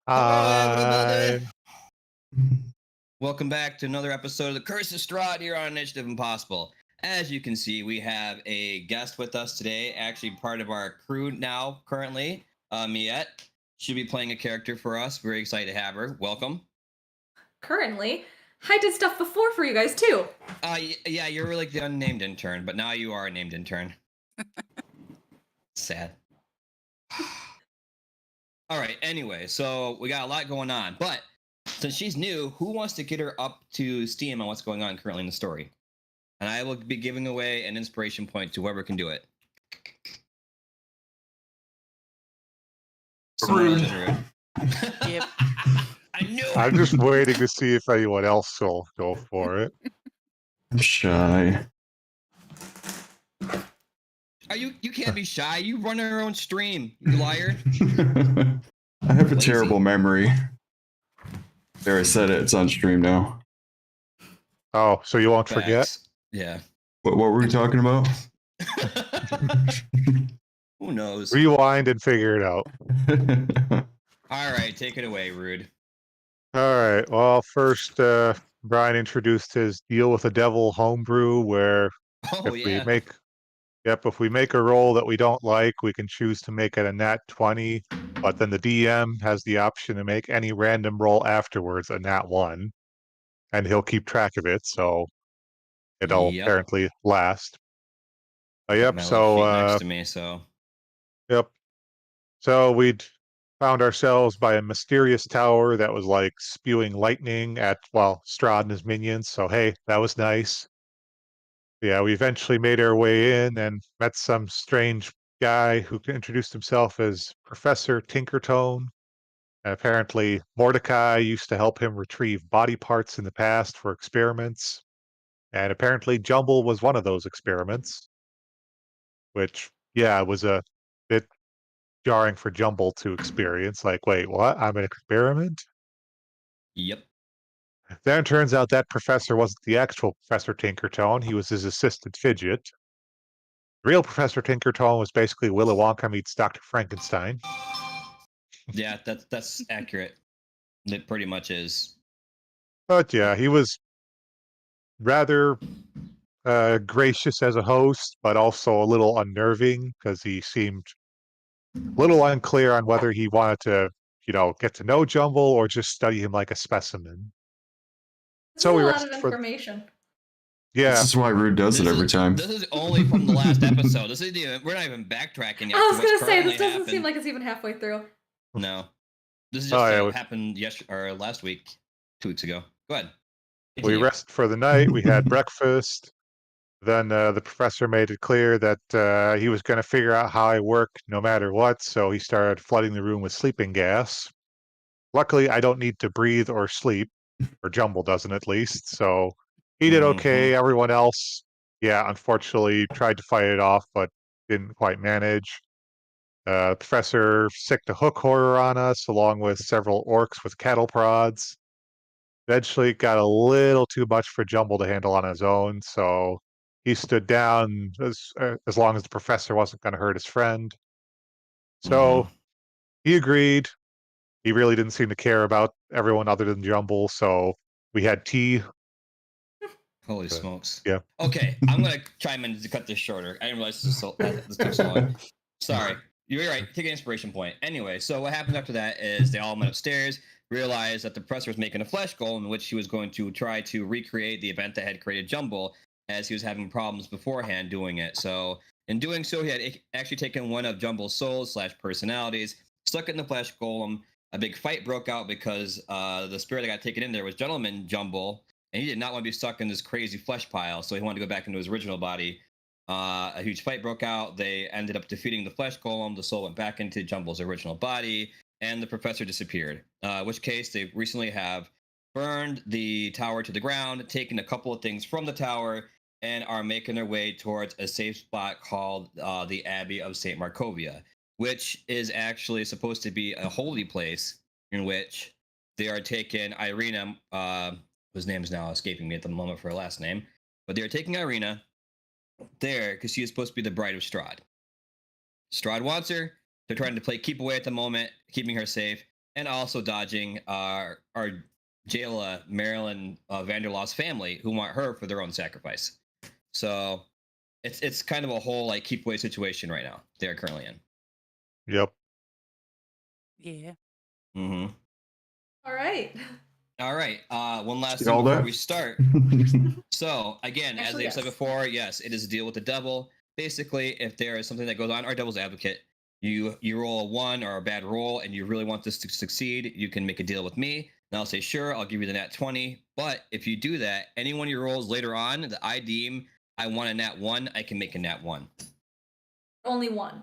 Hello, everybody. Hi. Welcome back to another episode of the Curse of Strahd here on Initiative Impossible. As you can see, we have a guest with us today, actually part of our crew now, currently. Miette. She'll be playing a character for us. Very excited to have her. Welcome. Currently, I did stuff before for you guys too. Yeah, you're like the unnamed intern, but now you are a named intern. Sad. All right. Anyway, so we got a lot going on, but since she's new, who wants to get her up to steam on what's going on currently in the story? And I will be giving away an inspiration point to whoever can do it. Rude. Yep. I knew it. I'm just waiting to see if anyone else will go for it. I'm shy. Are you can't be shy. You run your own stream, you liar. I have a Lazy. terrible memory. There, I said it. It's on stream now. Oh, so you won't forget? Facts. Yeah. What were we talking about? Who knows? Rewind and figure it out. All right, take it away, Rude. All right. Well, first, Brian introduced his deal with the devil homebrew, where Oh if yeah. if we make a roll that we don't like, we can choose to make it a nat 20, but then the DM has the option to make any random roll afterwards a nat 1, and he'll keep track of it, so it'll Yep. apparently last. Yep. My little sheet next So, to me, so yep. So we'd found ourselves by a mysterious tower that was like spewing lightning at, well, Strahd and his minions. So, hey, that was nice. Yeah, we eventually made our way in and met some strange guy who introduced himself as Professor Tinkertone. And apparently, Mordecai used to help him retrieve body parts in the past for experiments. And apparently, Jumble was one of those experiments, which, yeah, was a bit jarring for Jumble to experience. Like, wait, what? I'm an experiment? yep. Then it turns out that professor wasn't the actual Professor Tinkertone. He was his assistant Fidget. The real Professor Tinkertone was basically Willy Wonka meets Dr. Frankenstein. Yeah, that's accurate. It pretty much is. But yeah, he was rather gracious as a host, but also a little unnerving because he seemed a little unclear on whether he wanted to, get to know Jumble or just study him like a specimen. This So is we a lot of rested for information. This yeah. is why Rude does it every time. This is only from the last episode. We're not even backtracking yet. I was to what's gonna say, this currently doesn't happened. seem like it's even halfway through. No. This is Oh, just yeah, happened yesterday or last week, 2 weeks ago. Go ahead. we Continue. rested for the night. We had breakfast. Then the professor made it clear that he was going to figure out how I work no matter what, so he started flooding the room with sleeping gas. Luckily, I don't need to breathe or sleep, or Jumble doesn't at least, so he did okay. Everyone else, yeah, unfortunately tried to fight it off, but didn't quite manage. The professor sicked a hook horror on us, along with several orcs with cattle prods. Eventually, it got a little too much for Jumble to handle on his own, so he stood down as long as the professor wasn't going to hurt his friend. So he agreed. He really didn't seem to care about everyone other than Jumble, so we had tea. Holy smokes. Yeah. Okay, I'm gonna chime in to cut this shorter. I didn't realize this took so long. Sorry. You're right. Take an inspiration point. Anyway, so what happens after that is they all went upstairs, realized that the professor was making a flesh golem in which he was going to try to recreate the event that had created Jumble, as he was having problems beforehand doing it. So in doing so, he had actually taken one of Jumble's souls / personalities, stuck it in the flesh golem. A big fight broke out because the spirit that got taken in there was Gentleman Jumble, and he did not want to be stuck in this crazy flesh pile, so he wanted to go back into his original body. A huge fight broke out. They ended up defeating the flesh golem. The soul went back into Jumble's original body, and the professor disappeared. Which case they recently have burned the tower to the ground, taken a couple of things from the tower, and are making their way towards a safe spot called the Abbey of St. Markovia, which is actually supposed to be a holy place in which they are taking Irina, whose name is now escaping me at the moment for her last name, but they are taking Irina there because she is supposed to be the bride of Strahd. Strahd wants her. They're trying to play keep away at the moment, keeping her safe, and also dodging our Jayla, Marilyn Vanderloss family, who want her for their own sacrifice. So it's kind of a whole like keep away situation right now they are currently in. Yep. Yeah. Mm-hmm. All right. All right. One last See thing all before that? we start. So again, as Actually, I've said yes. before, yes, it is a deal with the devil. Basically, if there is something that goes on, our devil's advocate, you roll a 1 or a bad roll, and you really want this to succeed, you can make a deal with me, and I'll say sure, I'll give you the nat 20. But if you do that, any one of your rolls later on that I deem I want a nat 1, I can make a nat 1. Only one.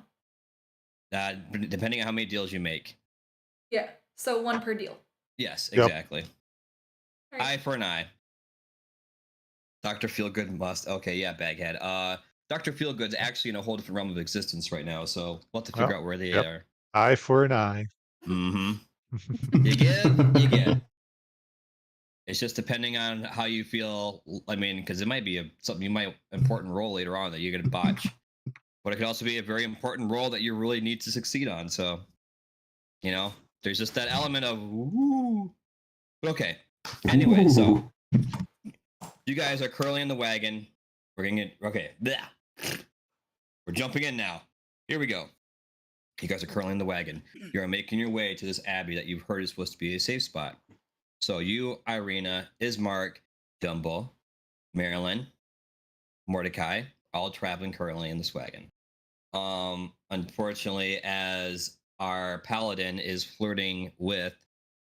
Depending on how many deals you make. Yeah. So one per deal. Yes, Yep. exactly. All right. Eye for an eye. Dr. Feelgood must. Okay, yeah, Baghead. Dr. Feelgood's actually in a whole different realm of existence right now, so we'll have to figure Oh, out where they yep. are. Eye for an eye. Mm-hmm. You give, you get. It's just depending on how you feel. I mean, because it might be something you might important role later on that you're gonna botch, but it could also be a very important role that you really need to succeed on. So, there's just that element of woo. Okay. Anyway, so you guys are curling in the wagon. We're gonna get okay. Blah. We're jumping in now. Here we go. You guys are curling in the wagon. You're making your way to this abbey that you've heard is supposed to be a safe spot. So you, Irina, Ismark, Dumbo, Marilyn, Mordecai, all traveling currently in this wagon. Unfortunately, as our paladin is flirting with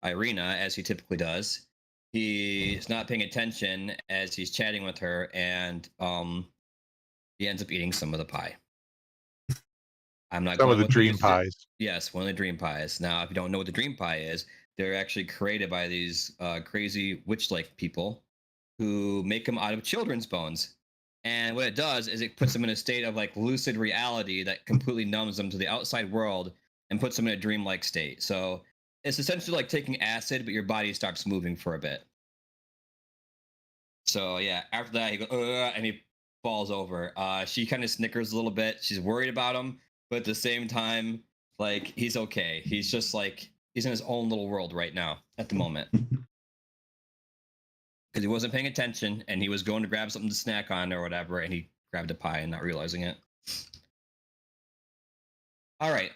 Irina, as he typically does, he's not paying attention as he's chatting with her, and he ends up eating some of the pie. I'm not Some going of the with what you dream pies. Yes, one of the dream pies. Now, if you don't know what the dream pie is, they're actually created by these crazy witch-like people who make them out of children's bones. And what it does is it puts them in a state of like lucid reality that completely numbs them to the outside world and puts them in a dreamlike state. So it's essentially like taking acid, but your body stops moving for a bit. So yeah, after that he goes, and he falls over. She kind of snickers a little bit. She's worried about him, but at the same time, like he's okay. He's just like he's in his own little world right now at the moment because he wasn't paying attention and he was going to grab something to snack on or whatever, and he grabbed a pie and not realizing it. All right.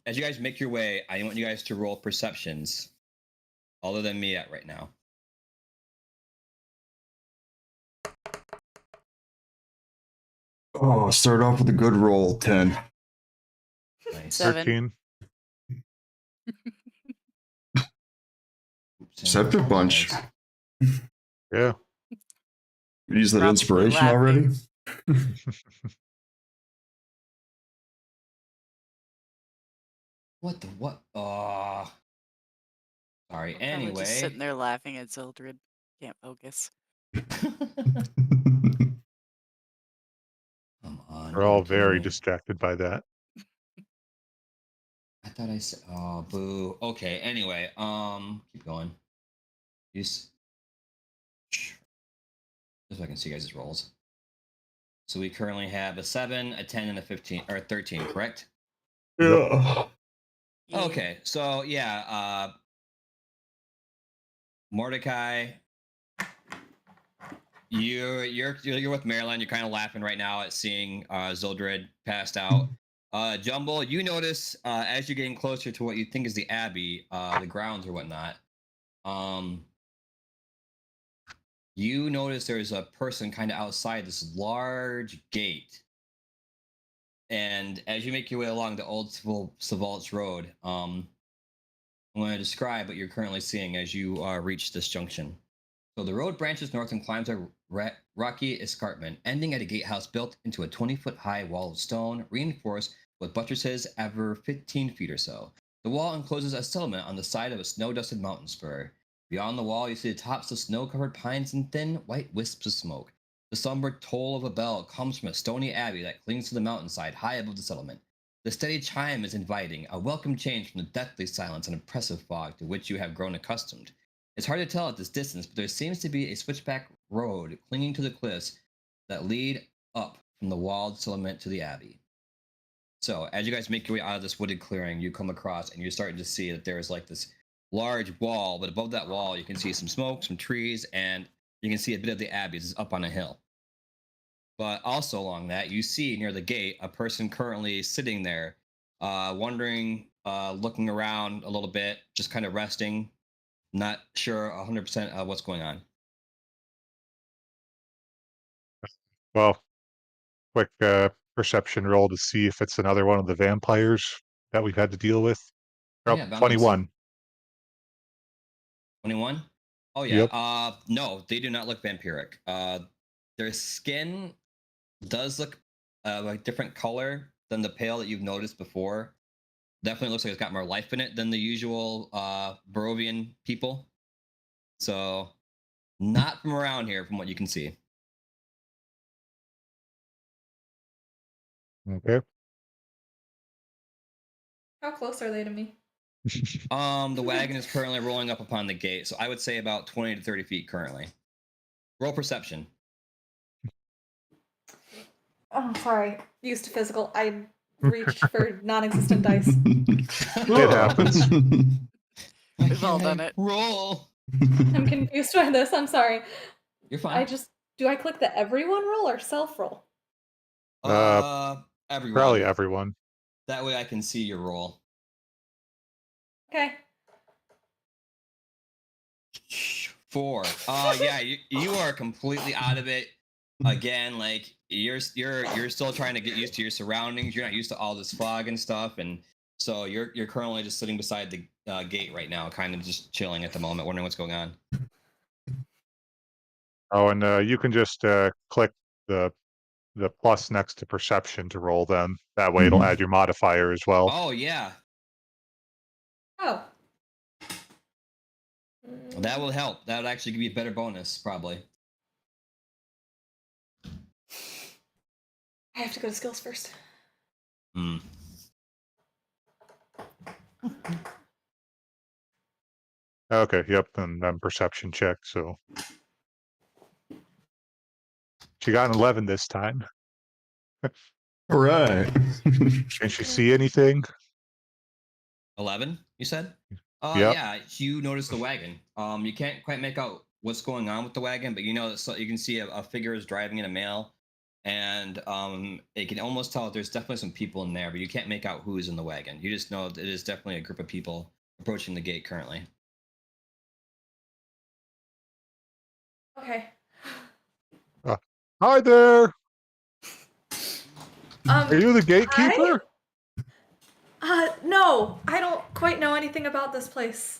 As you guys make your way, I want you guys to roll perceptions, other than me at right now. Oh, start off with a good roll. 10. Nice. 7. 13. Septic bunch. Yeah. Use that Probably inspiration laughing. already? What the what? Sorry. I'm probably just Anyway. sitting there laughing at Zildred. Can't focus. Come on. We're all are you kidding very me? distracted by that. I thought I said. Oh, boo. Okay. Anyway. Keep going. Use. Just so I can see you guys' rolls. So we currently have a 7, a 10, and a 15 or 13. Correct? Yeah. Yeah. Okay. So yeah. Mordecai. You're with Marilyn. You're kind of laughing right now at seeing Zildred passed out. Jumble, you notice as you're getting closer to what you think is the Abbey, the grounds or whatnot, you notice there's a person kind of outside this large gate. And as you make your way along the old Savalt's Road, I'm going to describe what you're currently seeing as you reach this junction. So the road branches north and climbs a rocky escarpment, ending at a gatehouse built into a 20-foot-high wall of stone, reinforced with buttresses ever 15 feet or so. The wall encloses a settlement on the side of a snow-dusted mountain spur. Beyond the wall, you see the tops of snow-covered pines and thin, white wisps of smoke. The somber toll of a bell comes from a stony abbey that clings to the mountainside high above the settlement. The steady chime is inviting, a welcome change from the deathly silence and oppressive fog to which you have grown accustomed. It's hard to tell at this distance, but there seems to be a switchback road clinging to the cliffs that lead up from the walled settlement to the abbey. So, as you guys make your way out of this wooded clearing, you come across and you're starting to see that there is like this large wall, but above that wall, you can see some smoke, some trees, and you can see a bit of the abbey. It's up on a hill. But also along that, you see near the gate a person currently sitting there wondering, looking around a little bit, just kind of resting, not sure 100% of what's going on. Well, quick perception roll to see if it's another one of the vampires that we've had to deal with. Oh, Oh, yeah, by all means. 21. 21? Oh yeah. Yep. No, they do not look vampiric. Their skin does look like different color than the pale that you've noticed before. Definitely looks like it's got more life in it than the usual Barovian people. So not from around here, from what you can see. Okay. How close are they to me? The wagon is currently rolling up upon the gate, so I would say about 20 to 30 feet currently. Roll perception. Oh, sorry. Used to physical. I reached for non-existent dice. It happens. We've all done it. Roll. I'm confused by this. I'm sorry. You're fine. Do I click the everyone roll or self roll? Everyone. Probably everyone. That way I can see your roll. Okay. 4. Yeah, you are completely out of it. Again, like you're still trying to get used to your surroundings. You're not used to all this fog and stuff, and so you're currently just sitting beside the gate right now, kind of just chilling at the moment, wondering what's going on. Oh, and you can just click the plus next to perception to roll them. That way it'll add your modifier as well. Oh yeah, Oh. that will help. That would actually give you a better bonus, probably. I have to go to skills first. Hmm. Okay, yep, and then perception check, so. She got an 11 this time. All right. Can she see anything? 11, you said? Yep. Yeah, you notice the wagon. You can't quite make out what's going on with the wagon, but you know that you can see a figure is driving in a male, and it can almost tell that there's definitely some people in there, but you can't make out who is in the wagon. You just know that it is definitely a group of people approaching the gate currently. Okay. Hi there! Are you the Hi? gatekeeper? No, I don't quite know anything about this place.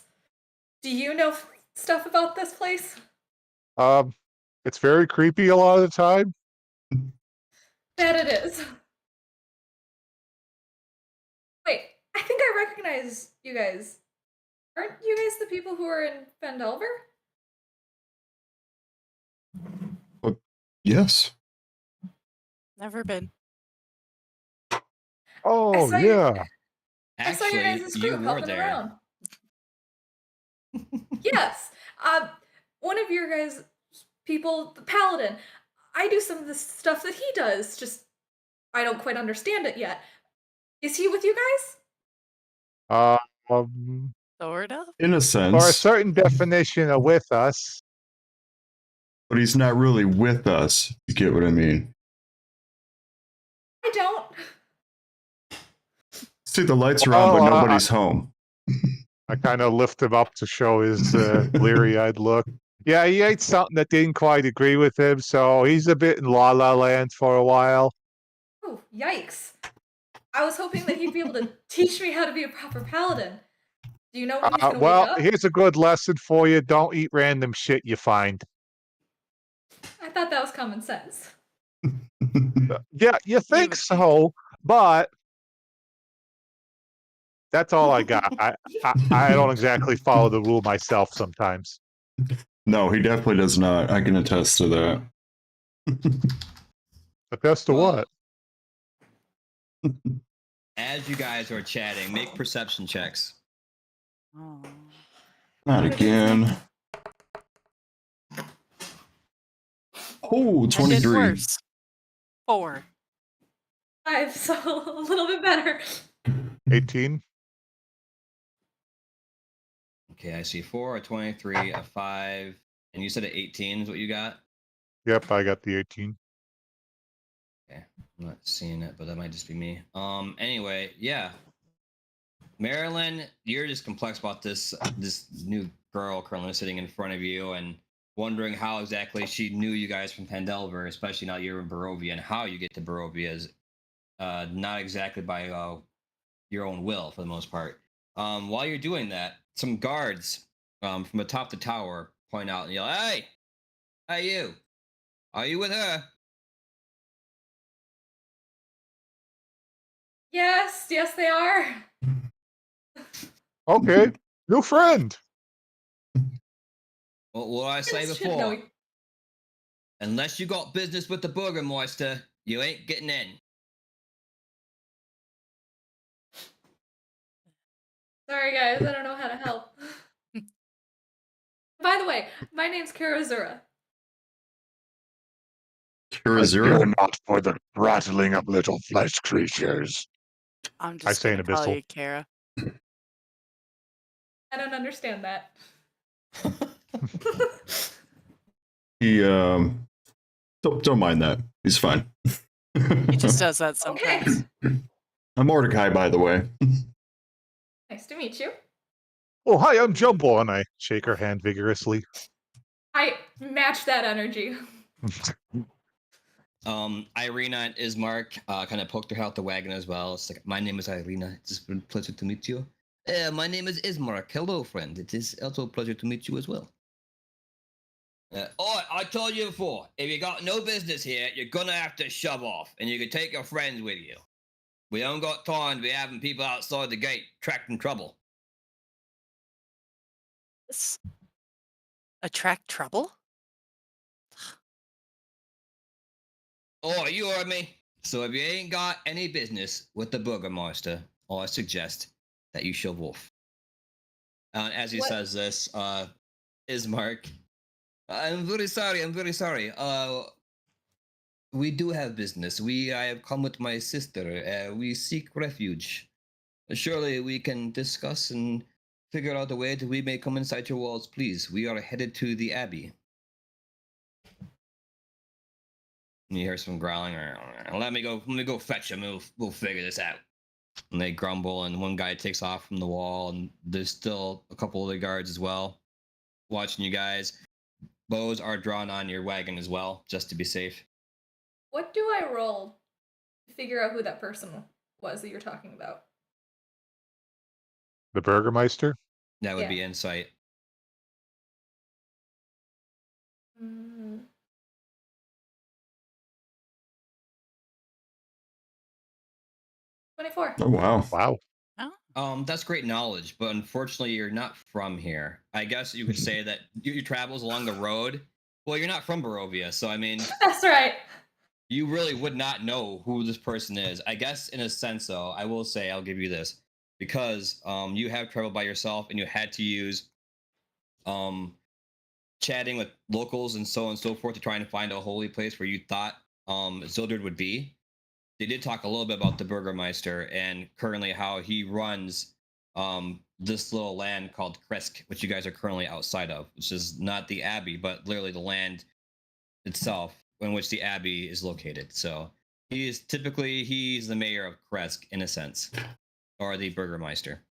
Do you know stuff about this place? It's very creepy a lot of the time. That it is. Wait, I think I recognize you guys. Aren't you guys the people who are in Fendelver? Yes. Never been. Oh, saw your- yeah. I saw your Actually, guys' you group were helping there. around. Yes. One of your guys' people, the paladin. I do some of the stuff that he does. Just I don't quite understand it yet. Is he with you guys? Sort of. In a For a sense, certain definition of with us. but he's not really with us. You get what I mean? I don't. See, the lights are on, but Well, nobody's home. I kind of lift him up to show his bleary-eyed look. Yeah, he ate something that didn't quite agree with him, so he's a bit in La La Land for a while. Oh, yikes. I was hoping that he'd be able to teach me how to be a proper paladin. Do you know when he's gonna wake Well, up? here's a good lesson for you. Don't eat random shit you find. I thought that was common sense. Yeah, you think would so, but that's all I got. I don't exactly follow the rule myself sometimes. No, he definitely does not. I can attest to that. But that's to Well, what? As you guys are chatting, make perception checks. Oh. Not again. Oh, I did 23. worse. 4. 5, so a little bit better. 18? Okay, I see 4, a 23, a 5, and you said an 18 is what you got? Yep, I got the 18. Okay, I'm not seeing it, but that might just be me. Anyway, yeah. Marilyn, you're just complex about this new girl currently sitting in front of you and wondering how exactly she knew you guys from Pandelver, especially now you're in Barovia, and how you get to Barovia is not exactly by your own will for the most part. While you're doing that, some guards from atop the tower point out and yell, "Hey, hey you! Are you with her?" Yes, yes, they are. Okay, new friend. What I say Kids should know. before? Unless you got business with the Burgermeister, you ain't getting in. Sorry, guys, I don't know how to help. By the way, my name's Karazura. Kirazura? not for the rattling of little flesh creatures. I'm I just say in gonna call Abyssal. you Kara. I don't understand that. He don't mind that. He's fine. He just does that sometimes. I'm Mordecai, by the way. Nice to meet you. Oh, hi, I'm Jumbo, and I shake her hand vigorously. I match that energy. Irina and Ismark kind of poked her head out the wagon as well. It's like, my name is Irina. It's a pleasure to meet you. My name is Ismark. Hello, friend. It is also a pleasure to meet you as well. I told you before, if you got no business here, you're gonna have to shove off, and you can take your friends with you. We don't got time to be having people outside the gate attracting trouble. This attract trouble? Oh, you heard me. So if you ain't got any business with the Burgermeister, I suggest that you shove off. As he What? says this, Ismark, I'm very sorry. I'm very sorry. We do have business. I have come with my sister. We seek refuge. Surely we can discuss and figure out a way that we may come inside your walls, please. We are headed to the Abbey. And you hear some growling. Let me go fetch him. We'll figure this out. And they grumble, and one guy takes off from the wall, and there's still a couple of the guards as well, watching you guys. Bows are drawn on your wagon as well, just to be safe. What do I roll to figure out who that person was that you're talking about? The Burgermeister? That would Yeah. be insight. Mm. $24. Oh wow. Wow. That's great knowledge, but unfortunately, you're not from here. I guess you could say that your travels along the road. Well, you're not from Barovia, so I mean, That's right. you really would not know who this person is. I guess in a sense, though, I will say I'll give you this because you have traveled by yourself and you had to use chatting with locals and so on and so forth to try and find a holy place where you thought Zildred would be. They did talk a little bit about the Burgermeister and currently how he runs this little land called Kresk, which you guys are currently outside of, which is not the Abbey, but literally the land itself in which the Abbey is located. So he's the mayor of Kresk in a sense, or the Burgermeister.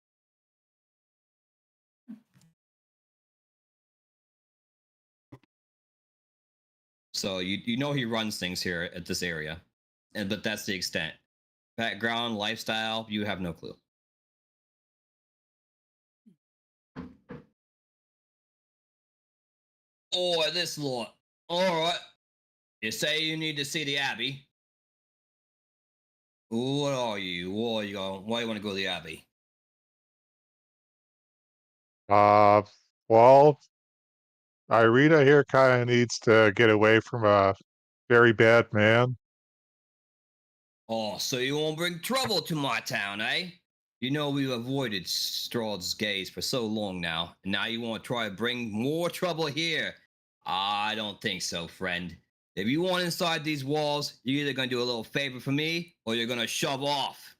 So you know he runs things here at this area, but that's the extent. Background, lifestyle, you have no clue. Oh, this lot. All right. You say you need to see the Abbey. What are you? Why you going? Why you want to go to the Abbey? Well, Irina here kind of needs to get away from a very bad man. Oh, so you won't bring trouble to my town, eh? You know we've avoided Strahd's gaze for so long now, and now you want to try to bring more trouble here? I don't think so, friend. If you want inside these walls, you're either going to do a little favor for me, or you're going to shove off.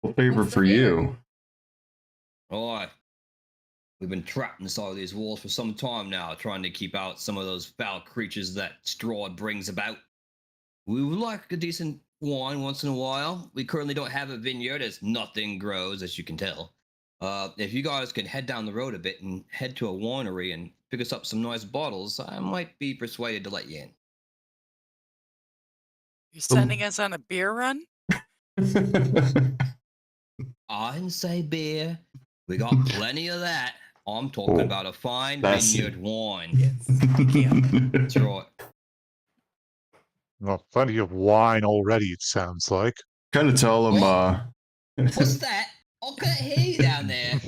Well, favor What's the for you. All right. We've been trapped inside these walls for some time now, trying to keep out some of those foul creatures that Strahd brings about. We would like a decent wine once in a while. We currently don't have a vineyard as nothing grows, as you can tell. If you guys could head down the road a bit and head to a winery and pick us up some nice bottles, I might be persuaded to let you in. You're sending us on a beer run? I didn't say beer. We got plenty of that. I'm talking Oh, about a fine that's- vineyard wine. Yes. Thank you. That's right. Well, plenty of wine already, it sounds like. Kind of tell him. What's that? I can't hear you down there.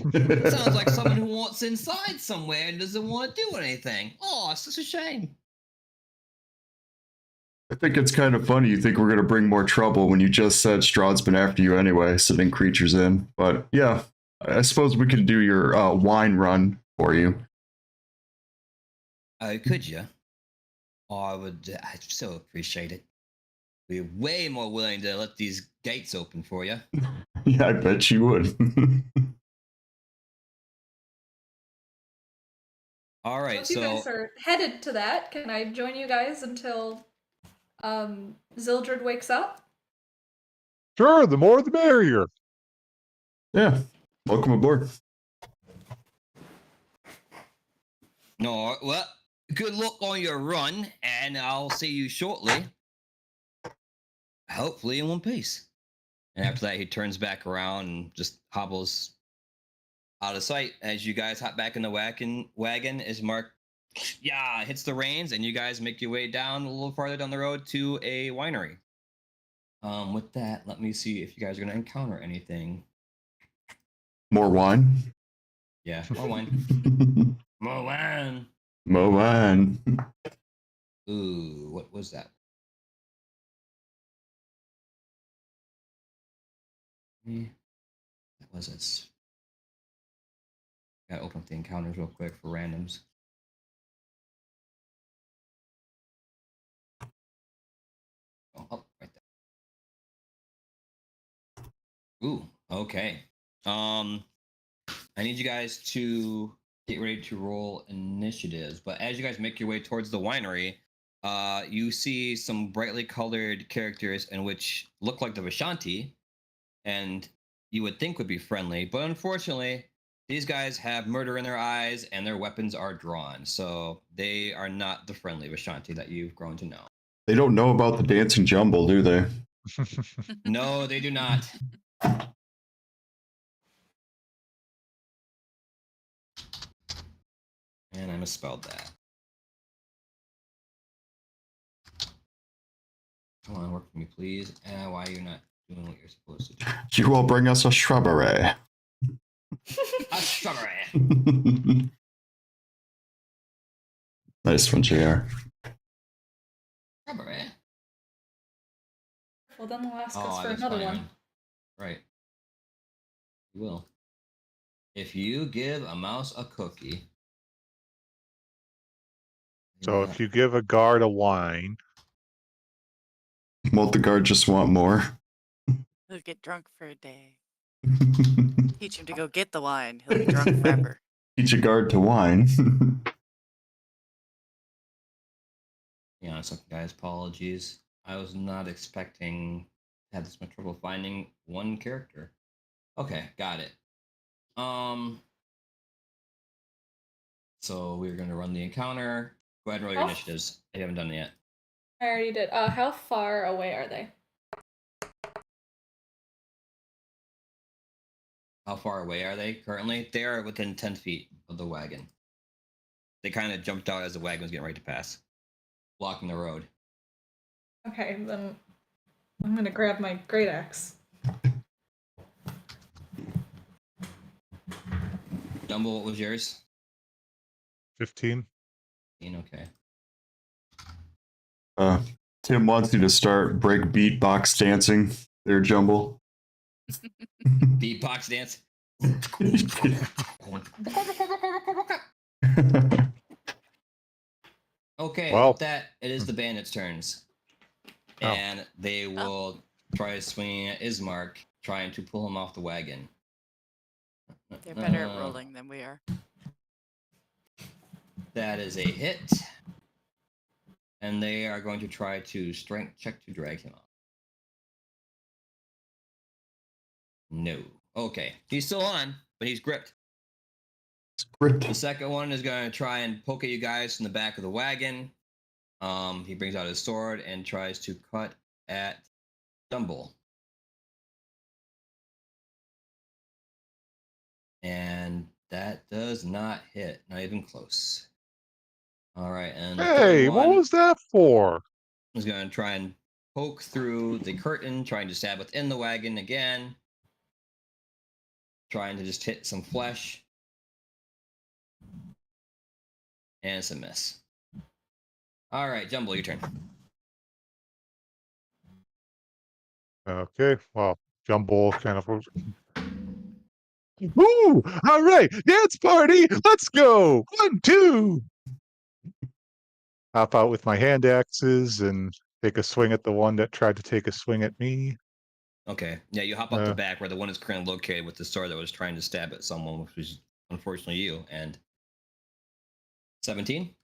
Sounds like someone who wants inside somewhere and doesn't want to do anything. Oh, it's such a shame. I think it's kind of funny. You think we're gonna bring more trouble when you just said Strahd's been after you anyway, sending creatures in. But yeah, I suppose we could do your wine run for you. Could you? I would. I'd so appreciate it. We're way more willing to let these gates open for you. Yeah, I bet you would. All right, Once you guys are headed to that, can I join you guys until Zildred wakes up? Sure, the more the merrier. Yeah, welcome aboard. No, well, good luck on your run, and I'll see you shortly. Hopefully in one piece. And after that, he turns back around and just hobbles out of sight as you guys hop back in the wagon as Mark hits the reins, and you guys make your way down a little farther down the road to a winery. With that, let me see if you guys are going to encounter anything. More wine. Yeah, more wine. More wine. More wine. Ooh, what was that? That was it. Gotta open up the encounters real quick for randoms. Oh, right there. Ooh, okay. I need you guys to get ready to roll initiatives. But as you guys make your way towards the winery, you see some brightly colored characters in which look like the Vishanti, and you would think would be friendly, but unfortunately, these guys have murder in their eyes and their weapons are drawn, so they are not the friendly Vishanti that you've grown to know. They don't know about the dancing jumble, do they? No, they do not. And I misspelled that. Come on, work for me, please. Why are you not doing what you're supposed to do? You will bring us a shrubbery. A strawberry. Nice one, JR. Strawberry. Well, then they'll ask us Oh, for that's another fine. one. Right. You will. If you give a mouse a cookie. So if you give a guard a wine, Won't the guard just want more? He'll get drunk for a day. Teach him to go get the wine. He'll be drunk forever. Teach a guard to whine. Be honest, guys, apologies. I was not expecting to have this much trouble finding one character. Okay, got it. So we're gonna run the encounter. Go ahead and roll your Oh. initiatives. If you haven't done it yet. I already did. How far away are they? How far away are they currently? They are within 10 feet of the wagon. They kind of jumped out as the wagon was getting ready to pass, blocking the road. Okay, then I'm gonna grab my great axe. Dumble, what was yours? 15. Okay. Tim wants you to start break beatbox dancing there, Jumble. Beatbox dance. Okay, Well- with that, it is the bandits' turns. Oh. And they will try swinging at Ismark, trying to pull him off the wagon. They're better at rolling than we are. That is a hit. And they are going to try to strength check to drag him off. No. Okay. He's still on, but he's gripped. Script. The second one is going to try and poke at you guys from the back of the wagon. He brings out his sword and tries to cut at Jumble. And that does not hit. Not even close. All right. And the Hey, third what one was that for? is going to try and poke through the curtain, trying to stab within the wagon again. Trying to just hit some flesh. And it's a miss. All right, Jumble, your turn. Okay, well, Jumble kind of. Ooh, all right, dance party, let's go. 1, 2. Hop out with my hand axes and take a swing at the one that tried to take a swing at me. Okay. Yeah, you hop out the back where the one is currently located with the sword that was trying to stab at someone, which was unfortunately you. And 17?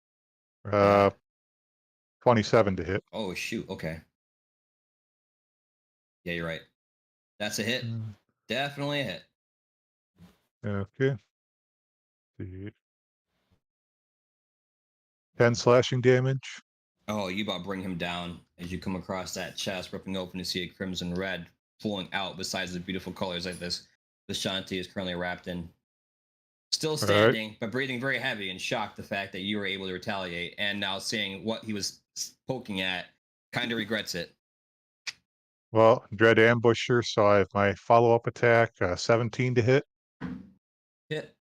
27 to hit. Oh, shoot. Okay. Yeah, you're right. That's a hit. Definitely a hit. Okay. See. 10 slashing damage. Oh, you about bring him down as you come across that chest, ripping open to see a crimson red flowing out besides the beautiful colors like this. The Shanti is currently wrapped in. Still standing, but breathing very heavy and shocked the fact that you were able to retaliate. And now seeing what he was poking at, kind of regrets it. Well, Dread Ambusher, so I have my follow-up attack, 17 to hit. Hit.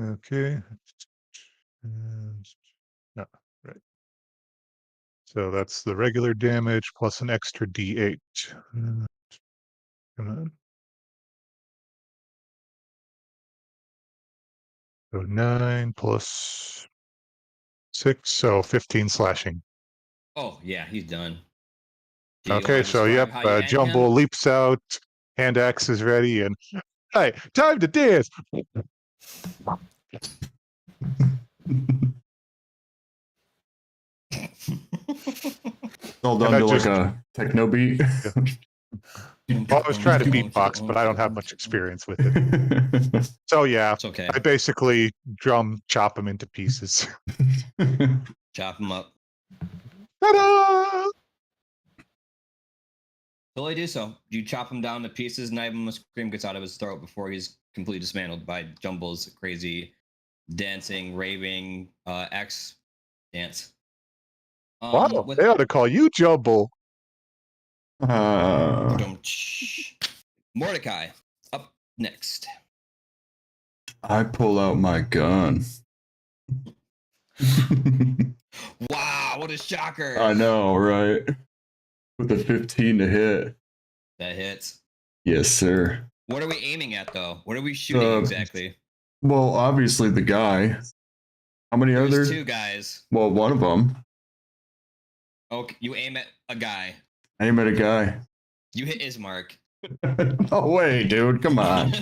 Okay. No, right. So that's the regular damage plus an extra D8. Come on. So 9 plus 6, so 15 slashing. Oh, yeah, he's done. Do you Okay, wanna so describe yep, how you end Jumbo him? leaps out, hand axe is ready, and hey, time to dance. All And done I to just- like a techno beat. Well, I was trying to beatbox, but I don't have much experience with it. So yeah, It's okay. I basically drum chop them into pieces. Chop him up. Ta-da! Totally do so. You chop him down to pieces, and even a scream gets out of his throat before he's completely dismantled by Jumble's crazy dancing, raving X dance. Wow, With they ought to call you Jumbo. Mordecai up next. I pull out my gun. Wow, what a shocker! I know, right? With a 15 to hit. That hits. Yes, sir. What are we aiming at, though? What are we shooting exactly? Well, obviously the guy. How many are there? There's 2 guys. Well, one of them. Okay, you aim at a guy. I aim at a guy. You hit his mark. Oh, wait, dude. Come on.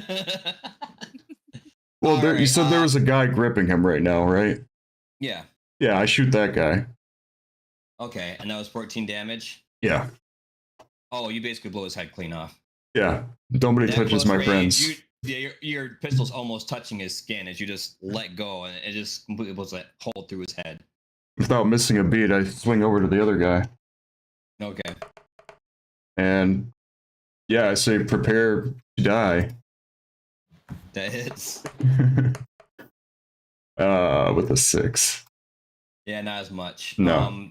Well, there, you said there was a guy gripping him right now, right? Yeah. Yeah, I shoot that guy. Okay, and that was 14 damage. Yeah. Oh, you basically blow his head clean off. Yeah. Nobody That touches close my range, friends. your pistol's almost touching his skin as you just let go, and it just completely blows that hole through his head. Without missing a beat, I swing over to the other guy. Okay. And yeah, I say, prepare to die. That hits. With a 6. Yeah, not as much. No.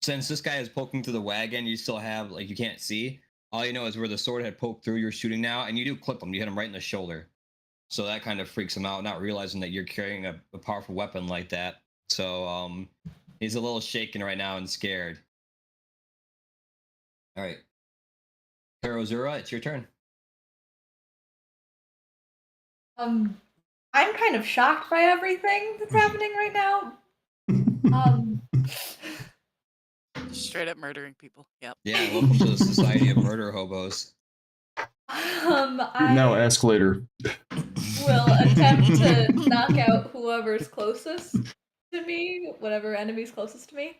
Since this guy is poking through the wagon, you still have, like, you can't see. All you know is where the sword had poked through, you're shooting now, and you do clip him. You hit him right in the shoulder. So that kind of freaks him out, not realizing that you're carrying a powerful weapon like that. So he's a little shaken right now and scared. All right. Karozura, it's your turn. I'm kind of shocked by everything that's happening right now. Straight up murdering people. Yep. Yeah, welcome to the Society of Murder Hobos. Now I ask later. will attempt to knock out whoever's closest to me, whatever enemy's closest to me.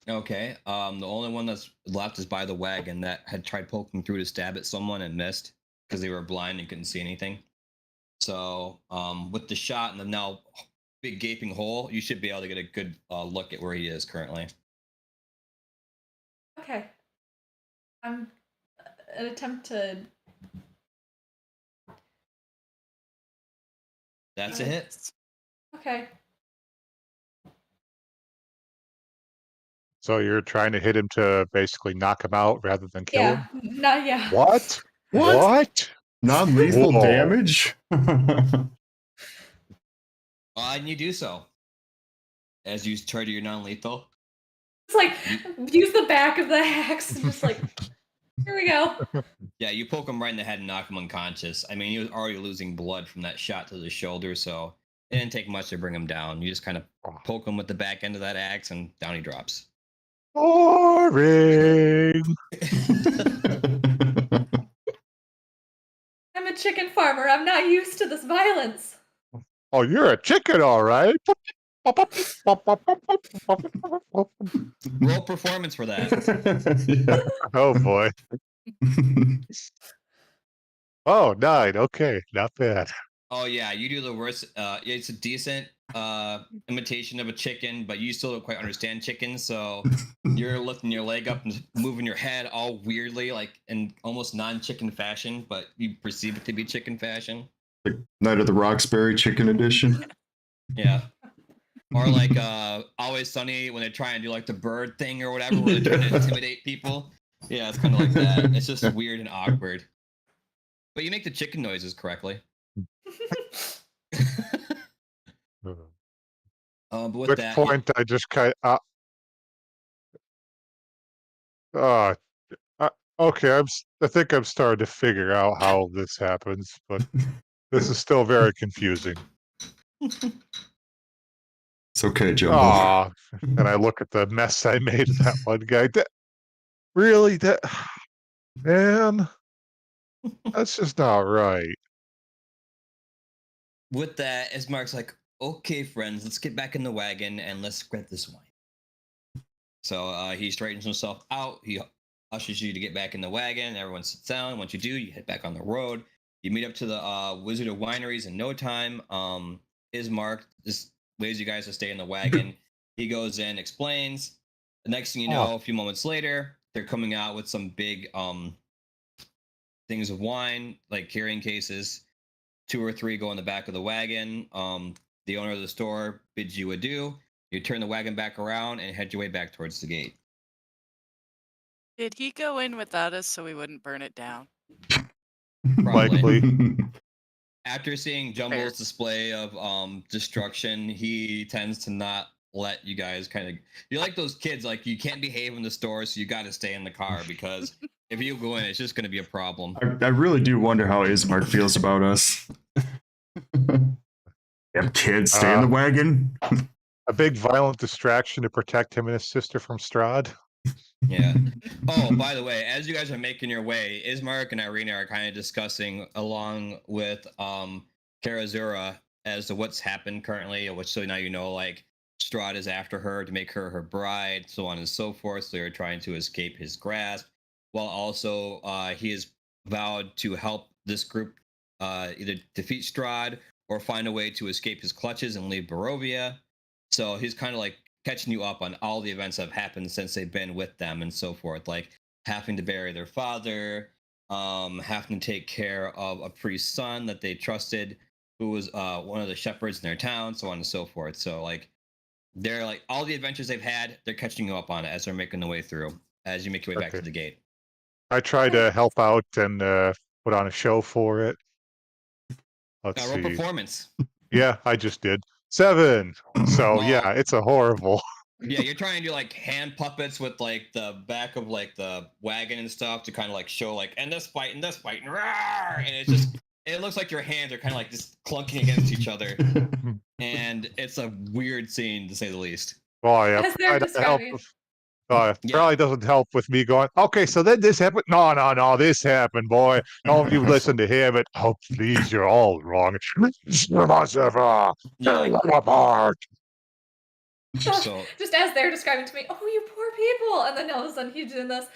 Okay. The only one that's left is by the wagon that had tried poking through to stab at someone and missed because they were blind and couldn't see anything. So, with the shot and the now big gaping hole, you should be able to get a good look at where he is currently. Okay. I'm an attempt to. That's a hit. Okay. So you're trying to hit him to basically knock him out rather than kill Yeah. him? Not yeah. What? What? What? Non-lethal Whoa. damage? And you do so as you try to your non-lethal. It's like use the back of the axe and just like here we go. Yeah, you poke him right in the head and knock him unconscious. I mean, he was already losing blood from that shot to the shoulder, so it didn't take much to bring him down. You just kind of poke him with the back end of that axe, and down he drops. Boring. I'm a chicken farmer. I'm not used to this violence. Oh, you're a chicken, all right. Roll performance for that. Yeah. Oh boy. Oh, 9. Okay, not bad. Oh yeah, you do the worst. It's a decent imitation of a chicken, but you still don't quite understand chickens, so you're lifting your leg up and moving your head all weirdly, like in almost non-chicken fashion, but you perceive it to be chicken fashion. Like Night of the Roxbury Chicken Edition. Yeah. Or like Always Sunny when they try and do like the bird thing or whatever, where they're trying to intimidate people. Yeah, it's kind of like that. It's just weird and awkward. But you make the chicken noises correctly. But with Which that, point I just kind okay, I think I'm starting to figure out how this happens, but this is still very confusing. It's okay, Jumbo. Aw, and I look at the mess I made of that one guy. Really? Man, that's just not right. with that, as Mark's like, okay, friends, let's get back in the wagon and let's grab this wine. So he straightens himself out. He ushers you to get back in the wagon. Everyone sits down. Once you do, you head back on the road. You meet up to the Wizard of Wineries in no time. Ismark just ways you guys to stay in the wagon. He goes in, explains. The next thing you know, a few moments later, they're coming out with some big things of wine, like carrying cases. 2 or 3 go in the back of the wagon. The owner of the store bids you adieu. You turn the wagon back around and head your way back towards the gate. Did he go in without us so we wouldn't burn it down? Probably. Likely. After seeing Jumble's display of destruction, he tends to not let you guys kind of. You're like those kids, like you can't behave in the store, so you got to stay in the car because if you go in, it's just going to be a problem. I really do wonder how Ismark feels about us. Them kids, stay in the wagon. A big violent distraction to protect him and his sister from Strahd. Yeah. Oh, by the way, as you guys are making your way, Ismark and Irina are kind of discussing along with Karazura as to what's happened currently, which so now you know like Strahd is after her to make her bride, so on and so forth. So they're trying to escape his grasp, while also he has vowed to help this group either defeat Strahd or find a way to escape his clutches and leave Barovia. So he's kind of like catching you up on all the events that have happened since they've been with them and so forth, like having to bury their father, having to take care of a priest's son that they trusted, who was one of the shepherds in their town, so on and so forth. So like they're like all the adventures they've had, they're catching you up on it as they're making the way through, as you make your way back to the gate. I try to help out and put on a show for it. Let's Roll see. performance. Yeah, I just did 7. So Well, yeah, it's a horrible. Yeah, you're trying to do like hand puppets with like the back of like the wagon and stuff to kind of like show like and this fight and rawr! And it's just it looks like your hands are kind of like just clunking against each other, and it's a weird scene to say the least. Well, yeah, As they're describing. probably doesn't help with me going, okay, so then this happened. No, this happened, boy. Oh, you listen to him. Oh, please, you're all wrong. Yeah. Apart. So Just as they're describing to me, oh, you poor people, and then all of a sudden he's doing this,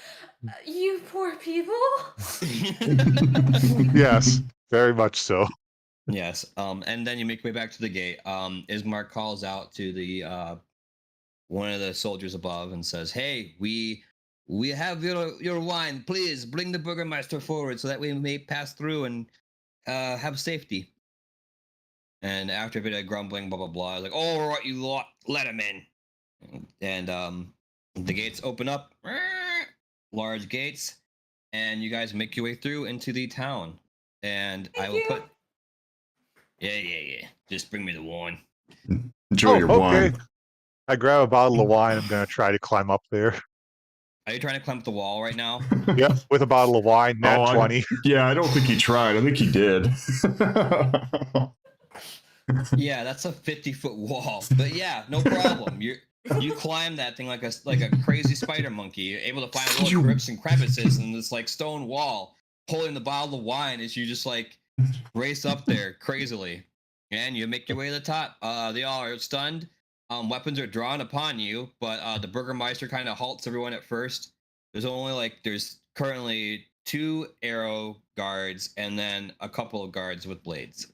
you poor people. Yes, very much so. yes. And then you make your way back to the gate. Ismark calls out to the one of the soldiers above and says, "Hey, we have your wine. Please bring the Burgermeister forward so that we may pass through and have safety." And after a bit of grumbling, blah blah blah, I was like, "All right, you lot, let him in." And the gates open up, large gates, and you guys make your way through into the town. And I Thank will you. put, yeah. Just bring me the wine. Enjoy your okay. wine. I grab a bottle of wine. I'm going to try to climb up there. Are you trying to climb up the wall right now? Yep, with a bottle of wine, nat 20. Yeah, I don't think he tried. I think he did. Yeah, that's a 50-foot wall. But yeah, no problem. You climb that thing like a crazy spider monkey. You're able to find little grips and crevices in this like stone wall, holding the bottle of wine as you just like race up there crazily. And you make your way to the top. They all are stunned. Weapons are drawn upon you, but the Burgermeister kind of halts everyone at first. There's currently 2 arrow guards and then a couple of guards with blades.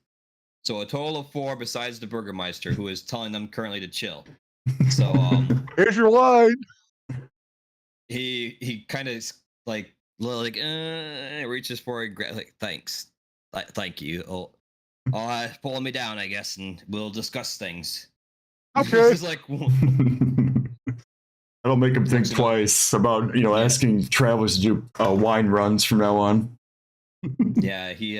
So a total of 4 besides the Burgermeister, who is telling them currently to chill. So Here's your wine. he kind of like reaches for it, like thanks, thank you. Pull me down, I guess, and we'll discuss things. Okay. This is like That'll make him think Looks enough. twice about Yeah. asking travelers to do wine runs from now on. yeah, he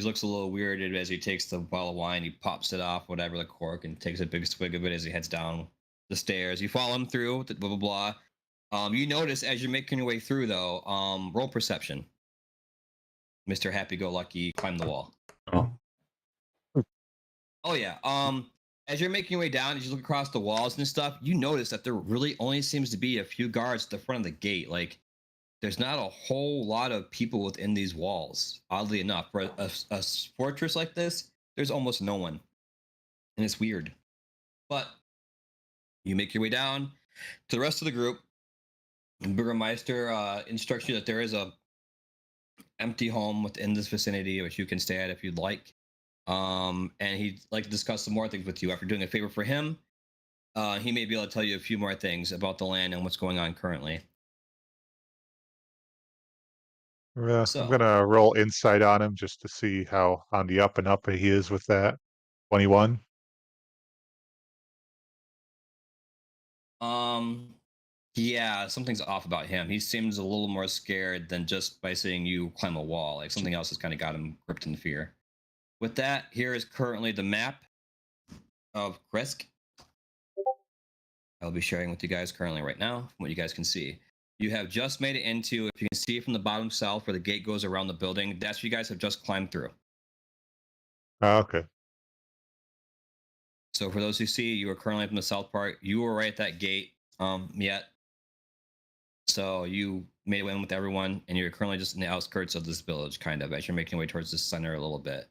looks a little weirded as he takes the bottle of wine, he pops it off, whatever, the cork, and takes a big swig of it as he heads down the stairs. You follow him through, blah blah blah. You notice as you're making your way through though, roll perception. Mr. Happy Go Lucky, climb the wall. Oh yeah. As you're making your way down, as you look across the walls and stuff, you notice that there really only seems to be a few guards at the front of the gate. Like, there's not a whole lot of people within these walls. Oddly enough, for a fortress like this, there's almost no one, and it's weird. But you make your way down to the rest of the group. Burgermeister instructs you that there is a empty home within this vicinity, which you can stay at if you'd like. And he'd like to discuss some more things with you. After doing a favor for him, he may be able to tell you a few more things about the land and what's going on currently. Yeah, So- I'm going to roll insight on him just to see how on the up and up he is with that. 21. Yeah, something's off about him. He seems a little more scared than just by seeing you climb a wall. Like something else has kind of got him gripped in fear. With that, here is currently the map of Kresk. I'll be sharing with you guys currently right now, from what you guys can see. You have just made it into, if you can see from the bottom south where the gate goes around the building, that's what you guys have just climbed through. Oh, okay. So for those who see, you are currently from the south part. You were right at that gate yet. So you made it in with everyone, and you're currently just in the outskirts of this village, kind of, as you're making your way towards the center a little bit.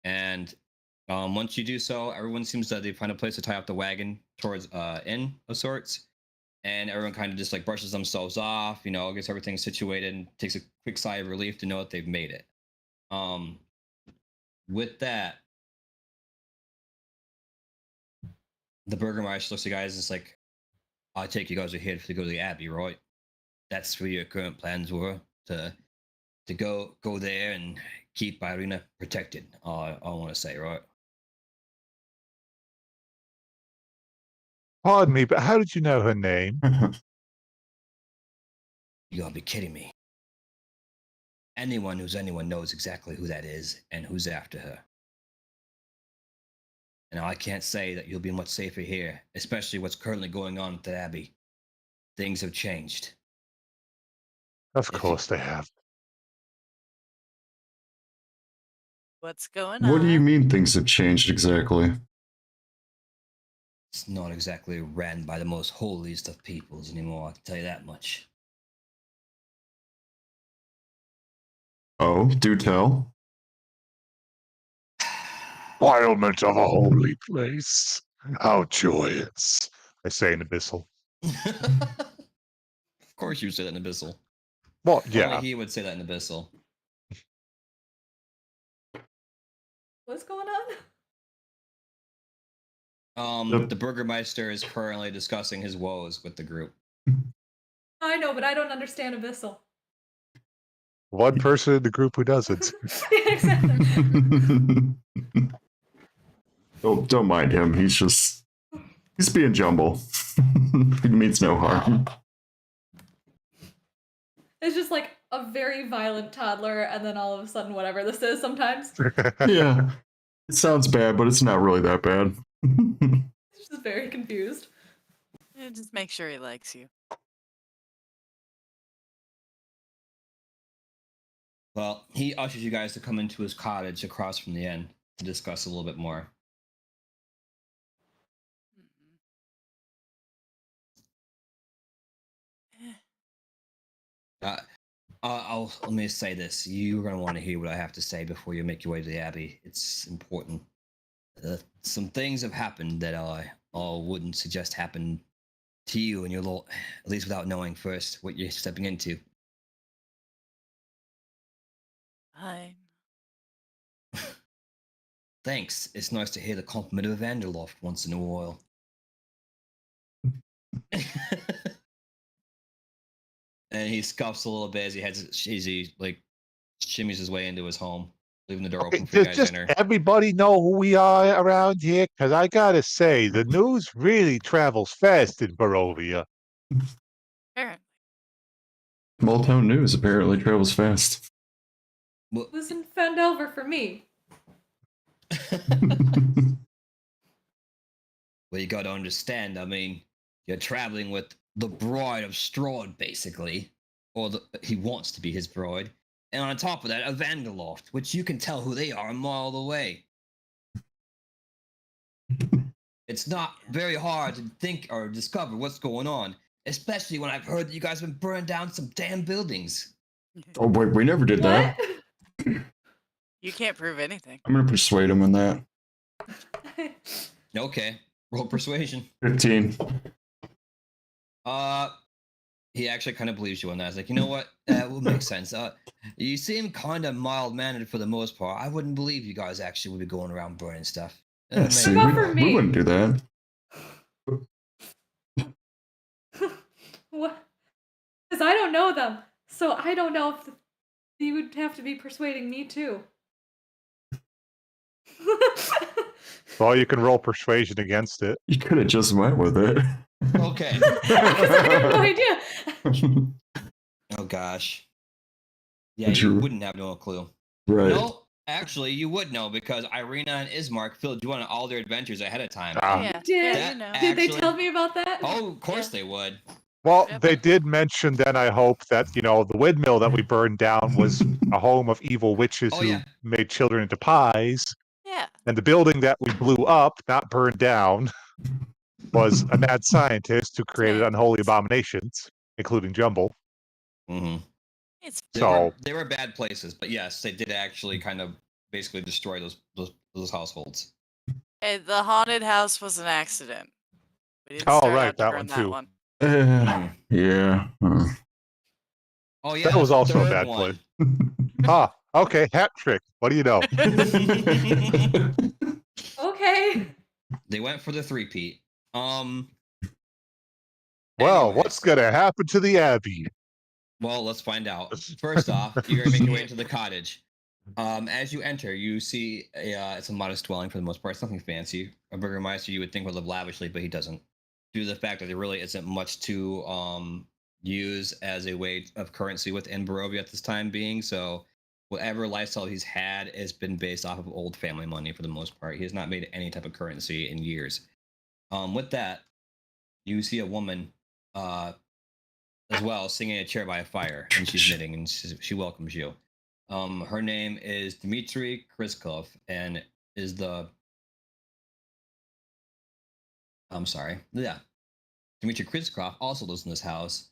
And once you do so, everyone seems that they find a place to tie up the wagon towards inn of sorts. And everyone kind of just like brushes themselves off, gets everything situated and takes a quick sigh of relief to know that they've made it. With that, the Burgermeister looks at you guys and is like, I take you guys are here to go to the Abbey, right? That's where your current plans were, to go there and keep Irina protected, I want to say, right? Pardon me, but how did you know her name? You gotta be kidding me. Anyone who's anyone knows exactly who that is and who's after her. And I can't say that you'll be much safer here, especially what's currently going on at the Abbey. Things have changed. Of course they have. What's going on? What do you mean things have changed exactly? It's not exactly ran by the most holiest of peoples anymore, I can tell you that much. Oh, do tell. Defilement of a holy place. How joyous. I say in Abyssal. Of course you would say that in Abyssal. Well, Only yeah. he would say that in Abyssal. What's going on? The Burgermeister is currently discussing his woes with the group. I know, but I don't understand Abyssal. One person in the group who doesn't. Yeah, exactly. Don't mind him. He's being jumble. He means no harm. It's just like a very violent toddler, and then all of a sudden, whatever this is sometimes. Yeah. It sounds bad, but it's not really that bad. It's just very confused. Yeah, just make sure he likes you. Well, he ushers you guys to come into his cottage across from the inn to discuss a little bit more. Let me say this. You're going to want to hear what I have to say before you make your way to the Abbey. It's important. Some things have happened that I wouldn't suggest happen to you and your little, at least without knowing first what you're stepping into. Fine. Thanks. It's nice to hear the compliment of Vanderloft once in a while. And he scuffs a little bit as he like shimmies his way into his home, leaving the door open for you guys to Just enter. everybody know who we are around here? Because I gotta say, the news really travels fast in Barovia. Apparently. Small town news apparently travels fast. Well, It wasn't found over for me. well, you got to understand. I mean, you're traveling with the bride of Strahd, basically, or he wants to be his bride, and on top of that, a Vanderloft, which you can tell who they are a mile away. It's not very hard to think or discover what's going on, especially when I've heard that you guys have been burning down some damn buildings. Oh, wait, we never did that. What? You can't prove anything. I'm going to persuade him in that. Okay, roll persuasion. 15. He actually kind of believes you on that. He's like, you know what? That will make sense. You seem kind of mild-mannered for the most part. I wouldn't believe you guys actually would be going around burning stuff. Yeah, see, What about for we me? wouldn't do that. What? Because I don't know them, so I don't know if you would have to be persuading me too. Well, you can roll persuasion against it. You could have just went with it. Okay. I have no idea. Oh gosh. Yeah, But you you're- wouldn't have no clue. Right. No, actually, you would know because Irina and Ismark filled you on all their adventures ahead of time. Ah. Yeah, Did- yeah, you know. Did they Actually- tell me about that? Oh, of course they would. Well, Yep. they did mention then, I hope, that, the windmill that we burned down was a home of evil witches Oh, who yeah. made children into pies. Yeah. And the building that we blew up, not burned down, was a mad scientist who created unholy abominations, including Jumble. Mm-hmm. It's So- They were bad places, but yes, they did actually kind of basically destroy those households. the haunted house was an accident. We didn't Oh, start right, out to that burn one that too. one. Yeah. Oh yeah, That was that's the also a third bad one. Ah, okay, hat trick. What do you know? Okay. They went for the three-peat. Well, anyways. what's gonna happen to the Abbey? Well, let's find out. First off, you're gonna make your way into the cottage. As you enter, you see it's a modest dwelling for the most part. It's nothing fancy. A burgermeister you would think would live lavishly, but he doesn't. Due to the fact that there really isn't much to use as a way of currency within Barovia at this time being. So whatever lifestyle he's had has been based off of old family money for the most part. He has not made any type of currency in years. With that, you see a woman as well, sitting in a chair by a fire, and she's knitting, and she welcomes you. Her name is Dmitry Kriskov, and is the Dmitry Kriskov also lives in this house,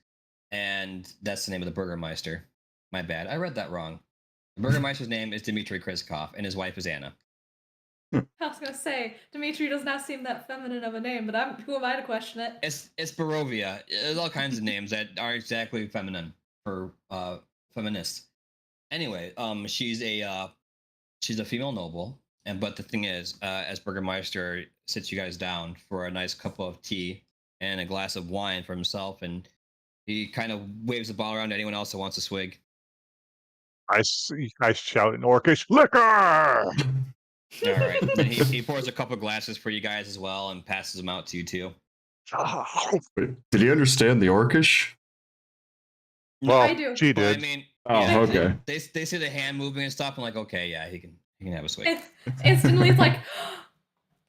and that's the name of the Burgermeister. My bad, I read that wrong. The Burgermeister's name is Dmitry Kriskov, and his wife is Anna. I was gonna say, Dimitri does not seem that feminine of a name, but who am I to question it? It's Barovia. There's all kinds of names that are exactly feminine for feminists. Anyway, she's a female noble, and but the thing is, as Burgermeister sits you guys down for a nice cup of tea and a glass of wine for himself, and he kind of waves the ball around to anyone else that wants a swig. I shout in Orcish, liquor! All right, then he pours a couple glasses for you guys as well and passes them out to you too. Wait, did he understand the Orcish? Well, I do. she But I did. mean, Oh, yeah, okay. They see the hand moving and stuff, and like, okay, yeah, he can have a swig. Instantly, it's like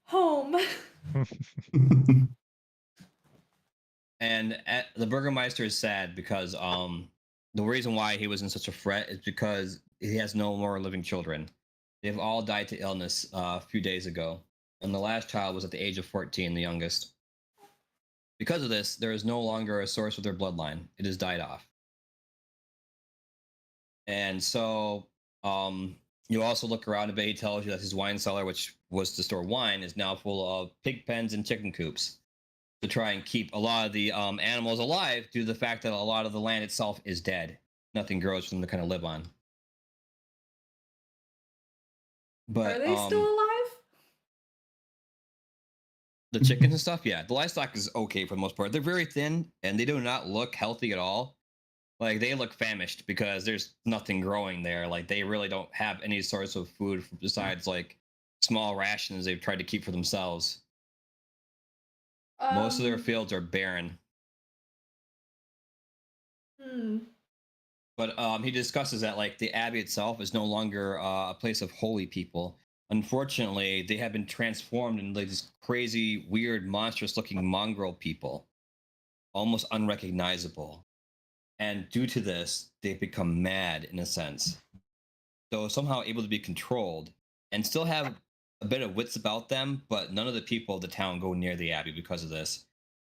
home. And the Burgermeister is sad because the reason why he was in such a fret is because he has no more living children. They've all died to illness a few days ago, and the last child was at the age of 14, the youngest. Because of this, there is no longer a source of their bloodline. It has died off. And so you also look around a bit. He tells you that his wine cellar, which was to store wine, is now full of pig pens and chicken coops to try and keep a lot of the animals alive due to the fact that a lot of the land itself is dead. Nothing grows for them to kind of live on. But Are they still alive? the chickens and stuff, yeah, the livestock is okay for the most part. They're very thin and they do not look healthy at all. Like they look famished because there's nothing growing there. Like they really don't have any source of food besides like small rations they've tried to keep for themselves. Most of their fields are barren. But he discusses that like the abbey itself is no longer a place of holy people. Unfortunately, they have been transformed into like these crazy, weird, monstrous-looking mongrel people, almost unrecognizable. And due to this, they've become mad in a sense. So somehow able to be controlled and still have a bit of wits about them, but none of the people of the town go near the abbey because of this.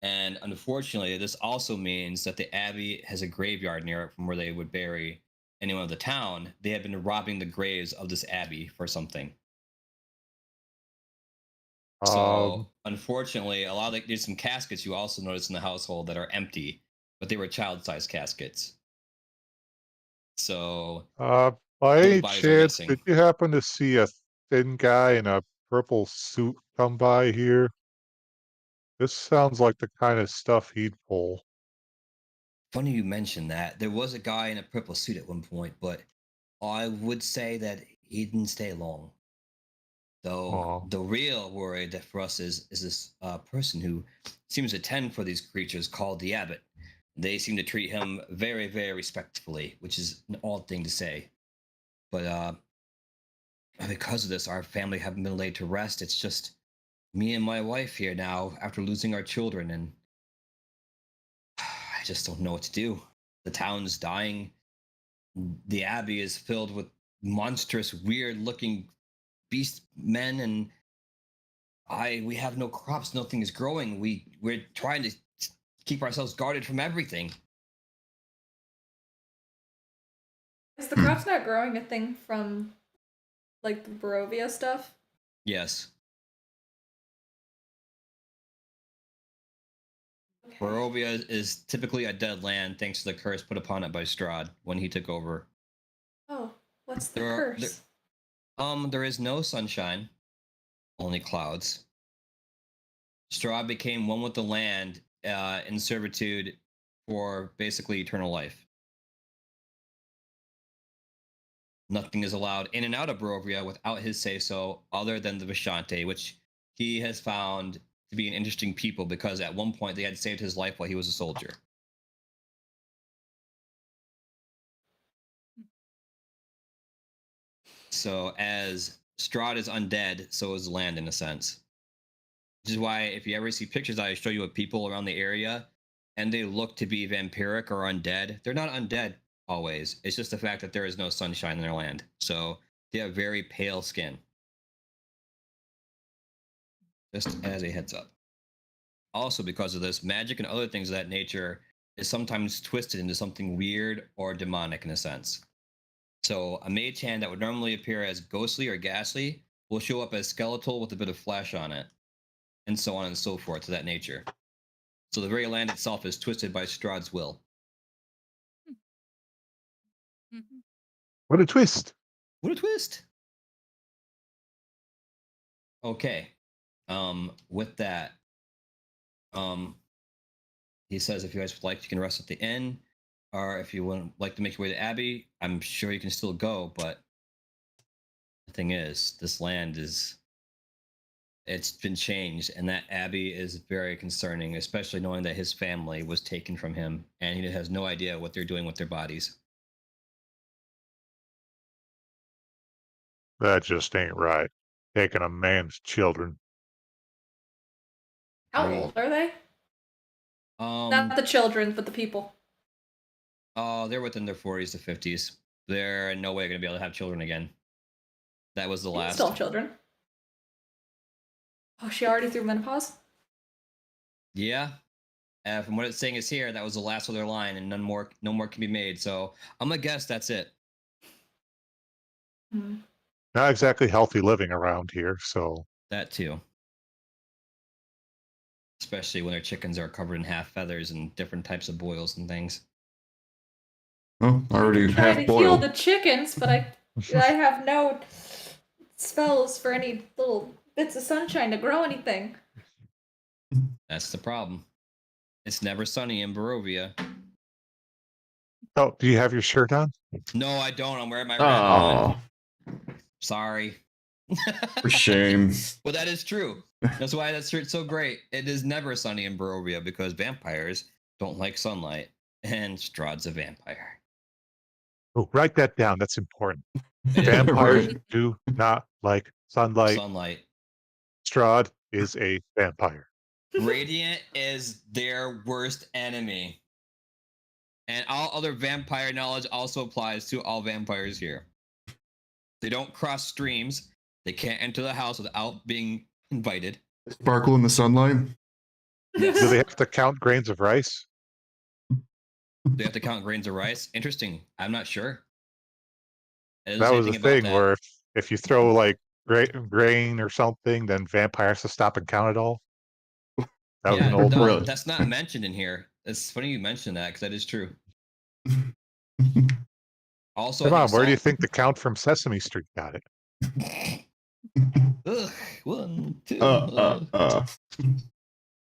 And unfortunately, this also means that the abbey has a graveyard near it from where they would bury anyone of the town. They have been robbing the graves of this abbey for something. So unfortunately, a lot of there's some caskets you also notice in the household that are empty, but they were child-sized caskets. So by those any bodies are chance, missing. did you happen to see a thin guy in a purple suit come by here? This sounds like the kind of stuff he'd pull. Funny you mentioned that. There was a guy in a purple suit at one point, but I would say that he didn't stay long. Though the real worry that for us is this person who seems to tend for these creatures called the abbot. They seem to treat him very, very respectfully, which is an odd thing to say. But because of this, our family haven't been laid to rest. It's just me and my wife here now after losing our children, and I just don't know what to do. The town's dying. The abbey is filled with monstrous, weird-looking beast men, and we have no crops. Nothing is growing. We're trying to keep ourselves guarded from everything. Is the crops not growing a thing from like the Barovia stuff? Yes. Okay. Barovia is typically a dead land thanks to the curse put upon it by Strahd when he took over. Oh, what's the There are- curse? There is no sunshine, only clouds. Strahd became one with the land in servitude for basically eternal life. Nothing is allowed in and out of Barovia without his say-so, other than the Vishante, which he has found to be an interesting people because at one point they had saved his life while he was a soldier. So as Strahd is undead, so is the land in a sense. Which is why if you ever see pictures I show you of people around the area and they look to be vampiric or undead, they're not undead always. It's just the fact that there is no sunshine in their land. So they have very pale skin. Just as a heads up. Also, because of this, magic and other things of that nature is sometimes twisted into something weird or demonic in a sense. So a mage hand that would normally appear as ghostly or ghastly will show up as skeletal with a bit of flesh on it, and so on and so forth to that nature. So the very land itself is twisted by Strahd's will. Mhm. What a twist! What a twist! Okay. With that, he says if you guys would like, you can rest at the inn, or if you would like to make your way to Abbey, I'm sure you can still go. But the thing is, this land it's been changed, and that Abbey is very concerning, especially knowing that his family was taken from him, and he has no idea what they're doing with their bodies. That just ain't right. Taking a man's children. How We- old are they? Um, Not the children, but the people. they're within their 40s to 50s. They're in no way going to be able to have children again. That was the They can last. still have children. Oh, she already through menopause? Yeah. From what it's saying is here, that was the last of their line, and no more can be made. So I'm gonna guess that's it. Hmm. Not exactly healthy living around here, so That too. Especially when their chickens are covered in half feathers and different types of boils and things. Oh, already Try half to heal boiled. the chickens, but I have no spells for any little bits of sunshine to grow anything. That's the problem. It's never sunny in Barovia. Oh, do you have your shirt on? No, I don't. I'm wearing my red Oh, one. Sorry. for shame. Well, that is true. That's why that shirt's so great. It is never sunny in Barovia because vampires don't like sunlight, and Strahd's a vampire. Oh, write that down. That's important. Vampires Right. do not like sunlight. Sunlight. Strahd is a vampire. Radiant is their worst enemy. And all other vampire knowledge also applies to all vampires here. They don't cross streams. They can't enter the house without being invited. Sparkle in the sunlight. Yes. Do they have to count grains of rice? They have to count grains of rice. Interesting. I'm not sure. It doesn't That say was the anything about thing that. where if you throw like grain or something, then vampires to stop and count it all. That was Yeah, an old no, Really? that's not mentioned in here. It's funny you mentioned that because that is true. Also, Come I on, think where do you think the count from Sesame Street got it? Ugh, 1, 2.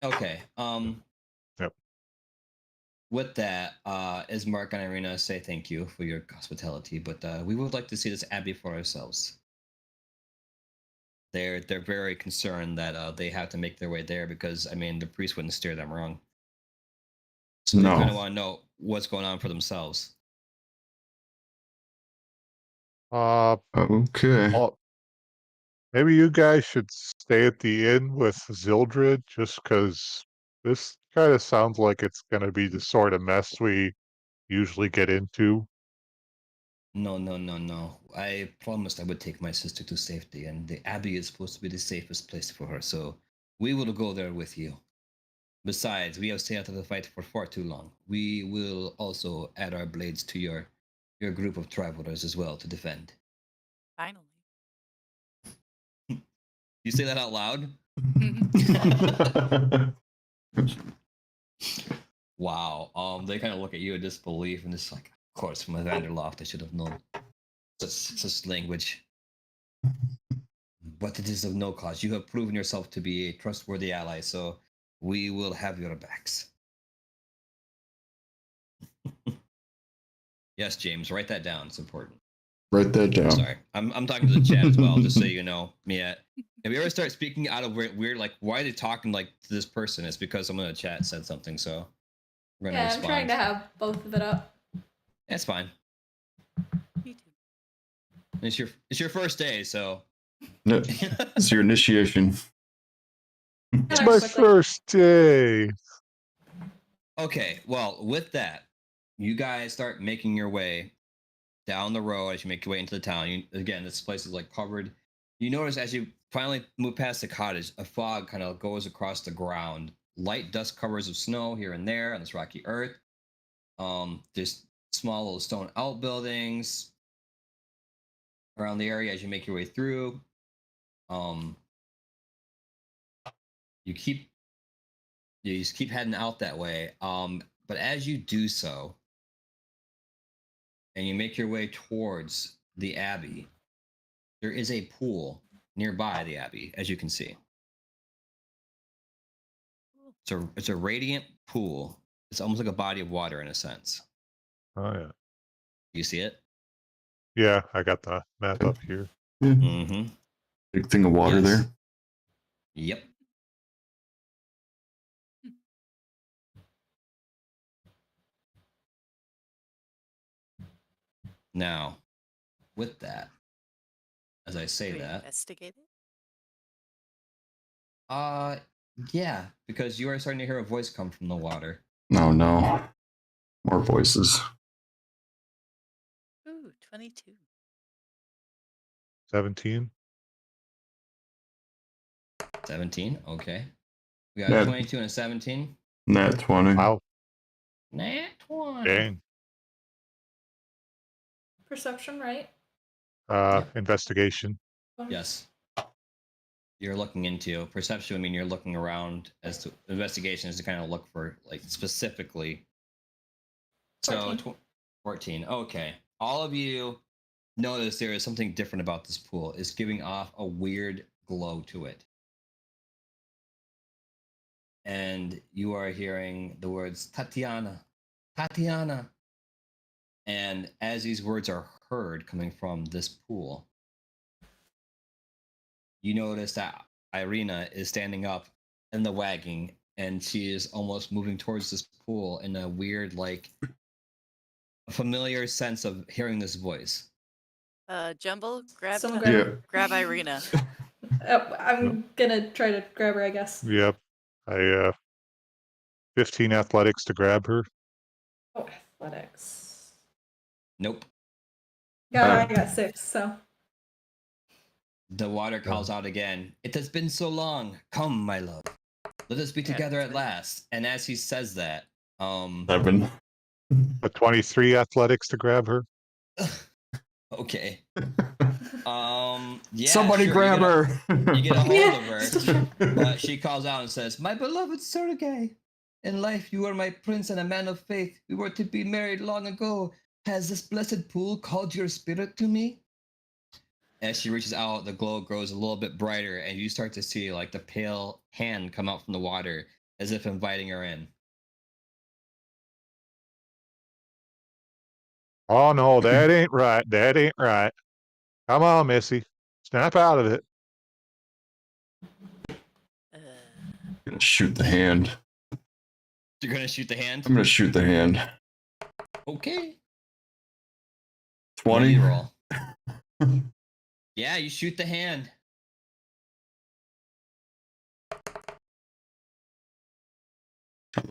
Okay. Yep. With that, is Mark and Irina say thank you for your hospitality, but we would like to see this abbey for ourselves. They're very concerned that they have to make their way there because I mean the priest wouldn't steer them wrong. So they kind of No. want to know what's going on for themselves. Okay. Well, maybe you guys should stay at the inn with Zildred, just because this kind of sounds like it's going to be the sort of mess we usually get into. No, no, no, no. I promised I would take my sister to safety, and the abbey is supposed to be the safest place for her. So we will go there with you. Besides, we have stayed out of the fight for far too long. We will also add our blades to your group of travelers as well to defend. Finally. You say that out loud? Wow. They kind of look at you in disbelief and it's like, of course, from a Vanderloft, I should have known such language. But it is of no cause. You have proven yourself to be a trustworthy ally, so we will have your backs. Yes, James, write that down. It's important. Write that down. Sorry, I'm talking to the chat as well, just so you know. Yeah, if you ever start speaking out of weird, like, why are they talking like to this person? It's because someone in the chat said something, so we're gonna Yeah, respond. I'm trying to have both of it up. That's fine. Me too. It's your first day, so. No, it's your initiation. It's Yeah, my quickly. first day. Okay, well, with that, you guys start making your way down the road as you make your way into the town. Again, this place is like covered. You notice as you finally move past the cottage, a fog kind of goes across the ground. Light dust covers of snow here and there on this rocky earth. Just small little stone outbuildings around the area as you make your way through. um, you just keep heading out that way. But as you do so, and you make your way towards the abbey, there is a pool nearby the abbey, as you can see. It's a radiant pool. It's almost like a body of water in a sense. Oh yeah. You see it? Yeah, I got the map up here. Mm-hmm. Big thing of water Yes. there. Yep. Now, with that, as I say Do we that, investigate it? yeah, because you are starting to hear a voice come from the water. No, no. More voices. Ooh, 22. 17. 17. Okay. We got Nat, 22 and a 17. nat 20. Wow. Nat 20. Dang. Perception, right? Yep. Investigation. Yes. You're looking into perception. I mean, you're looking around as to investigation is to kind of look for like specifically. 14. So 14. Okay. All of you notice there is something different about this pool. It's giving off a weird glow to it. And you are hearing the words Tatiana, Tatiana. And as these words are heard coming from this pool, you notice that Irina is standing up in the wagging and she is almost moving towards this pool in a weird, like, a familiar sense of hearing this voice. Jumble, grab Someone Tucker, Yeah. grab Irina. I'm gonna try to grab her, I guess. Yep. 15 athletics to grab her. Oh, athletics. Nope. Yeah, I got 6, so. The water calls out again. It has been so long. Come, my love. Let us be Yeah, together that's at right. last. And as he says that, 7. A 23 athletics to grab her. okay. Yeah, Somebody sure, grab her. You get a hold Yeah, of her, still trying- but she calls out and says, "My beloved Sergei, in life you were my prince and a man of faith. We were to be married long ago. Has this blessed pool called your spirit to me?" As she reaches out, the glow grows a little bit brighter, and you start to see like the pale hand come out from the water, as if inviting her in. Oh no, that ain't right. That ain't right. Come on, Missy. Snap out of it. Gonna shoot the hand. You're gonna shoot the hand. I'm gonna shoot the hand. Okay. 20. Roll. Yeah, you shoot the hand.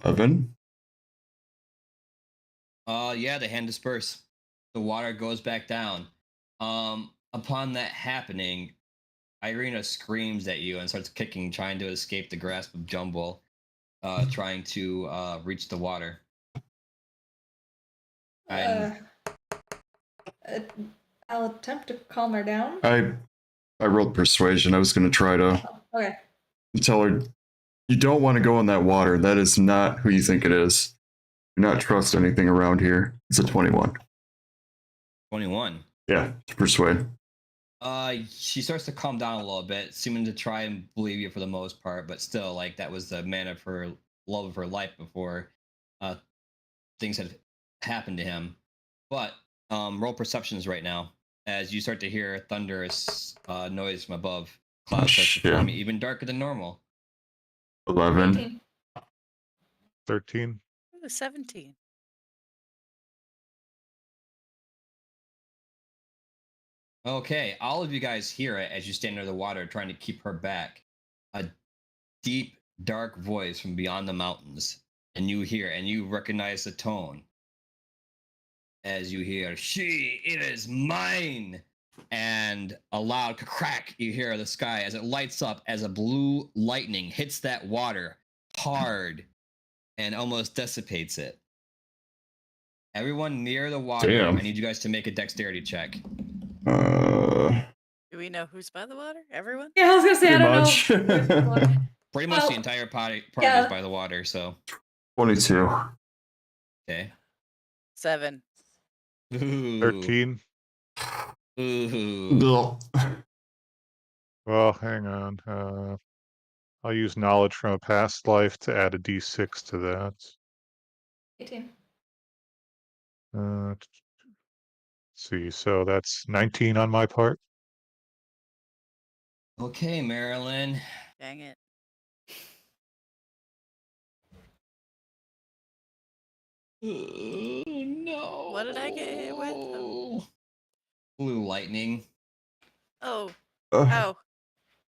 11. Yeah, the hand disperse. The water goes back down. Upon that happening, Irina screams at you and starts kicking, trying to escape the grasp of Jumble, trying to reach the water. And I'll attempt to calm her down. I rolled persuasion. I was gonna try to Oh, okay. tell her you don't want to go in that water. That is not who you think it is. Do not trust anything around here. It's a 21. 21. Yeah, to persuade. She starts to calm down a little bit, seeming to try and believe you for the most part, but still, like that was the man of her love of her life before things had happened to him. But roll perceptions right now as you start to hear a thunderous noise from above. Clouds start to form even darker than normal. 11. 18. 13. Ooh, 17. Okay, all of you guys hear it as you stand near the water trying to keep her back. A deep, dark voice from beyond the mountains. And you hear, and you recognize the tone. As you hear, it is mine. And a loud crack you hear the sky as it lights up as a blue lightning hits that water hard and almost dissipates it. Everyone near the water, Damn. I need you guys to make a dexterity check. Do we know who's by the water? Everyone? Yeah, I was gonna say I Pretty don't much. know. Where's the water. Pretty much Well, the entire party yeah. is by the water, so 22. okay. 7. Ooh. 13. Ooh. Ugh. Well, hang on. I'll use knowledge from a past life to add a d6 to that. 18. Let's see, so that's 19 on my part. Okay, Marilyn. Dang it. Oh no. What did I get hit with? Oh. Blue lightning. Oh. Ugh. Ow.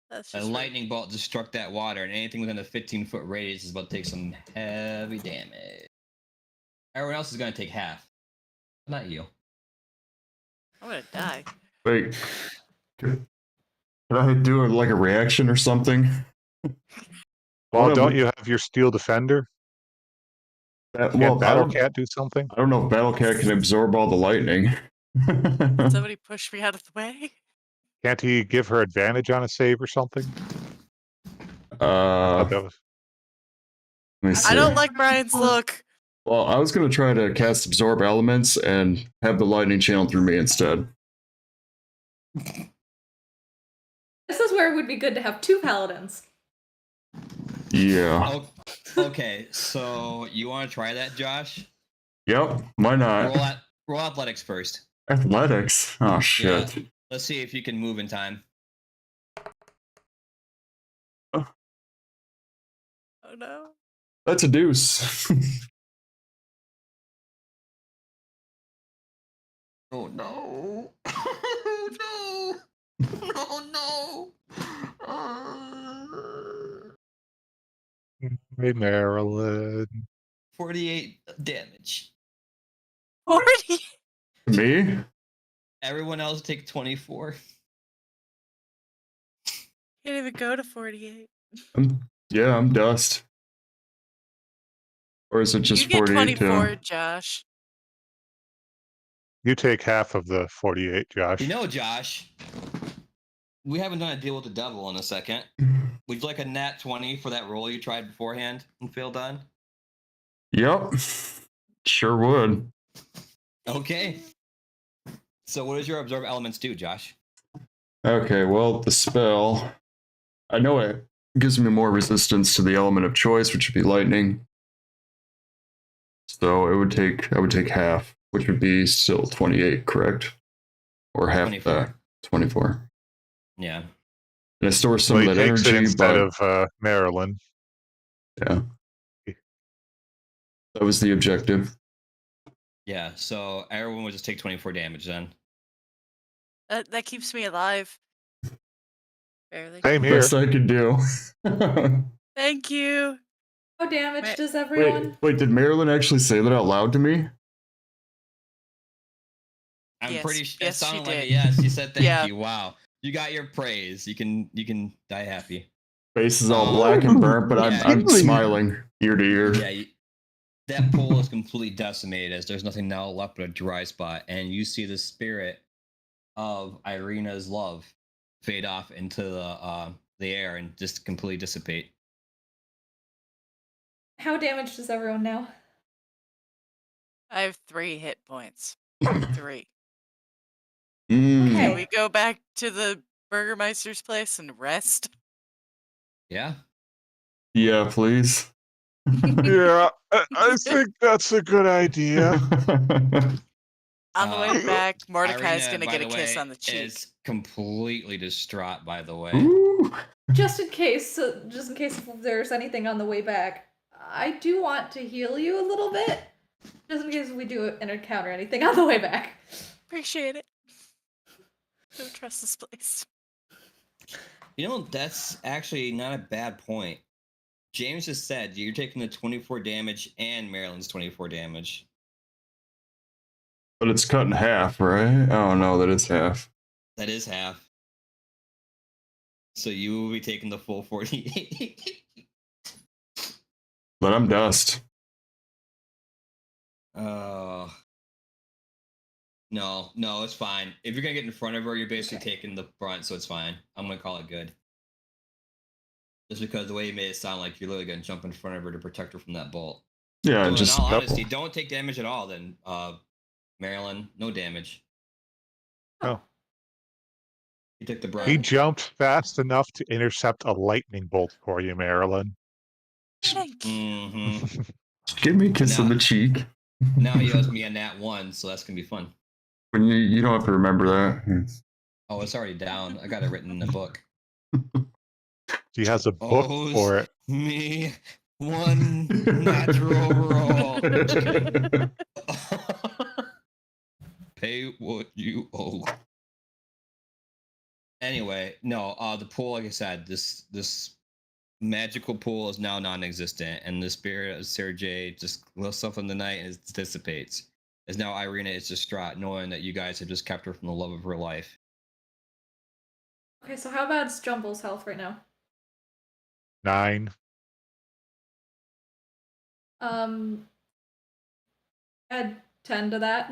That's A just rude. lightning bolt just struck that water, and anything within a 15-foot radius is about to take some heavy damage. Everyone else is going to take half. Not you. I'm gonna die. Wait. Can I do it like a reaction or something? Well, One of don't them- you have your steel defender? Well, Can't Battle Cat do something? I don't know if Battlecat can absorb all the lightning. Somebody push me out of the way. Can't he give her advantage on a save or something? uh, That was let me see. I don't like Brian's look. Well, I was gonna try to cast absorb elements and have the lightning channel through me instead. This is where it would be good to have 2 paladins. Yeah. Oh, okay, so you want to try that, Josh? Yep. Why not? Roll athletics first. Athletics. Oh shit. Yeah. Let's see if you can move in time. Oh no. That's a deuce. Oh no! Oh no! Oh no! Hey, Maryland. 48 damage. 40. Me? Everyone else take 24. Can't even go to 48. Yeah, I'm dust. Or is it just You get 48 24, too? Josh. You take half of the 48, Josh. You know, Josh, we haven't done a deal with the devil in a second. Would you like a nat 20 for that roll you tried beforehand and failed on? Yep. Sure would. Okay. So what does your absorb elements do, Josh? Okay, well, the spell. I know it gives me more resistance to the element of choice, which would be lightning. So I would take half, which would be still 28, correct? Or half 24. that. 24. Yeah. And I store some Well, of he that takes it energy, instead but of Maryland. yeah. That was the objective. Yeah, so everyone would just take 24 damage then. That keeps me alive. Barely. Same here. Best I could do. Thank you. How damage Wait- does everyone? Wait, did Marilyn actually say that out loud to me? I'm Yes. pretty sure it Yes, she sounded like did. a yes. You said thank Yeah. you. Wow. You got your praise. You can die happy. Face is all black and burnt, but Yeah. I'm smiling ear to ear. Yeah, that pool is completely decimated as there's nothing now left but a dry spot, and you see the spirit of Irina's love fade off into the air and just completely dissipate. How damaged is everyone now? I have 3 hit points. 3. Mm. Okay. Can we go back to the Burgermeister's place and rest? Yeah. Yeah, please. Yeah, I think that's a good idea. On the way back, Mordecai's Irina, gonna by get a the kiss way, on the cheek. is completely distraught. By the way, Ooh. Just in case if there's anything on the way back, I do want to heal you a little bit. Just in case we do an encounter anything on the way back. Appreciate it. Don't trust this place. you know that's actually not a bad point. James just said you're taking the 24 damage and Maryland's 24 damage. But it's cut in half, right? Oh no, that is half. That is half. So you will be taking the full 48. But I'm dust. Oh. No, it's fine. If you're gonna get in front of her, you're basically taking the front, so it's fine. I'm gonna call it good. Just because the way you made it sound like you're literally gonna jump in front of her to protect her from that bolt. Yeah, So in just all honesty, don't take damage at all. Then, Marilyn, no damage. Oh. You took the He brunt. jumped fast enough to intercept a lightning bolt for you, Marilyn. Thank you. Mm-hmm. give me a kiss on the cheek. Now he owes me a nat 1, so that's gonna be fun. When you don't have to remember that. Oh, it's already down. I got it written in the book. He has a book Owes for it. me 1 natural roll. Just kidding. Pay what you owe. Anyway, no, the pool, like I said, this magical pool is now non-existent, and the spirit of Sergei just lifts up in the night and it dissipates. As now Irina is distraught, knowing that you guys have just kept her from the love of her life. Okay, so how bad's Jumble's health right now? 9. Add 10 to that.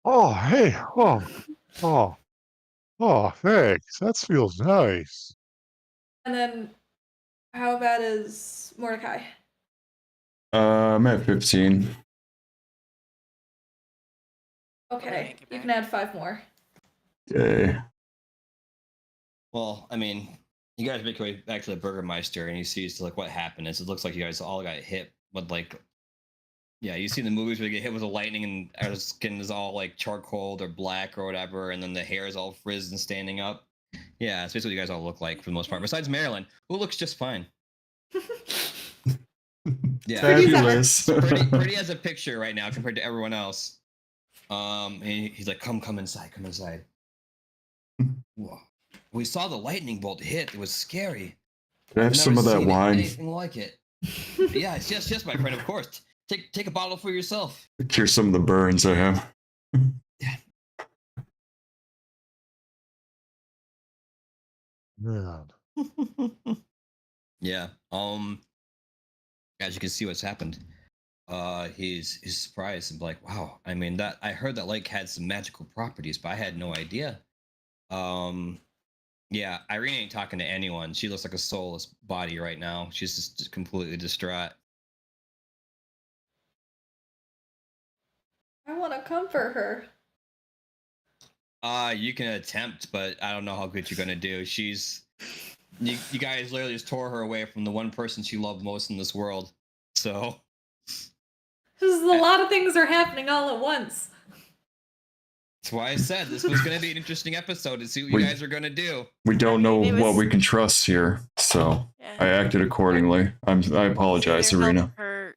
Oh, hey. Oh, thanks. That feels nice. And then how bad is Mordecai? I'm at 15. Okay, make it you back. can add 5 more. Okay. Well, I mean, you guys make your way back to the Burgermeister, and you see like what happened is it looks like you guys all got hit with like, yeah, you see the movies where you get hit with the lightning and our skin is all like charcoal or black or whatever, and then the hair is all frizzed and standing up. Yeah, it's basically what you guys all look like for the most part. Besides Marilyn, who looks just fine. Yeah, Fabulous. pretty as a picture right now compared to everyone else. He's like, come inside, come inside. Whoa. We saw the lightning bolt hit. It was scary. Can I have I've some never of that seen wine? anything like it. Yes, my friend. Of course. Take a bottle for yourself. Cure some of the burns I have. Yeah. Yeah. As you can see, what's happened. He's surprised and like, wow. I mean, that I heard that lake had some magical properties, but I had no idea. Yeah, Irene ain't talking to anyone. She looks like a soulless body right now. She's just completely distraught. I want to comfort her. You can attempt, but I don't know how good you're gonna do. You guys literally just tore her away from the one person she loved most in this world. So This is a lot of things are happening all at once. that's why I said this was gonna be an interesting episode to see what you guys are gonna do. We don't know it what was- we can trust here, so Yeah. I acted accordingly. I apologize, Either help Serena. her-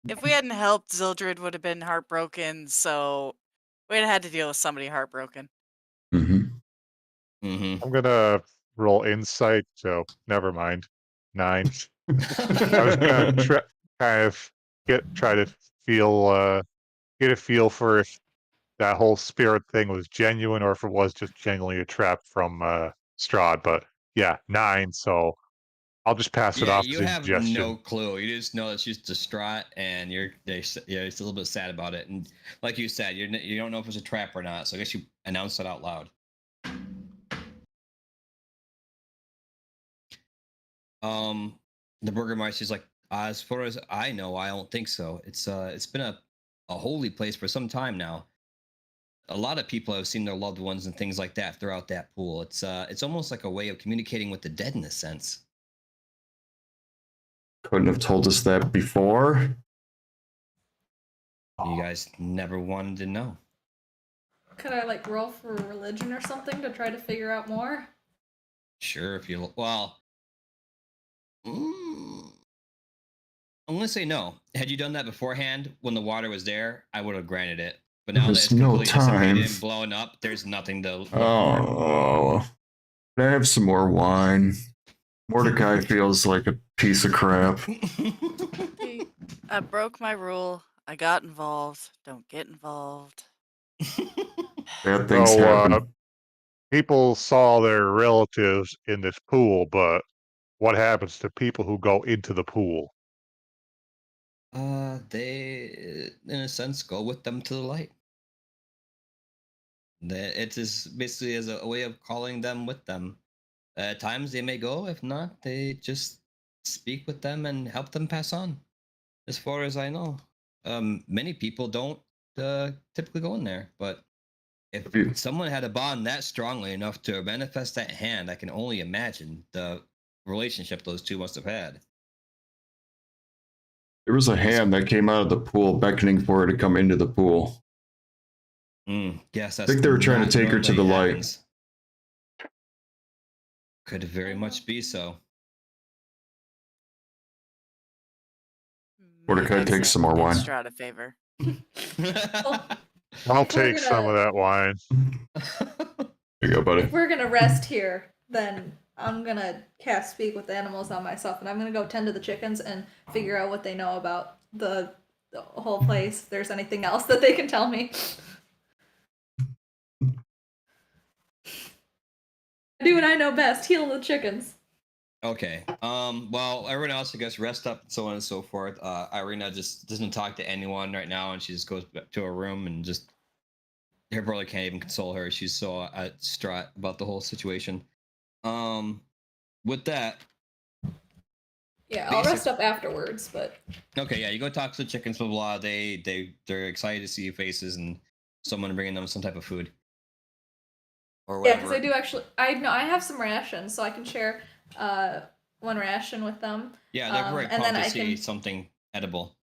If we hadn't helped, Zildred would have been heartbroken, so we'd have had to deal with somebody heartbroken. Mm-hmm. I'm gonna roll insight, so never mind. 9. I was gonna kind of try to feel get a feel for if that whole spirit thing was genuine or if it was just genuinely a trap from Strahd. But yeah, 9. So I'll just pass it Yeah, off you as a have suggestion. no clue. You just know that she's distraught, and you're it's a little bit sad about it. And like you said, you don't know if it's a trap or not. So I guess you announced it out loud. The Burgermeister's like, as far as I know, I don't think so. It's been a holy place for some time now. A lot of people have seen their loved ones and things like that throughout that pool. It's almost like a way of communicating with the dead in a sense. Couldn't have told us that before. You guys never wanted to know. Could I like roll for religion or something to try to figure out more? Sure, if you well, I'm gonna say no. Had you done that beforehand when the water was there, I would have granted it. But now that There's it's no completely time. dissipated and blown up, there's nothing to look for. Oh, can I have some more wine? Mordecai feels like a piece of crap. Hey, I broke my rule. I got involved. Don't get involved. Bad things So happen. people saw their relatives in this pool, but what happens to people who go into the pool? They, in a sense, go with them to the light. It is basically as a way of calling them with them. At times they may go, if not, they just speak with them and help them pass on. As far as I know, many people don't typically go in there, but if Have you- someone had a bond that strongly enough to manifest that hand, I can only imagine the relationship those two must have had. There was a hand that came out of the pool beckoning for her to come into the pool. Yes, I that's think they were trying to not take her to normally the light. happens. Could very much be so. Mordecai, Maybe take some more did wine. Strahd a favor. I'll If we're take some of gonna- that wine. There you go, buddy. If we're gonna rest here, then I'm gonna cast speak with the animals on myself, and I'm gonna go tend to the chickens and figure out what they know about the whole place. If there's anything else that they can tell me. I do what I know best: heal the chickens. Okay. Well, everyone else, I guess, rest up, so on and so forth. Irina just doesn't talk to anyone right now, and she just goes back to her room and just her brother can't even console her. She's so distraught about the whole situation. With that, Yeah, I'll Basic- rest up afterwards, but okay, yeah, you go talk to the chickens, blah blah. They're excited to see your faces and someone bringing them some type of food or yeah, whatever. because I do actually. I know I have some rations, so I can share one ration with them. Yeah, they're very and pumped then to I see can something edible.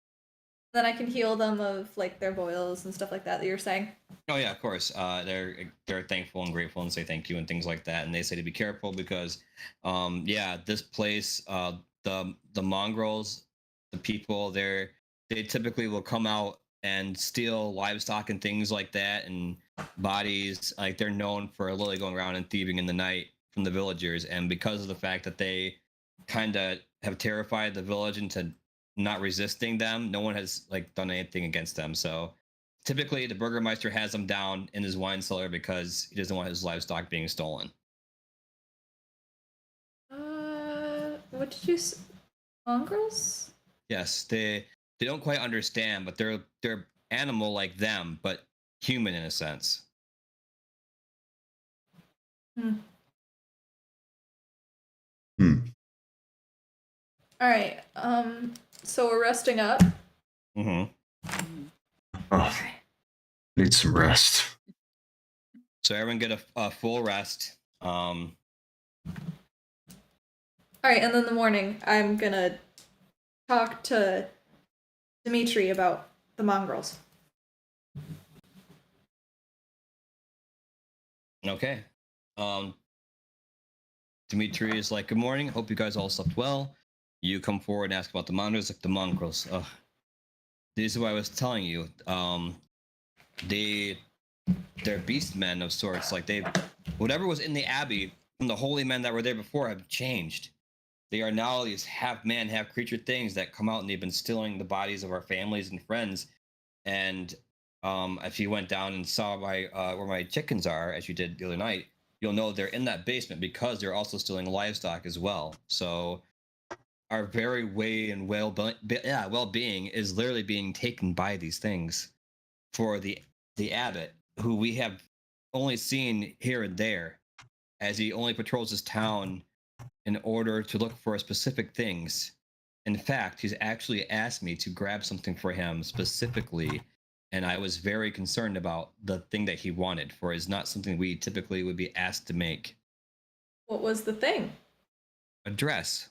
then I can heal them of like their boils and stuff like that you're saying. Oh yeah, of course. They're thankful and grateful and say thank you and things like that. And they say to be careful because, yeah, this place, the mongrels, the people, they typically will come out and steal livestock and things like that and bodies. Like they're known for literally going around and thieving in the night from the villagers. And because of the fact that they kind of have terrified the village into not resisting them, no one has like done anything against them. So typically, the Burgermeister has them down in his wine cellar because he doesn't want his livestock being stolen. What did you say? Mongrels? Yes, they don't quite understand, but they're animal like them, but human in a sense. Hmm. All right. So we're resting up. Mm-hmm. Oh, need some rest. So everyone get a full rest. All right, and then in the morning, I'm gonna talk to Dimitri about the mongrels. Okay. Dimitri is like, "Good morning. Hope you guys all slept well." You come forward and ask about the mongrels. Like the mongrels. This is what I was telling you. They're beast men of sorts. Like whatever was in the abbey from the holy men that were there before have changed. They are now these half man, half creature things that come out and they've been stealing the bodies of our families and friends. And if you went down and saw where my chickens are, as you did the other night, you'll know they're in that basement because they're also stealing livestock as well. So our very way and well-being is literally being taken by these things for the abbot, who we have only seen here and there, as he only patrols his town in order to look for specific things. In fact, he's actually asked me to grab something for him specifically, and I was very concerned about the thing that he wanted, for it's not something we typically would be asked to make. What was the thing? A dress.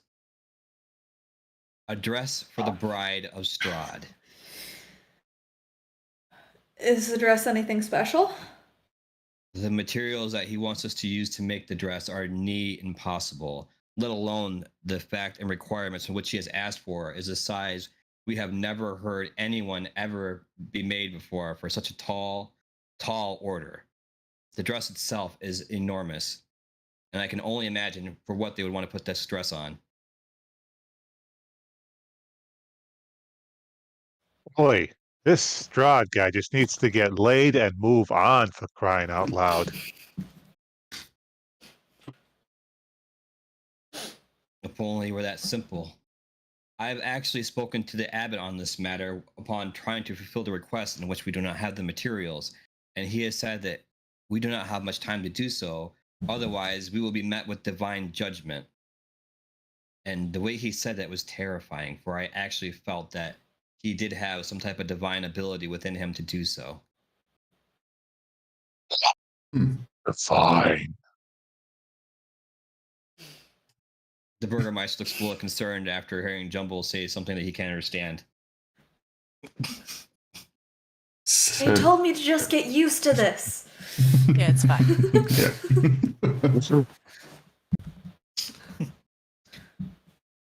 A dress for the bride of Strahd. Is the dress anything special? The materials that he wants us to use to make the dress are near impossible, let alone the fact and requirements in which he has asked for is a size we have never heard anyone ever be made before for such a tall order. The dress itself is enormous, and I can only imagine for what they would want to put this dress on. Boy, this Strahd guy just needs to get laid and move on, for crying out loud. If only were that simple. I've actually spoken to the abbot on this matter upon trying to fulfill the request in which we do not have the materials, and he has said that we do not have much time to do so. Otherwise, we will be met with divine judgment. And the way he said that was terrifying, for I actually felt that he did have some type of divine ability within him to do so. Fine. The Burgermeister looks a little concerned after hearing Jumble say something that he can't understand. They told me to just get used to this. Yeah, it's fine.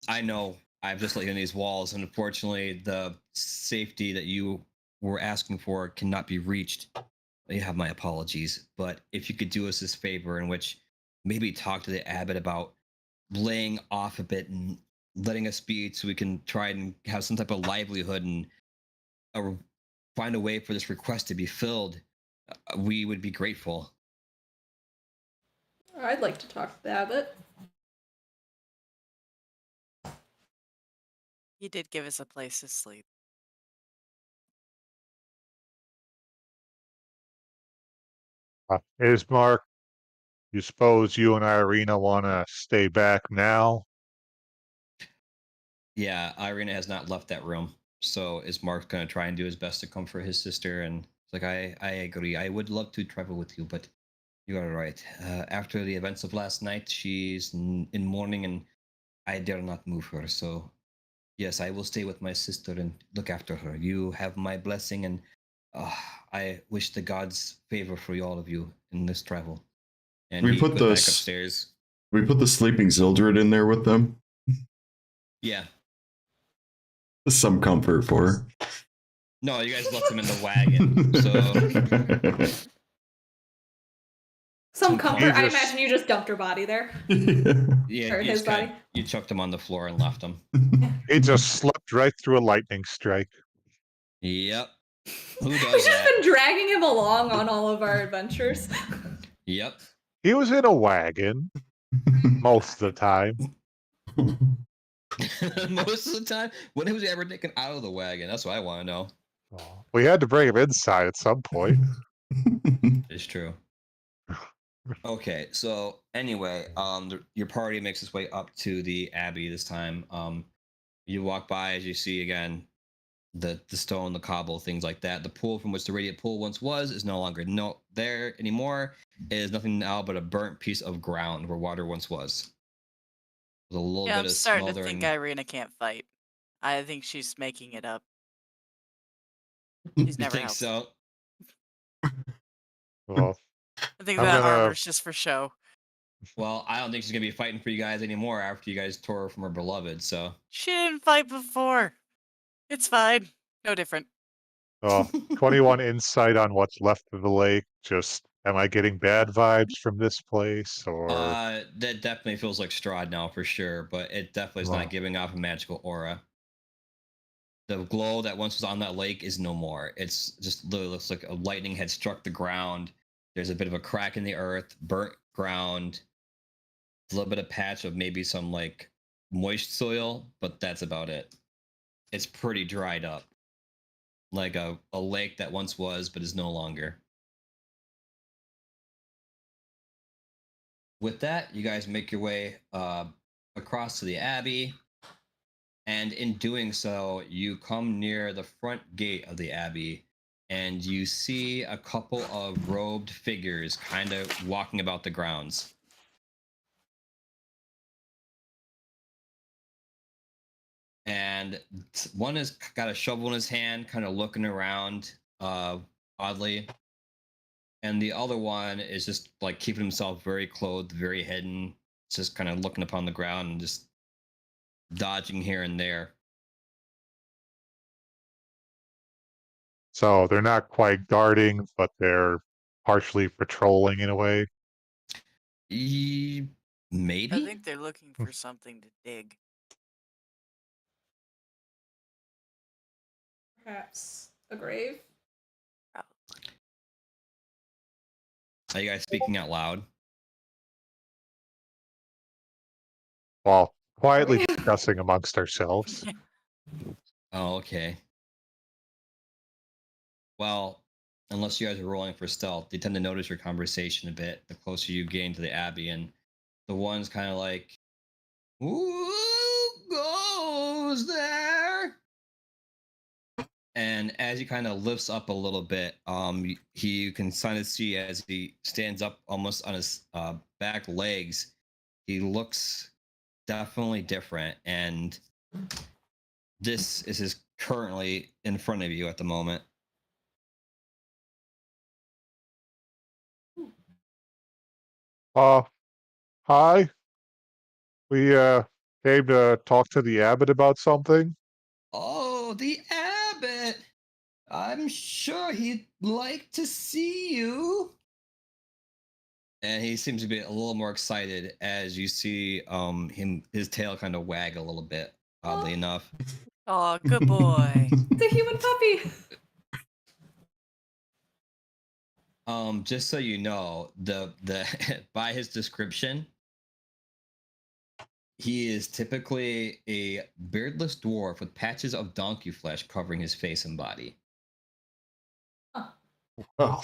I know I've just let you in these walls, and unfortunately, the safety that you were asking for cannot be reached. You have my apologies, but if you could do us this favor, in which maybe talk to the abbot about laying off a bit and letting us be, so we can try and have some type of livelihood and find a way for this request to be filled, we would be grateful. I'd like to talk to the abbot. He did give us a place to sleep. Ismark, you suppose you and Irina want to stay back now? Yeah, Irina has not left that room, so is Mark going to try and do his best to comfort his sister? And it's like, I agree. I would love to travel with you, but you are right. After the events of last night, she's in mourning, and I dare not move her. So, yes, I will stay with my sister and look after her. You have my blessing, and I wish the gods favor for all of you in this travel. And We he put put the back s- upstairs. We put the sleeping Zildred in there with them. Yeah. Some comfort for her. No, you guys left him in the wagon. So Some comfort. I Jesus. imagine you just dumped her body there. yeah, Or you his just kinda- body. you chucked him on the floor and left him. He just slept right through a lightning strike. Yep. Who does We've just that? been dragging him along on all of our adventures. Yep. He was in a wagon most of the time. Most of the time, when was he ever taken out of the wagon? That's what I want to know. Oh, we had to bring him inside at some point. It's true. Okay, so anyway, your party makes its way up to the abbey this time. You walk by, as you see again the stone, the cobble, things like that. The pool from which the radiant pool once was is no longer there anymore. It is nothing now but a burnt piece of ground where water once was. There's a little Yeah, bit I'm of starting to smoldering. think Irina can't fight. I think she's making it up. She's You never think helped. so? Well, I think I'm that gonna- armor's just for show. Well, I don't think she's gonna be fighting for you guys anymore after you guys tore her from her beloved. So She didn't fight before. It's fine. No different. 21 insight on what's left of the lake. Just, am I getting bad vibes from this place? Or that definitely feels like Strahd now for sure, but it definitely is Wow. not giving off a magical aura. The glow that once was on that lake is no more. It's just literally looks like a lightning had struck the ground. There's a bit of a crack in the earth, burnt ground, a little bit of patch of maybe some like moist soil, but that's about it. It's pretty dried up. Like a lake that once was but is no longer. With that, you guys make your way across to the abbey, and in doing so, you come near the front gate of the abbey, and you see a couple of robed figures kind of walking about the grounds. And one has got a shovel in his hand, kind of looking around oddly, and the other one is just like keeping himself very clothed, very hidden, just kind of looking upon the ground and just dodging here and there. so they're not quite guarding, but they're partially patrolling in a way. Maybe. I think they're looking for something to dig. Perhaps a grave. Are you guys speaking out loud? Well, quietly discussing amongst ourselves. Oh, okay. Well, unless you guys are rolling for stealth, they tend to notice your conversation a bit the closer you gain to the abbey, and the one's kind of like, "Who goes there?" And as he kind of lifts up a little bit, you can kind of see as he stands up almost on his back legs, he looks definitely different, and this is his currently in front of you at the moment. Hi. We came to talk to the abbot about something. Oh, the abbot! I'm sure he'd like to see you. And he seems to be a little more excited as you see his tail kind of wag a little bit, oddly enough. Oh, good boy. It's a human puppy. Just so you know, the by his description, he is typically a beardless dwarf with patches of donkey flesh covering his face and body. Oh.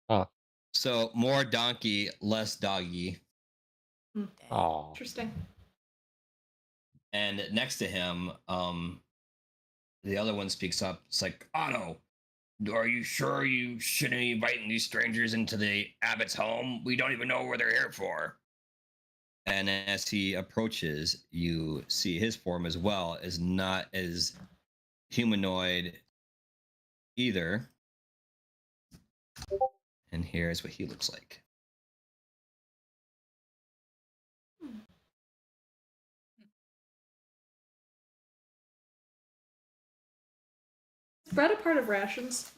Oh, So more donkey, less doggy. dang. Oh. Interesting. And next to him, the other one speaks up. It's like, Otto, are you sure you shouldn't be inviting these strangers into the abbot's home? We don't even know where they're here for. And as he approaches, you see his form as well is not as humanoid either. And here's what he looks like. Is bread a part of rations?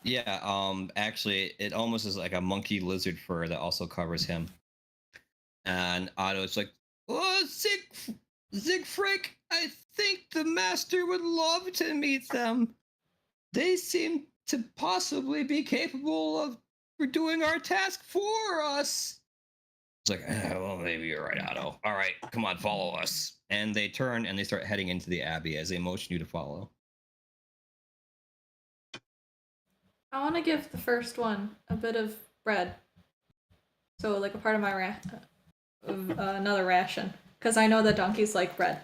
Yeah, actually, it almost is like a monkey lizard fur that also covers him. And Otto's like, "Oh, Siegfried, I think the master would love to meet them. They seem to possibly be capable of doing our task for us." It's like, well, maybe you're right, Otto. All right, come on, follow us. And they turn and they start heading into the abbey as they motion you to follow. I want to give the first one a bit of bread. So, like a part of my another ration. Because I know that donkeys like bread.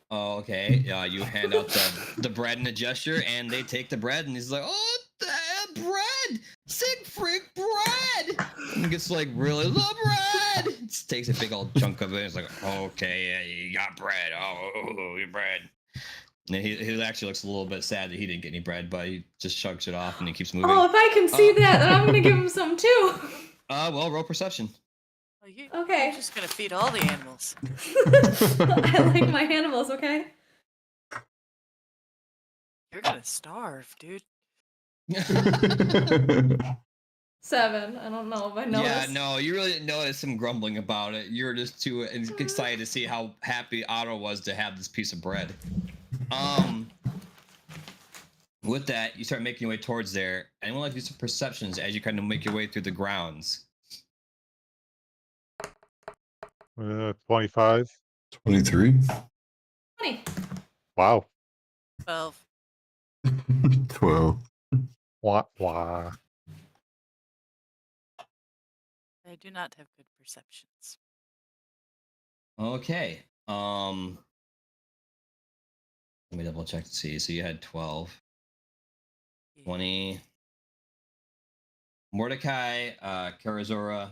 Oh, okay. You hand out the bread in a gesture, and they take the bread, and he's like, "Oh, the bread, Siegfried, bread!" And he gets like, "Really, the bread?" Just takes a big old chunk of it. He's like, "Okay, yeah, you got bread. Oh, your bread." And he actually looks a little bit sad that he didn't get any bread, but he just chugs it off and he keeps moving. Oh, if I can see that, then I'm gonna give him some too. Well, roll perception. Well, Okay. You're just gonna feed all the animals. I like my animals, okay? You're gonna starve, dude. 7. I don't know if I noticed. Yeah, no, you really didn't notice him grumbling about it. You were just too excited to see how happy Otto was to have this piece of bread. With that, you start making your way towards there. Anyone like to do some perceptions as you kind of make your way through the grounds? 25. 23. 20. Wow. 12. 12. Wah. I do not have good perceptions. Okay. Let me double check to see. So you had 12, 20. Mordecai, Karazora,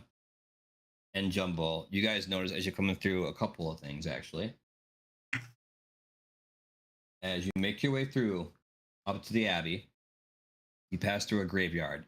and Jumbo. You guys notice as you're coming through a couple of things actually. As you make your way through up to the abbey, you pass through a graveyard.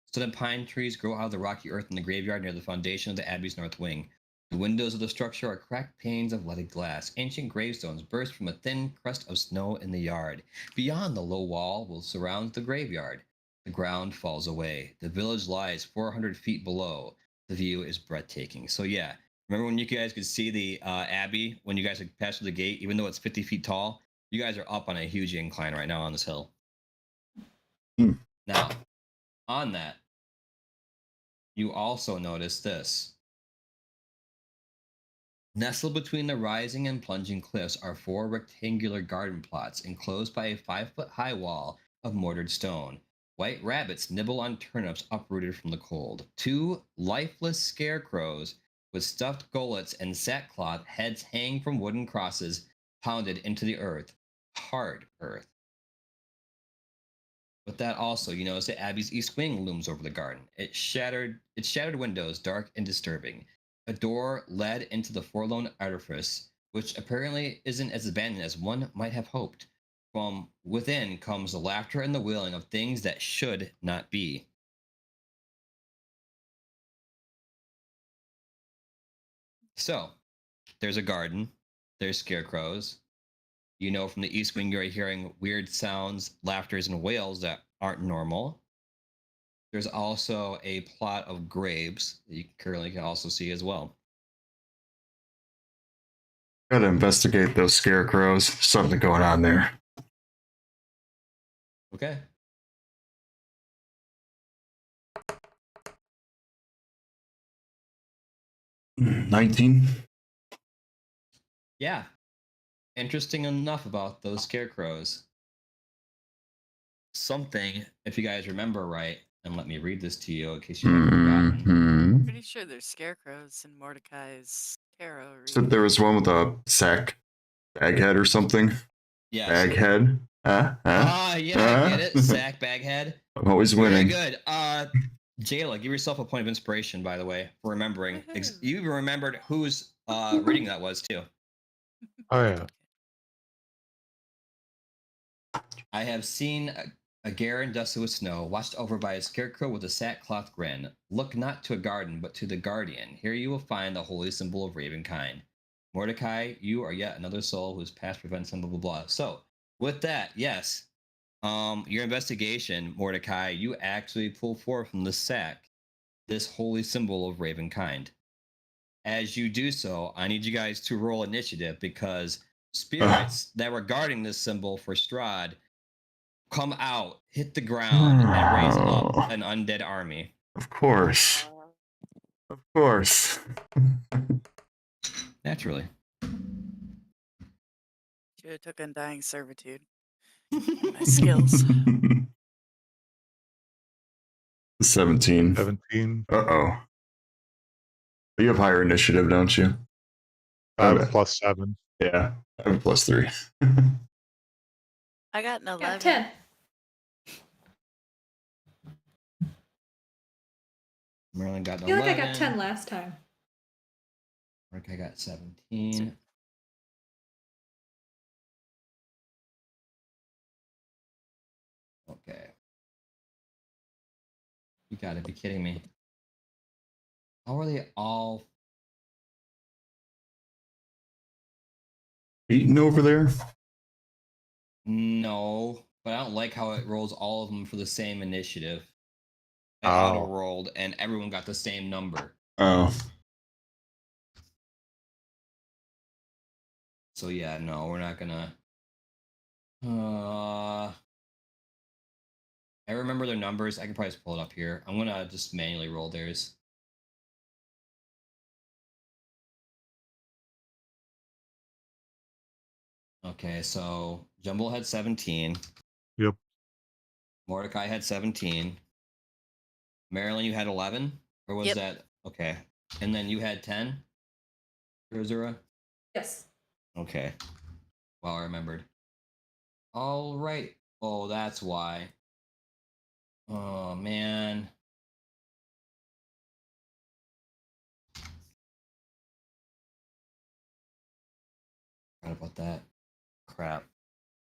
Stunted pine trees grow out of the rocky earth in the graveyard near the foundation of the abbey's north wing. The windows of the structure are cracked panes of leaded glass. Ancient gravestones burst from a thin crust of snow in the yard. Beyond the low wall will surround the graveyard. The ground falls away. The village lies 400 feet below. The view is breathtaking. So yeah, remember when you guys could see the abbey when you guys had passed through the gate, even though it's 50 feet tall? You guys are up on a huge incline right now on this hill. Hmm. Now, On that, you also notice this. Nestled between the rising and plunging cliffs are 4 rectangular garden plots enclosed by a 5-foot-high wall of mortared stone. White rabbits nibble on turnips uprooted from the cold. 2 lifeless scarecrows with stuffed gullets and sackcloth heads hang from wooden crosses pounded into the earth. Hard earth. With that also, you notice that Abby's east wing looms over the garden. Its shattered windows, dark and disturbing. A door led into the forlorn edifice, which apparently isn't as abandoned as one might have hoped. From within comes the laughter and the wailing of things that should not be. So, there's a garden. There's scarecrows. You know from the east wing you're hearing weird sounds, laughters, and wails that aren't normal. There's also a plot of graves that you currently can also see as well. Gotta investigate those scarecrows. Something going on there. Okay. Hmm, 19. Yeah. Interesting enough about those scarecrows. Something, if you guys remember right, and let me read this to you in case you haven't forgotten. Mm-hmm. Pretty sure there's scarecrows in Mordecai's tarot reading. So there was one with a sack, baghead or something. Yes. Baghead. Yeah, I get it. Sack baghead. I'm always Very winning. good. Jayla, give yourself a point of inspiration, by the way, for remembering. Woohoo. You even remembered whose reading that was too. Oh yeah. I have seen a garden dusted with snow, watched over by a scarecrow with a sackcloth grin. Look not to a garden, but to the guardian. Here you will find the holy symbol of Ravenkind. Mordecai, you are yet another soul whose past prevents some blah blah blah. So, with that, yes, your investigation, Mordecai, you actually pull forth from the sack this holy symbol of Ravenkind. As you do so, I need you guys to roll initiative because spirits that were guarding this symbol for Strahd come out, hit the ground, and raise up an undead army. Of course. Of course. Naturally. Should have took Undying Servitude. My skills. 17. 17. Uh-oh. You have higher initiative, don't you? I have a Okay. +7. Yeah. I have a +3. I got an 11. Got 10. Merlin got I an feel 11. like I got 10 last time. Mordecai got 17. Okay. You gotta be kidding me. How are they all? Eating over there? No, but I don't like how it rolls all of them for the same initiative. I Oh. auto rolled and everyone got the same number. Oh. So yeah, no, we're not gonna. I remember their numbers. I can probably just pull it up here. I'm gonna just manually roll theirs. Okay, so Jumble had 17. Yep. Mordecai had 17. Marilyn, you had 11? Or was Yep. that okay? And then you had 10? Urzura? Yes. Okay. Well, I remembered. All right. Oh, that's why. Oh, man. Forgot about that. Crap.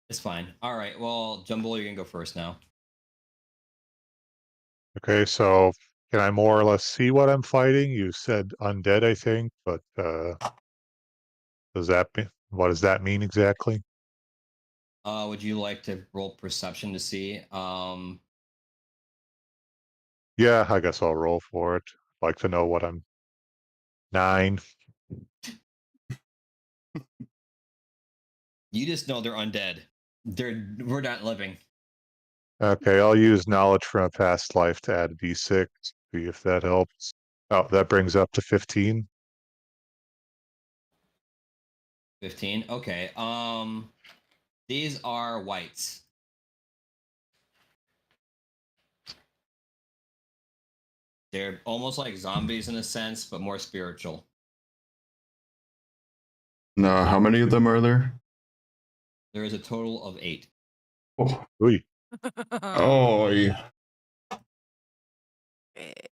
It's fine. All right. Well, Jumble, you're going to go first now. Okay, so can I more or less see what I'm fighting? You said undead, I think, but does that mean, what does that mean exactly? Would you like to roll perception to see? Yeah, I guess I'll roll for it. Like to know what I'm 9. You just know they're undead. We're not living. Okay, I'll use knowledge from a past life to add a d6. See if that helps. Oh, that brings up to 15. 15. Okay. These are whites. They're almost like zombies in a sense, but more spiritual. No, how many of them are there? There is a total of 8. Oh, Ooh. oh yeah. Great.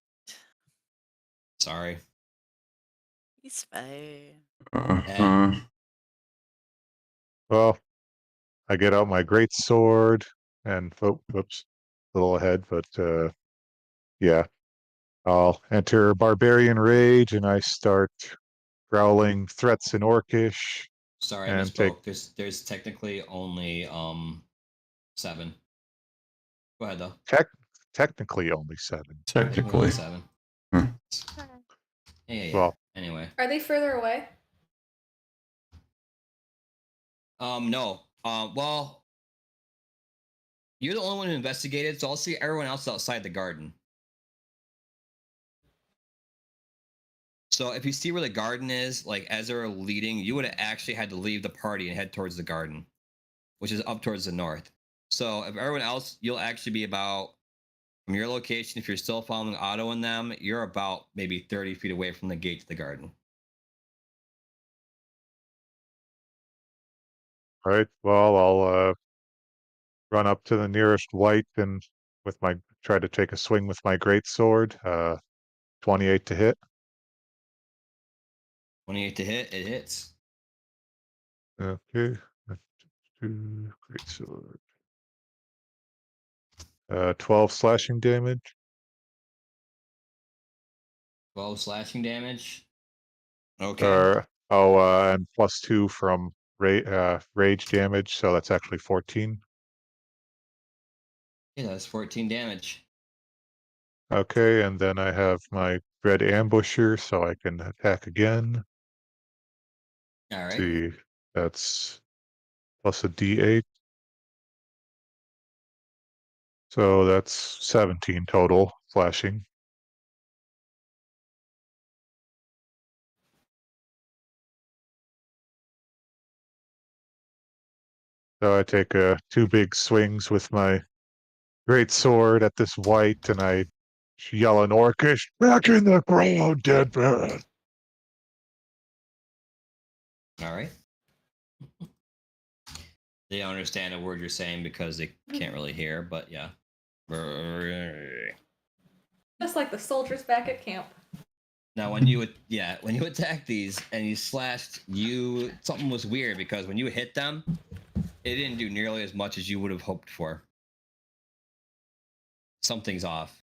Sorry. He's fine. Uh-huh. Well, I get out my great sword and whoops, a little ahead, but yeah. I'll enter Barbarian Rage and I start growling threats in Orcish Sorry, I and take misspoke. There's technically only 7. Go ahead though. technically only 7. Technically only Technically. 7. Hmm. Yeah. Well, Anyway. Are they further away? No. Well, you're the only one who investigated, so I'll see everyone else outside the garden. So if you see where the garden is, like as they're leading, you would have actually had to leave the party and head towards the garden, which is up towards the north. So if everyone else, you'll actually be about from your location. If you're still following Otto and them, you're about maybe 30 feet away from the gate to the garden. right. Well, I'll run up to the nearest white and with my try to take a swing with my great sword. 28 to hit. 28 to hit, it hits. Okay. Great sword. 12 slashing damage. 12 slashing damage. Okay. And +2 from rage damage, so that's actually 14. Yeah, that's 14 damage. Okay, and then I have my red ambusher, so I can attack again. All right. See, that's plus a d8. So that's 17 total slashing. So I take 2 big swings with my great sword at this white, and I yell in Orcish, "Back in the ground, dead man!" All right. They don't understand a word you're saying because they can't really hear, but yeah. Just like the soldiers back at camp. Now, when you attack these and you slashed, something was weird because when you hit them, it didn't do nearly as much as you would have hoped for. Something's off,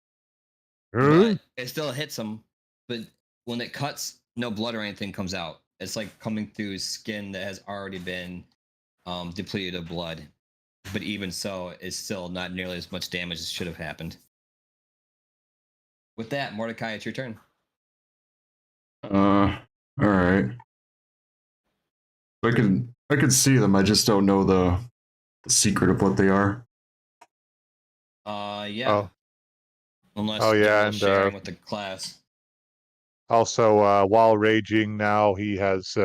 but it still hits them. But when it cuts, no blood or anything comes out. It's like coming through skin that has already been depleted of blood. But even so, it's still not nearly as much damage as should have happened. With that, Mordecai, it's your turn. All right. I can see them. I just don't know the secret of what they are. Yeah. Oh, Unless Oh, they're yeah, all and sharing with the class. also, while raging now, he has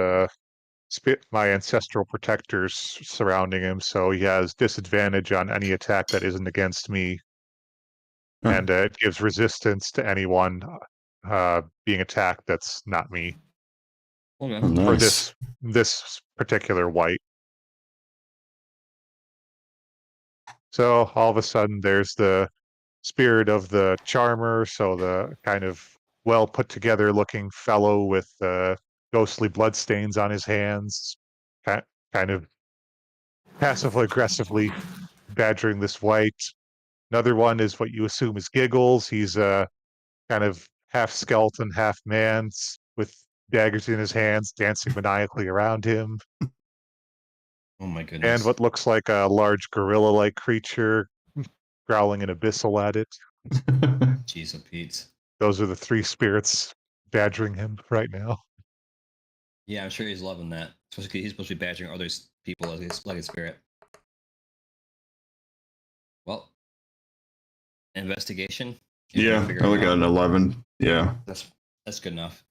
my ancestral protectors surrounding him, so he has disadvantage on any attack that isn't against me, Huh. and it gives resistance to anyone being attacked that's not me. Okay. Oh, For nice. this particular white. So all of a sudden, there's the spirit of the charmer, so the kind of well put together looking fellow with ghostly bloodstains on his hands, kind of passively aggressively badgering this white. Another one is what you assume is Giggles. He's kind of half skeleton, half man, with daggers in his hands, dancing maniacally around him. Oh my And goodness. what looks like a large gorilla-like creature growling an abyssal at it. Jeez, of Pete's. Those are the 3 spirits badgering him right now. Yeah, I'm sure he's loving that. Especially 'cause he's supposed to be badgering other people like a spirit. Well, Investigation. You Yeah, figure I it only got out. an 11. Yeah. That's good enough.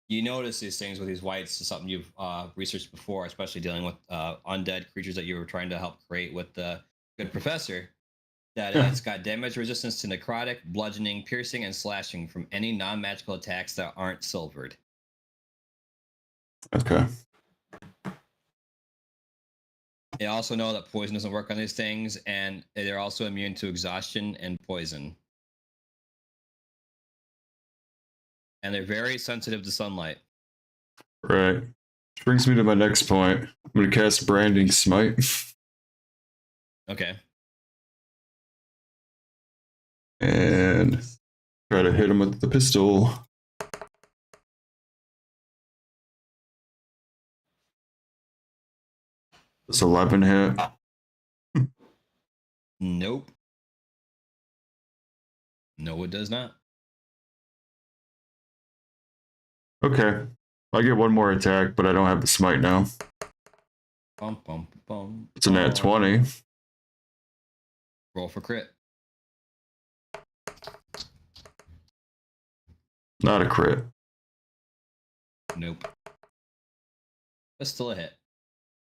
You notice these things with these whites is something you've researched before, especially dealing with undead creatures that you were trying to help create with the good professor. That Yeah. it's got damage resistance to necrotic, bludgeoning, piercing, and slashing from any non-magical attacks that aren't silvered. Okay. They also know that poison doesn't work on these things, and they're also immune to exhaustion and poison. And they're very sensitive to sunlight. Right. Which brings me to my next point. I'm going to cast Branding Smite. Okay. And try to hit him with the pistol. It's 11 hit. Nope. No, it does not. Okay. I get one more attack, but I don't have the smite now. Bum, bum, bum, It's a nat 20. Roll for crit. Not a crit. Nope. But still a hit.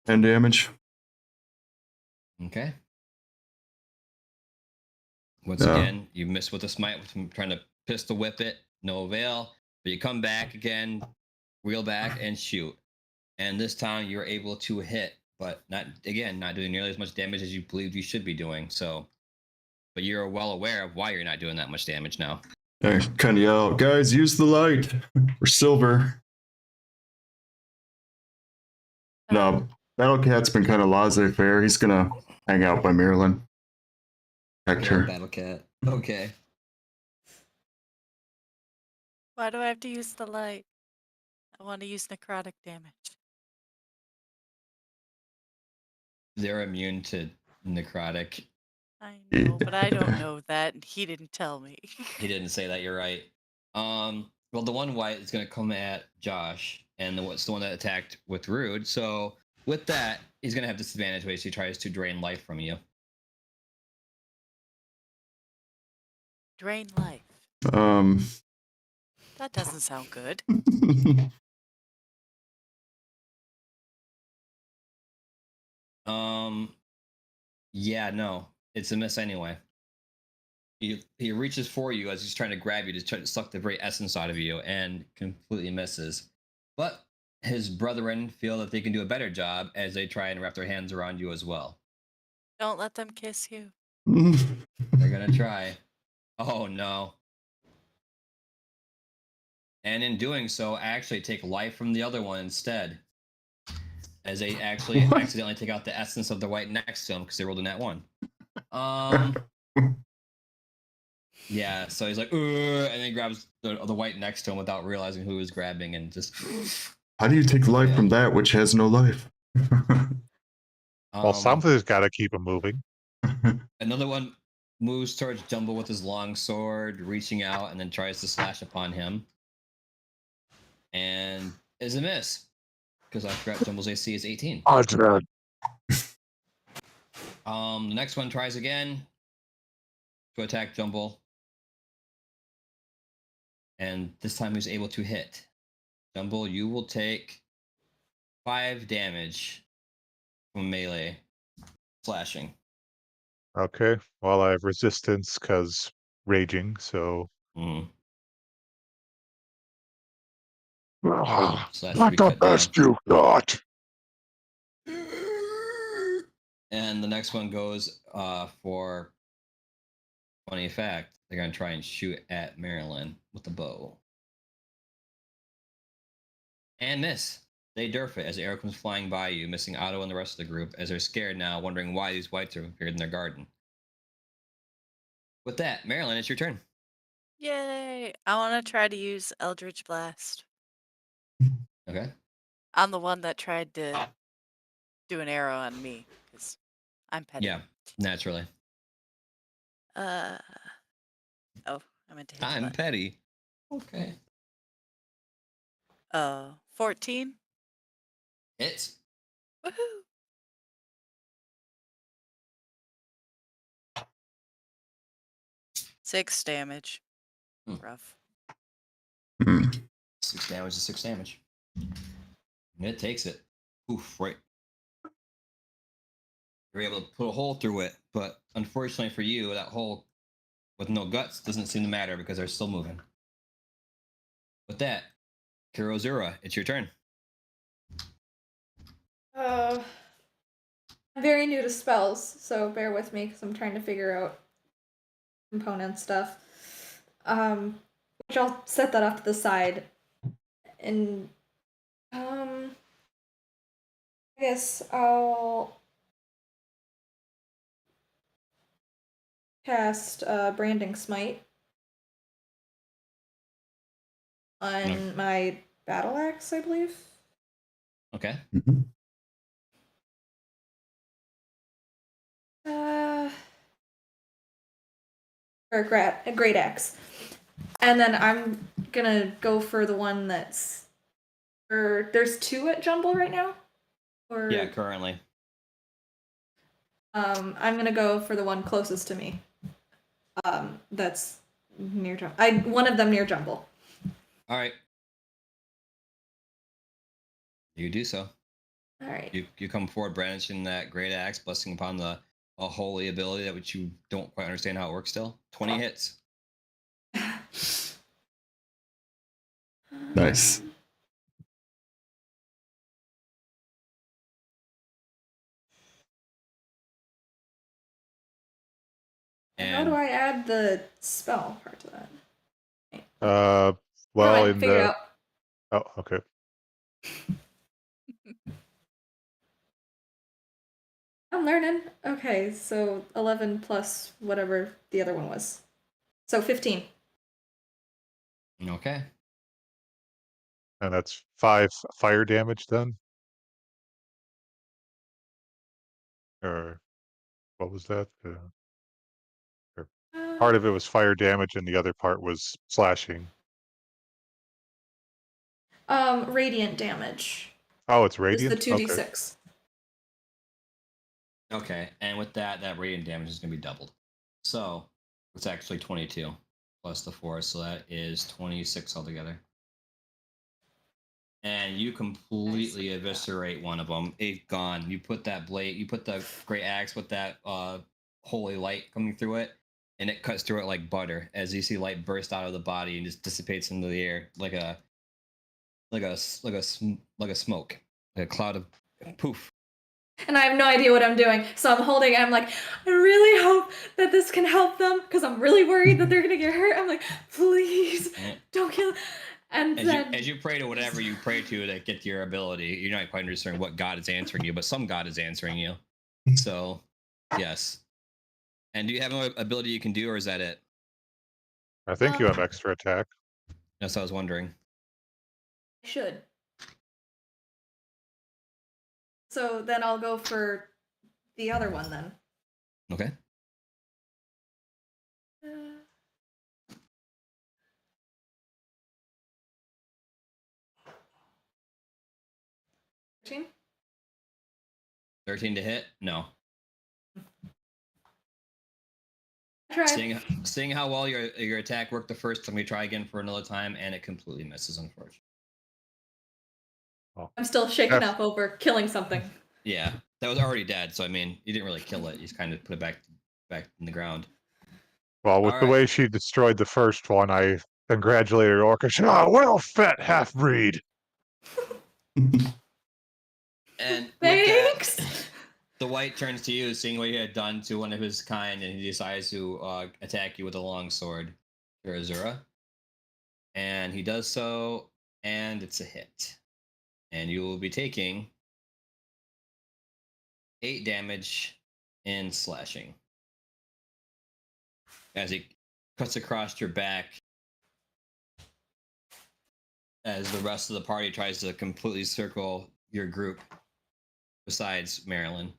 10 damage. Okay. Once Yeah. again, you miss with the smite, trying to pistol whip it, no avail. But you come back again, reel back, and shoot. And this time you're able to hit, but not doing nearly as much damage as you believed you should be doing. So, but you're well aware of why you're not doing that much damage now. I kind of yell, guys, use the light for silver. No, Battle Cat's been kind of laissez-faire. He's gonna hang out by Marilyn. Hector. Battle Cat. Okay. Why do I have to use the light? I want to use necrotic damage. They're immune to necrotic. I know, but I don't know that, and he didn't tell me. He didn't say that. You're right. Well, the one white is going to come at Josh, and what's the one that attacked with Rude. So with that, he's going to have disadvantage when he tries to drain life from you. Drain life. Um. That doesn't sound good. Yeah, no, it's a miss anyway. He reaches for you as he's trying to grab you to try to suck the very essence out of you, and completely misses. But his brethren feel that they can do a better job as they try and wrap their hands around you as well. Don't let them kiss you. They're gonna try. Oh no. And in doing so, actually take life from the other one instead. As they actually accidentally take out the essence of the white next to him because they rolled a nat 1. Yeah, so he's like, and then he grabs the white next to him without realizing who he was grabbing and just. How do you take life from that which has no life? Well, something's got to keep him moving. Another one moves towards Jumble with his long sword, reaching out, and then tries to slash upon him. And is a miss. Because I forgot Jumble's AC is 18. Oh, dead. The next one tries again to attack Jumble. And this time he's able to hit. Jumble, you will take 5 damage from melee slashing. Okay. Well, I have resistance because raging, so. So Not the best you got. And the next one goes for funny fact. They're gonna try and shoot at Marilyn with the bow. And miss. They derf it as the arrow comes flying by you, missing Otto and the rest of the group as they're scared now, wondering why these whites have appeared in their garden. With that, Marilyn, it's your turn. Yay! I want to try to use Eldritch Blast. Okay. I'm the one that tried to do an arrow on me because I'm petty. Yeah, naturally. Oh, I meant to hit the I'm button. petty. Okay. 14. Hits. Woohoo! 6 damage. Hmm. Rough. Hmm. 6 damage is 6 damage. And it takes it. Oof, right. You're able to put a hole through it, but unfortunately for you, that hole with no guts doesn't seem to matter because they're still moving. With that, Kirozura, it's your turn. I'm very new to spells, so bear with me because I'm trying to figure out component stuff. Which I'll set that off to the side. And I guess I'll cast Branding Smite on my battle axe, I believe. Okay. Mhm. Or a great axe. And then I'm gonna go for the one that's. Or there's 2 at Jumble right now? Or Yeah, currently. I'm gonna go for the one closest to me. That's near Jumble. One of them near Jumble. All right. You do so. All right. You come forward, brandishing that great axe, blessing upon the holy ability that which you don't quite understand how it works still. 20 hits. Nice. How do I add the spell part to that? Well, I in figured the out. oh, okay. I'm learning. Okay, so 11 plus whatever the other one was. So 15. Okay. And that's 5 fire damage then? Or what was that? Or part of it was fire damage and the other part was slashing. Radiant damage Oh, it's is the radiant? Okay. 2d6. Okay. And with that, that radiant damage is going to be doubled. So it's actually 22 plus the 4. So that is 26 altogether. And you completely eviscerate one of them. It's gone. You put that blade, you put the great axe with that holy light coming through it, and it cuts through it like butter as you see light burst out of the body and just dissipates into the air like a smoke, like a cloud of poof. And I have no idea what I'm doing. So I'm holding it. I'm like, I really hope that this can help them because I'm really worried that they're going to get hurt. I'm like, please don't kill. And as you pray to whatever you pray to get your ability, you're not quite understanding what God is answering you, but some God is answering you. So, yes. And do you have no ability you can do, or is that it? I think you have extra attack. That's what I was wondering. I should. So then I'll go for the other one then. Okay. Uh, 13 to hit? No. Try. Seeing how well your attack worked the first time, we try again for another time, and it completely misses, unfortunately. Oh. I'm still shaken up over killing something. Yeah, that was already dead, so I mean, you didn't really kill it. You just kind of put it back in the ground. Well, with the way she destroyed the first one, I congratulated Orcish. Ah, well fed half-breed. And thanks. With that, the white turns to you, seeing what you had done to one of his kind, and he decides to attack you with a long sword, Azura. And he does so, and it's a hit. And you will be taking 8 damage in slashing as he cuts across your back as the rest of the party tries to completely circle your group besides Marilyn.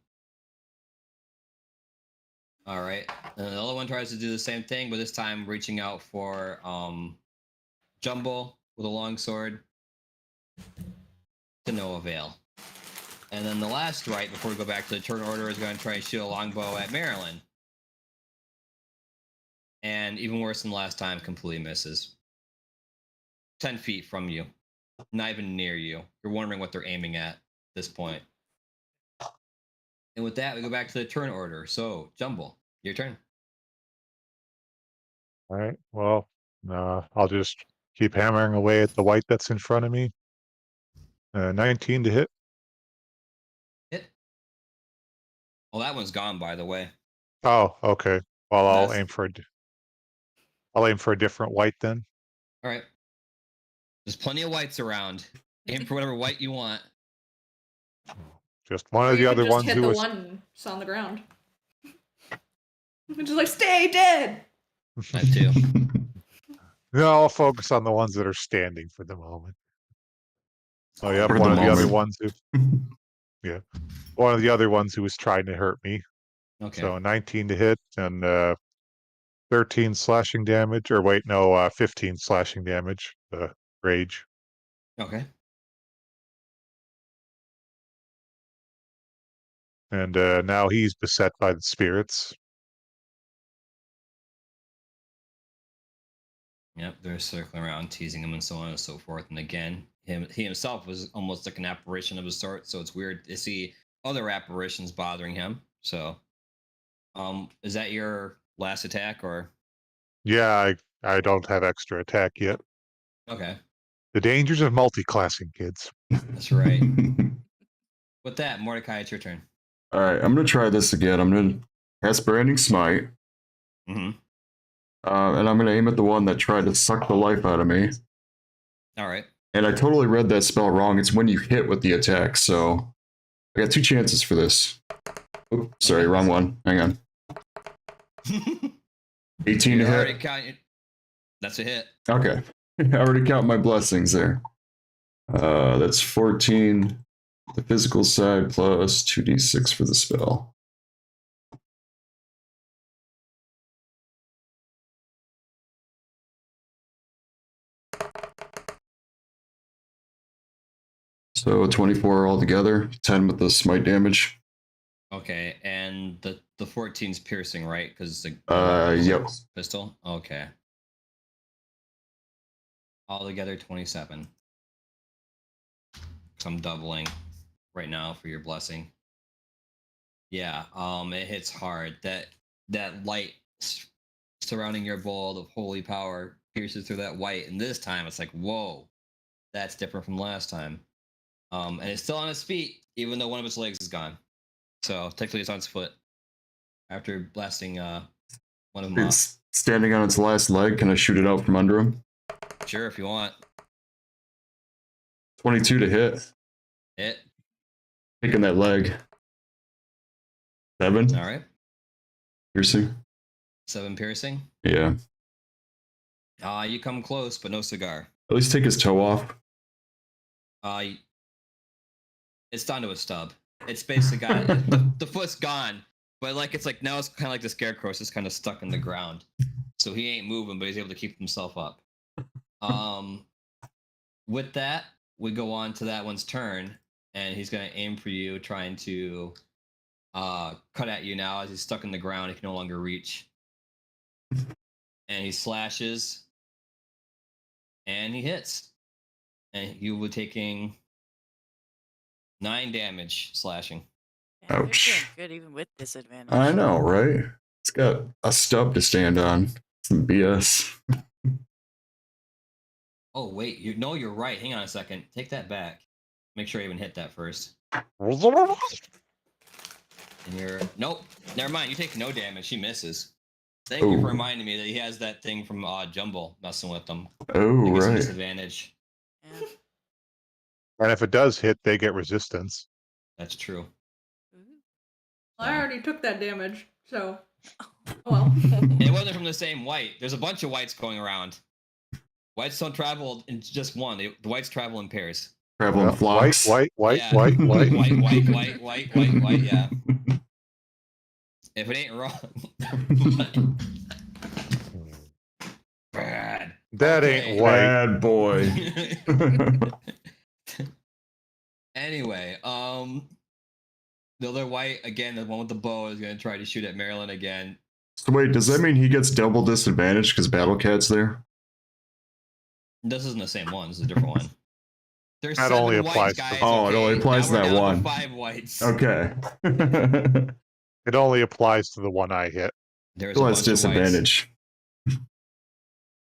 All right. And the other one tries to do the same thing, but this time reaching out for Jumble with a long sword to no avail. And then the last right before we go back to the turn order is going to try and shoot a longbow at Marilyn. and even worse than last time, completely misses. 10 feet from you, not even near you. You're wondering what they're aiming at this point. And with that, we go back to the turn order. So, Jumble, your turn. All right. Well, I'll just keep hammering away at the white that's in front of me. 19 to hit. Hit. Well, that one's gone, by the way. Oh, okay. Well, I'll That's- aim for a different white then. All right. There's plenty of whites around. Aim for whatever white you want. Just one Or of the you other could just ones hit who the was. one that's on the ground. Just like, stay dead! That too. No, I'll focus on the ones that are standing for the moment. Oh, yep, For one the of the other moment. ones who, yeah, one of the other ones who was trying to hurt me. Okay. So 19 to hit and 13 slashing damage, or wait, no, 15 slashing damage. Rage. Okay. And now he's beset by the spirits. Yep, they're circling around, teasing him, and so on and so forth. And again, he himself was almost like an apparition of a sort, so it's weird to see other apparitions bothering him. So, is that your last attack, or Yeah, I don't have extra attack yet. okay? The dangers of multi-classing, kids. That's right. With that, Mordecai, it's your turn. All right, I'm gonna try this again. I'm gonna cast Branding Smite, Mm-hmm. and I'm gonna aim at the one that tried to suck the life out of me. All right. And I totally read that spell wrong. It's when you hit with the attack. So I got 2 chances for this. Oops, sorry, Okay. wrong one. Hang on. 18 to You're already hit. counting. That's a hit. Okay, I already count my blessings there. That's 14. The physical side plus 2d6 for the spell. So 24 altogether, 10 with the smite damage. Okay, and the 14's piercing, right? Because the Yep. pistol. Okay. Altogether 27. So I'm doubling right now for your blessing. Yeah, it hits hard. That light surrounding your ball of holy power pierces through that white, and this time it's like, whoa, that's different from last time. And it's still on its feet, even though one of its legs is gone. So technically, it's on its foot after blasting one of them off. It's standing on its last leg. Can I shoot it out from under him? Sure, if you want. 22 to hit. Hit. Taking that leg. 7. All right. Piercing. 7 piercing. Yeah. You come close, but no cigar. At least take his toe off. It's down to a stub. It's basically got the foot's gone, but it's like now it's kind of like the scarecrow. It's just kind of stuck in the ground, so he ain't moving, but he's able to keep himself up. With that, we go on to that one's turn, and he's gonna aim for you, trying to cut at you now as he's stuck in the ground. He can no longer reach, and he slashes, and he hits, and you will be taking 9 damage slashing. Yeah, you're Ouch. doing good even with disadvantage. I know, right? It's got a stub to stand on. Some BS. Oh wait, you're right. Hang on a second. Take that back. Make sure I even hit that first. And you're nope. Never mind. You take no damage. He misses. Thank you for Oh. reminding me that he has that thing from Jumble messing with them. Oh, He gets a right. disadvantage. Yeah. And if it does hit, they get resistance. That's true. Ooh. I already took that damage, so. Oh well. It wasn't from the same white. There's a bunch of whites going around. Whites don't travel in just one. The whites travel in pairs. Traveling flocks. White. Yeah. White. White. Yeah. If it ain't wrong. Brad. That Okay. ain't white. Bad boy. Anyway, the other white again, the one with the bow, is gonna try to shoot at Marilyn again. So wait, does that mean he gets double disadvantage because Battle Cat's there? This isn't the same one. This is a different one. There's That 7 only whites, applies to- guys. Oh, it okay? only applies Now to we're that down one. To 5 whites. Okay. It only applies to the one I hit. There's Still a has bunch of whites. disadvantage.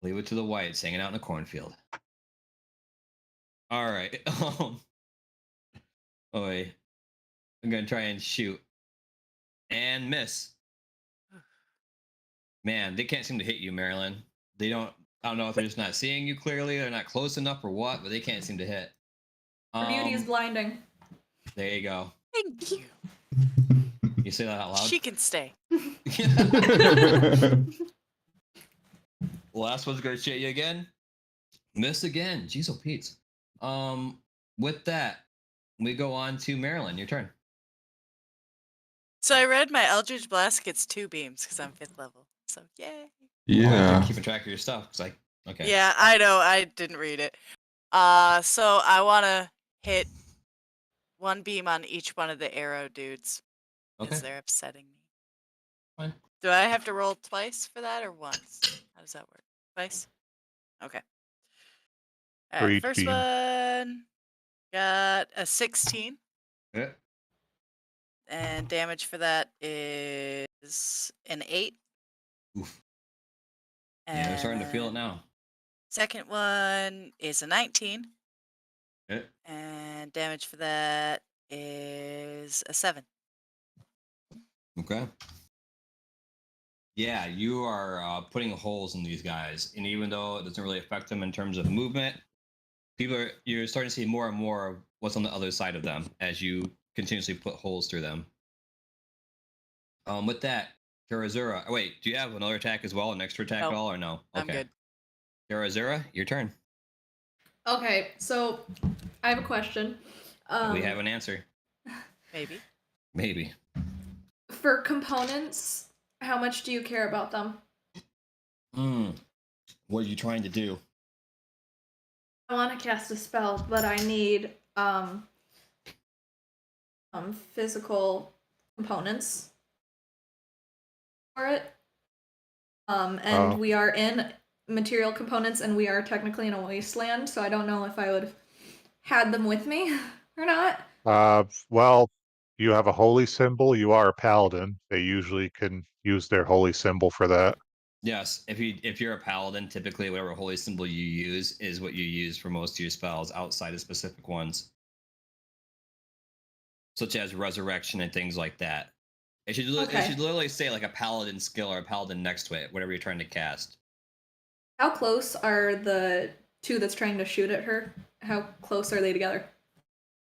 Leave it to the whites hanging out in the cornfield. All right. Oi. I'm gonna try and shoot and miss. Man, they can't seem to hit you, Marilyn. They don't. I don't know if they're just not seeing you clearly, they're not close enough, or what. But they can't seem to hit. Her beauty is blinding. There you go. Thank you. You say that out loud. She can stay. Last one's gonna shit you again. Miss again. Jeez, oh Pete. With that, we go on to Marilyn. Your turn. So I read my Eldritch Blast gets 2 beams because I'm 5th level. So yay. Oh, you're Yeah. keeping track of your stuff. It's like, okay. Yeah, I know. I didn't read it. So I want to hit 1 beam on each one of the arrow dudes because Okay. they're upsetting me. Fine. Do I have to roll twice for that or once? How does that work? Twice? Okay. All For right, each first beam. one got a 16, Yeah. and damage for that is an 8. Oof. Yeah, I'm starting to feel it And now. Second one is a 19, Yeah. and damage for that is a 7. Okay. Yeah, you are putting holes in these guys, and even though it doesn't really affect them in terms of movement, you're starting to see more and more of what's on the other side of them as you continuously put holes through them. With that, Karazura. Wait, do you have another attack as well, an extra attack Nope. at all, or no? I'm good. Karazura, your turn. Okay, so I have a question. We have an answer. Maybe. Maybe. For components, how much do you care about them? What are you trying to do? I want to cast a spell, but I need physical components for it. And Oh. we are in material components, and we are technically in a wasteland, so I don't know if I would have had them with me or not. Well, you have a holy symbol. You are a paladin. They usually can use their holy symbol for that. Yes, if you're a paladin, typically whatever holy symbol you use is what you use for most of your spells outside of specific ones, such as resurrection and things like that. It should literally say like a paladin skill or a paladin next to it, whatever you're trying to cast. How close are the two that's trying to shoot at her? How close are they together?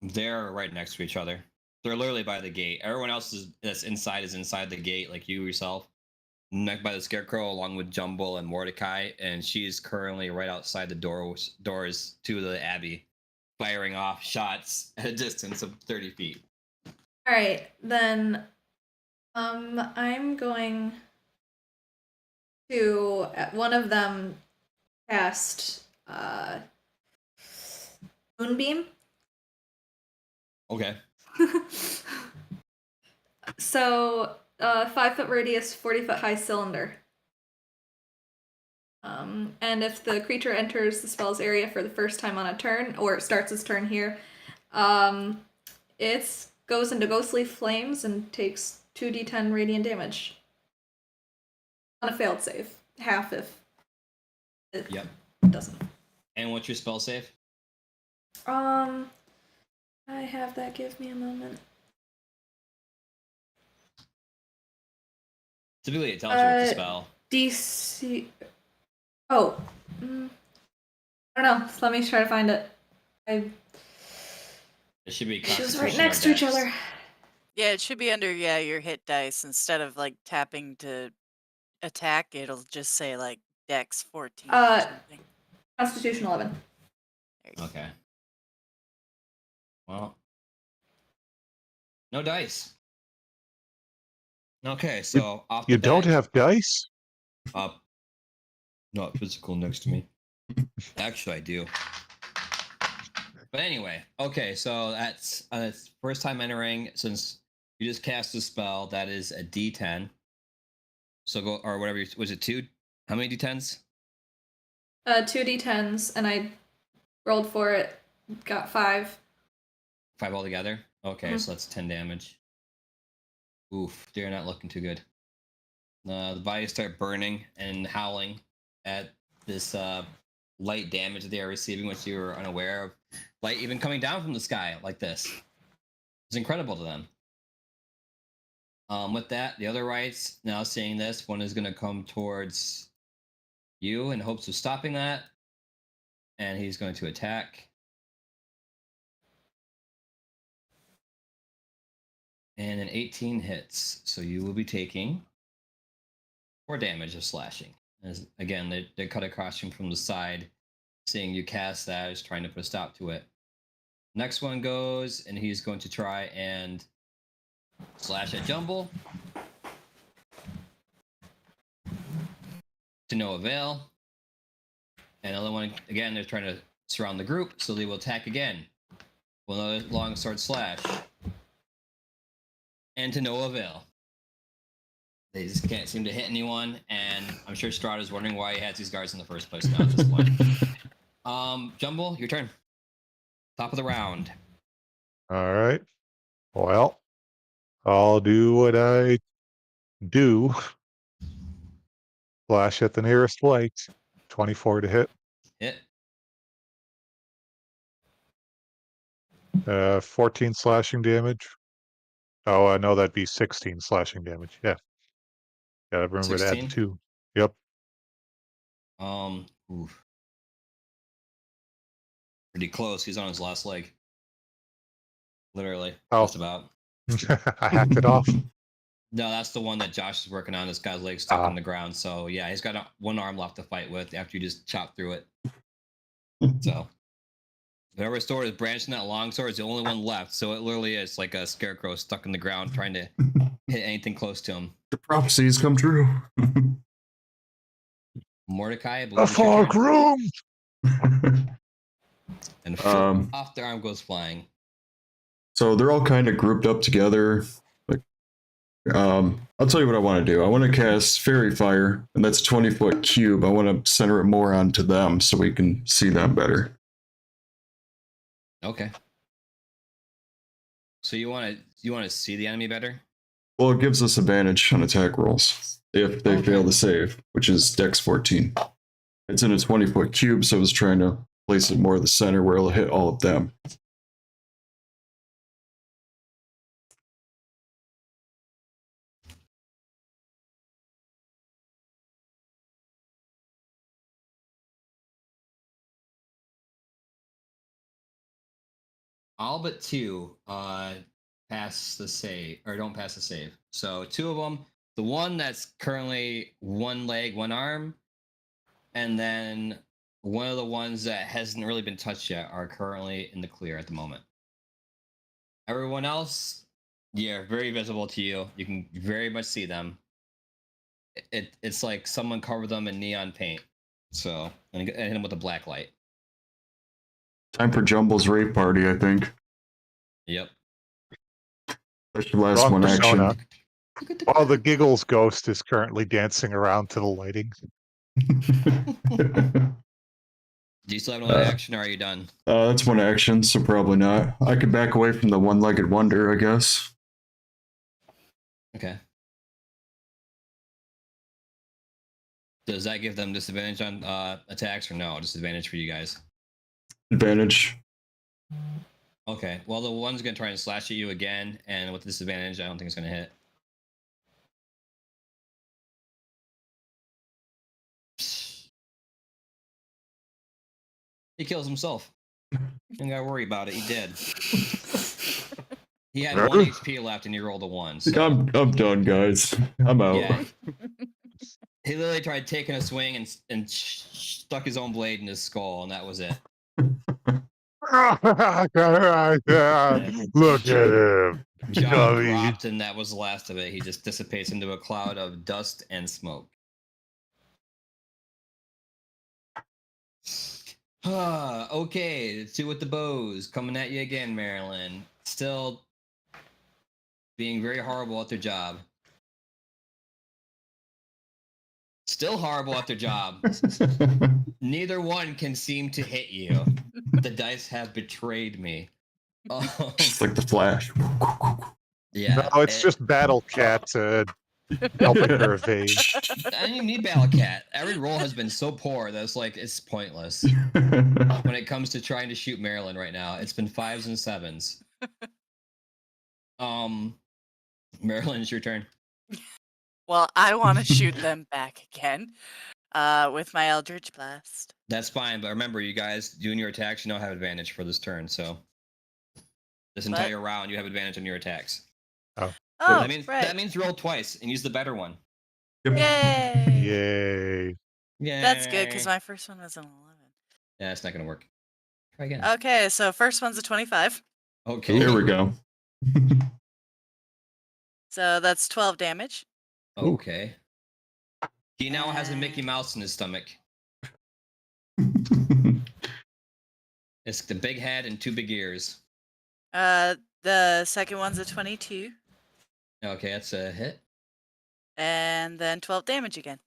They're right next to each other. They're literally by the gate. Everyone else that's inside is inside the gate, like you yourself. Next by the scarecrow, along with Jumble and Mordecai, and she's currently right outside the doors to the abbey, firing off shots at a distance of 30 feet. All right, then I'm going to at one of them cast Moonbeam. Okay. So 5-foot radius, 40-foot high cylinder. And if the creature enters the spell's area for the first time on a turn, or it starts its turn here, it goes into ghostly flames and takes 2d10 radiant damage. On a failed save. Half if it doesn't. And what's your spell save? I have that. Give me a moment. Typically, it tells you what the spell. DC. Oh. I don't know. Let me try to find it. It should be. She was Constitution right or next to each Dex. other. Yeah, it should be under your hit dice instead of like tapping to attack. It'll just say like Dex 14 or something. Constitution 11. There you go. Okay. Well, no dice. Okay, so off the You don't bat, have dice? not physical next to me. Actually, I do. But anyway, okay, so that's first time entering. Since you just cast a spell, that is a D10. So go or whatever. Was it 2? How many d10s? 2d10s, and I rolled for it. Got 5. 5 altogether. Okay, Mhm. so that's 10 damage. Oof, they're not looking too good. The bodies start burning and howling at this light damage that they are receiving, which you were unaware of. Light even coming down from the sky like this. It's incredible to them. With that, the other rights now seeing this, one is going to come towards you in hopes of stopping that, and he's going to attack. And an 18 hits, so you will be taking 4 damage of slashing. As again, they cut across you from the side, seeing you cast that, is trying to put a stop to it. Next one goes, and he's going to try and slash at Jumble. To no avail. And another one, again, they're trying to surround the group, so they will attack again. With another long sword slash. And to no avail. They just can't seem to hit anyone, and I'm sure Strahd is wondering why he has these guards in the first place now at this point. Jumble, your turn. Top of the round. All right. Well, I'll do what I do. Flash at the nearest light. 24 to hit. Hit. 14 slashing damage. Oh, I know that'd be 16 slashing damage. Yeah. Gotta remember to add the 16? 2. Yep. Oof. Pretty close. He's on his last leg. Literally. Oh. Just about. I hacked it off. No, that's the one that Josh is working on. This guy's leg stuck in the ground. So yeah, he's got one arm left to fight with after you just chop through it. So whoever sword is branching that long sword is the only one left. So it literally is like a scarecrow stuck in the ground trying to hit anything close to him. The prophecies come true. Mordecai, I believe A it's your fog turn. room! And off their arm goes flying. So they're all kind of grouped up together. Like, I'll tell you what I want to do. I want to cast Fairy Fire, and that's a 20-foot cube. I want to center it more onto them so we can see them better. Okay. So you want to see the enemy better? Well, it gives us advantage on attack rolls if they fail to save, which is Dex 14. It's in a 20-foot cube, so I was trying to place it more at the center where it'll hit all of them. All but 2 pass the save or don't pass the save. So 2 of them, the one that's currently one leg, one arm, and then one of the ones that hasn't really been touched yet are currently in the clear at the moment. Everyone else, yeah, very visible to you. You can very much see them. It's like someone covered them in neon paint. So and hit them with a black light. Time for Jumble's raid party, I think. Yep. That's your last Wrong one persona. action. While the Giggles ghost is currently dancing around to the lighting. Do you still have another action or are you done? That's one action, so probably not. I could back away from the one-legged wonder, I guess. Okay. Does that give them disadvantage on attacks or no? Disadvantage for you guys. Advantage. Okay. Well, the one's gonna try and slash at you again, and with disadvantage, I don't think it's gonna hit. He kills himself. Don't gotta worry about it. He did. He had 1 HP left, and he rolled a 1. So. I'm done, guys. I'm out. Yeah. He literally tried taking a swing and stuck his own blade in his skull, and that was it. Look at him. Jaw dropped, and that was the last of it. He just dissipates into a cloud of dust and smoke. Okay, the 2 with the bows coming at you again, Marilyn. Still being very horrible at their job. Still horrible at their job. Neither one can seem to hit you. The dice have betrayed me. Just like the Flash. Yeah. No, it's just Battle Cat helping her evade. I don't even need Battle Cat. Every roll has been so poor that it's pointless. When it comes to trying to shoot Marilyn right now, it's been 5s and 7s. Marilyn, it's your turn. Well, I want to shoot them back again with my Eldritch Blast. That's fine, but remember, you guys doing your attacks, you now have advantage for this turn. So this entire round, you have advantage on your attacks. Oh, that means roll twice and use the better one. Yep. Yay! Yay. Yeah, That's good because my first one was an 11. Yeah, it's not gonna work. Try again. Okay, so first one's a 25. Okay. There we go. So that's 12 damage. Okay. He now has a Mickey Mouse in his stomach. It's the big head and 2 big ears. The second one's a 22. Okay, that's a hit. And then 12 damage again.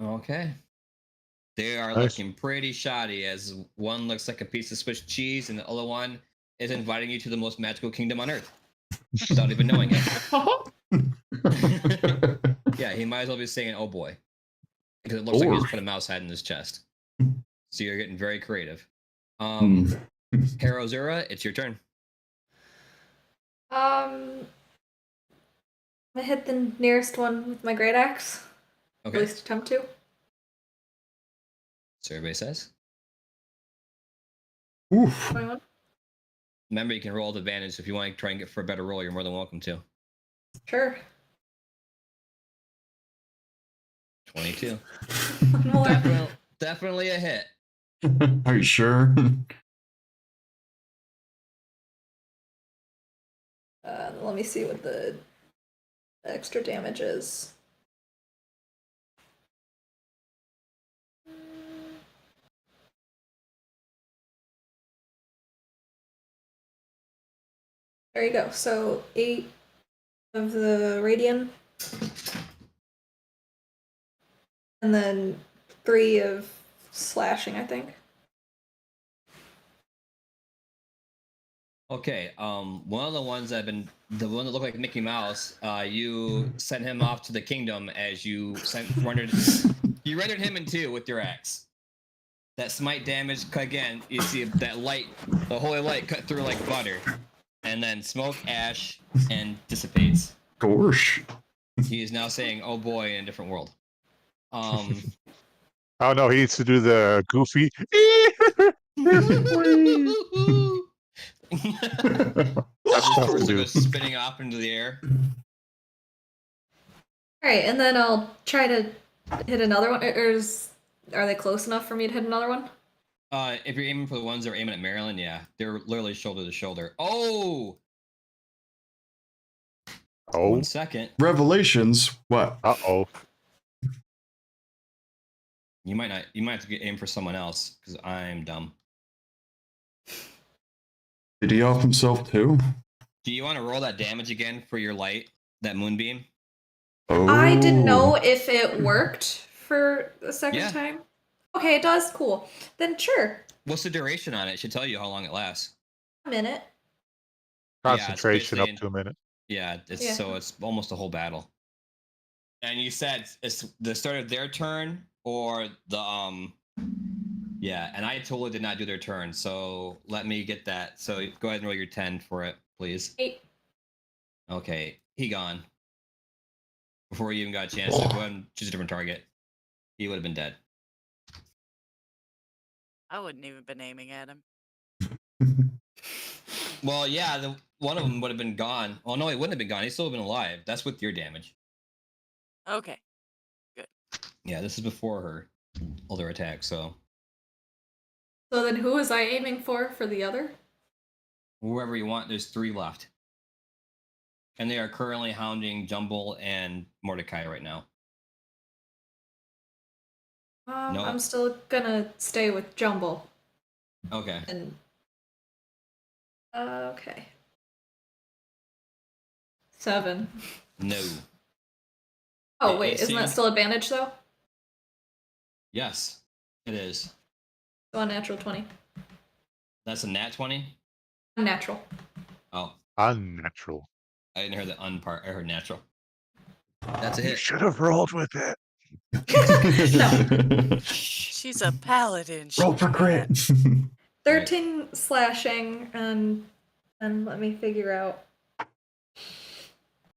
Okay. They are Nice. looking pretty shoddy as one looks like a piece of Swiss cheese and the other one is inviting you to the most magical kingdom on earth without even knowing it. Yeah, he might as well be saying, oh boy. Because it looks like he just put a mouse head in his chest. So you're getting very creative. Harozura, it's your turn. I'm gonna hit the nearest one with my great axe. Okay. At least attempt to. Survey says. Oof. 21. Remember, you can roll with advantage. If you want to try and get for a better roll, you're more than welcome to. Sure. 22. One more. Definitely a hit. Are you sure? Let me see what the extra damage is. There you go. So 8 of the radiant, and then 3 of slashing, I think. Okay, one of the ones the one that looked like Mickey Mouse, you sent him off to the kingdom as you rendered him in 2 with your axe. That smite damage, again, you see that light, the holy light cut through like butter, and then smoke, ash, and dissipates. Gorsh. He is now saying, oh boy, in a different world. Oh no, he needs to do the goofy. Just tough torso to do. goes spinning off into the air. Alright, and then I'll try to hit another one. Are they close enough for me to hit another one? If you're aiming for the ones that are aiming at Maryland, yeah. They're literally shoulder to shoulder. Oh! Oh. 1 second. Revelations. What? Uh-oh. You might have to aim for someone else, because I'm dumb. Did he off himself too? Do you want to roll that damage again for your light, that moonbeam? Oh. I didn't know if it worked for the second Yeah. time. Okay, it does. Cool. Then sure. What's the duration on it? It should tell you how long it lasts. A minute. Concentration up basically- to a minute. Yeah, Yeah. So it's almost a whole battle. And you said it's the start of their turn or the yeah, and I totally did not do their turn, so let me get that. So go ahead and roll your 10 for it, please. 8. Okay, he gone. Before you even got a chance to go ahead and choose a different target. He would have been dead. I wouldn't even been aiming at him. Well, yeah, one of them would have been gone. Well, no, he wouldn't have been gone. He'd still have been alive. That's with your damage. Okay. Yeah, this is before her other attack, so So then who was I aiming for the other? whoever you want, there's 3 left. And they are currently hounding Jumble and Mordecai right now. No. I'm still gonna stay with Jumble. Okay. And okay. 7. No. Oh It wait, isn't that seems- still advantage though? Yes, it is. So unnatural 20. That's a nat 20? Unnatural. Oh, Unnatural. I didn't hear the un part. I heard natural. That's a You hit. should have rolled with it. She's a paladin. Roll she for crit. can't. 13 slashing, and let me figure out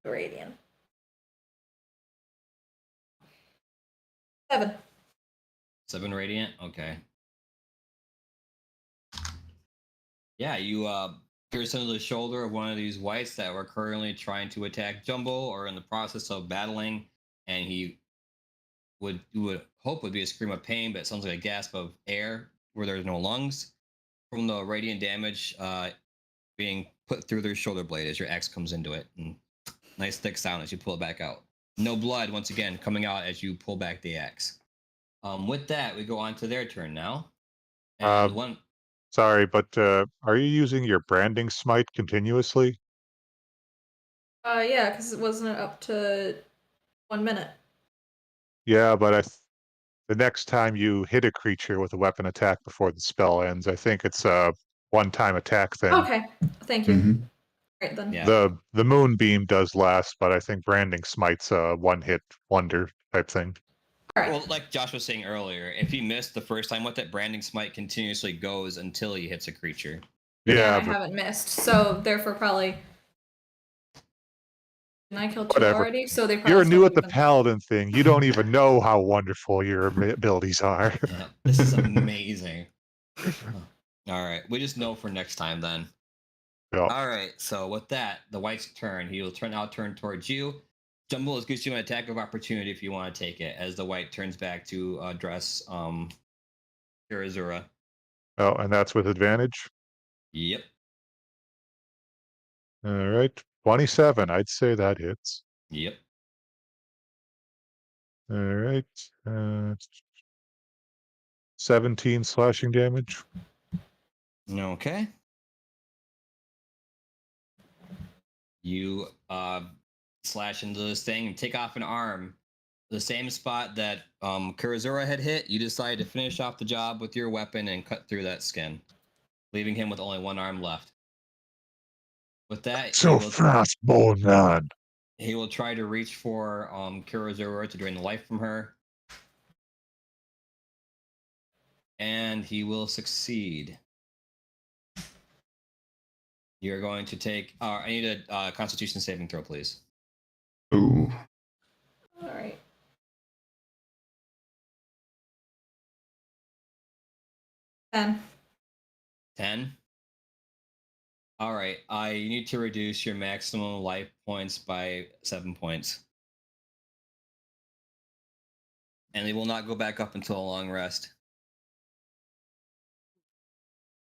radiant. 7. 7 radiant? Okay. Yeah, you pierce into the shoulder of one of these whites that were currently trying to attack Jumbo or in the process of battling, and you would hope would be a scream of pain, but it sounds like a gasp of air where there's no lungs from the radiant damage being put through their shoulder blade as your axe comes into it. And nice thick sound as you pull it back out. No blood, once again, coming out as you pull back the axe. With that, we go on to their turn now. And one. Sorry, but are you using your branding smite continuously? Yeah, because it wasn't up to 1 minute. Yeah, but the next time you hit a creature with a weapon attack before the spell ends, I think it's a one-time attack thing. Okay, thank you. Mhm. Right then. Yeah. The moonbeam does last, but I think branding smite's a one-hit wonder type thing. All right. Well, like Josh was saying earlier, if he missed the first time with it, branding smite continuously goes until he hits a creature. Yeah, I but haven't missed, so therefore probably. Didn't I kill 2 Whatever. already? So they probably you're still new at the even. paladin thing. You don't even know how wonderful your abilities are. Yeah, this is amazing. All right, we just know for next time then. Yeah. All right, so with that, the white's turn. He will turn towards you. Jumble is gives you an attack of opportunity if you want to take it, as the white turns back to address Kirazura. Oh, and that's with advantage. Yep. All right, 27. I'd say that hits. Yep. All right, 17 slashing damage. Okay. You slash into this thing and take off an arm. The same spot that Kurazura had hit, you decide to finish off the job with your weapon and cut through that skin, leaving him with only one arm left. With that, So fast, bone man. he will try to reach for Kurazura to drain the life from her. And he will succeed. You're going to take. I need a Constitution saving throw, please. Ooh. All right. 10. 10. All right. I need to reduce your maximum life points by 7 points. And they will not go back up until a long rest.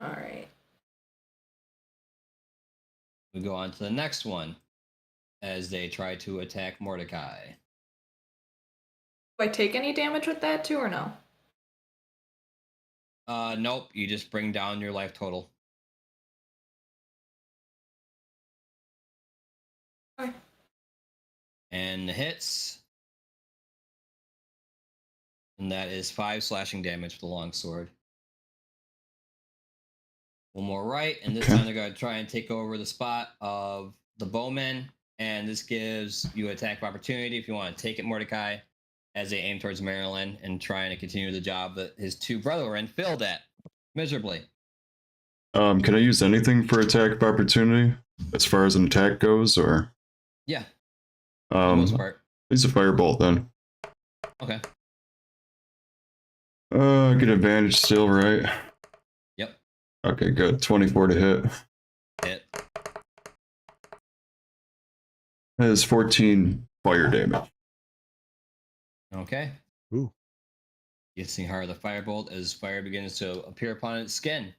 All right. We go on to the next one as they try to attack Mordecai. Do I take any damage with that too, or no? Nope. You just bring down your life total. Okay. And the hits. And that is 5 slashing damage with the longsword. One more right, and this time they're going to try and take over the spot of the bowman. And this gives you an attack of opportunity if you want to take it, Mordecai, as they aim towards Maryland and trying to continue the job that his two brethren failed at miserably. Can I use anything for attack of opportunity as far as an attack goes, or? Yeah, for the most Um, part. use a firebolt then. Okay. Get advantage still, right? Yep. Okay, good. 24 to hit. Hit. That is 14 fire damage. Okay. Ooh. You see how the firebolt as fire begins to appear upon its skin,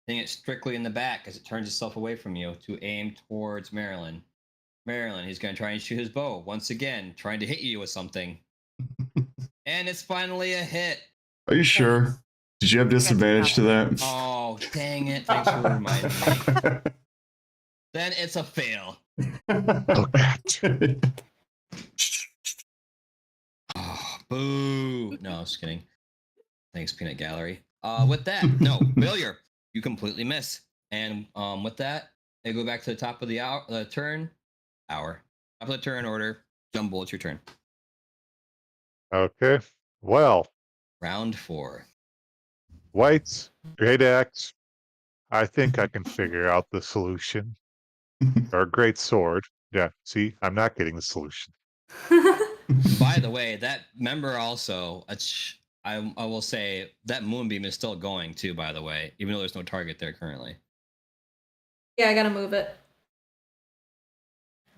hitting it strictly in the back as it turns itself away from you to aim towards Maryland. Maryland, he's going to try and shoot his bow once again, trying to hit you with something. And it's finally a hit. Are you sure? Did you have disadvantage to that? Oh, dang it. Thanks for reminding me. Then it's a fail. Look at. Oh, boo. No, I was just kidding. Thanks, Peanut Gallery. With that, no failure. You completely miss. And with that, they go back to the top of the hour, turn hour. Top of the turn order. Jumble, it's your turn. Okay. Well, Round 4. whites, great axe. I think I can figure out the solution. Or a great sword. Yeah, see, I'm not getting the solution. By the way, that member also, I will say that moonbeam is still going too. By the way, even though there's no target there currently. Yeah, I gotta move it.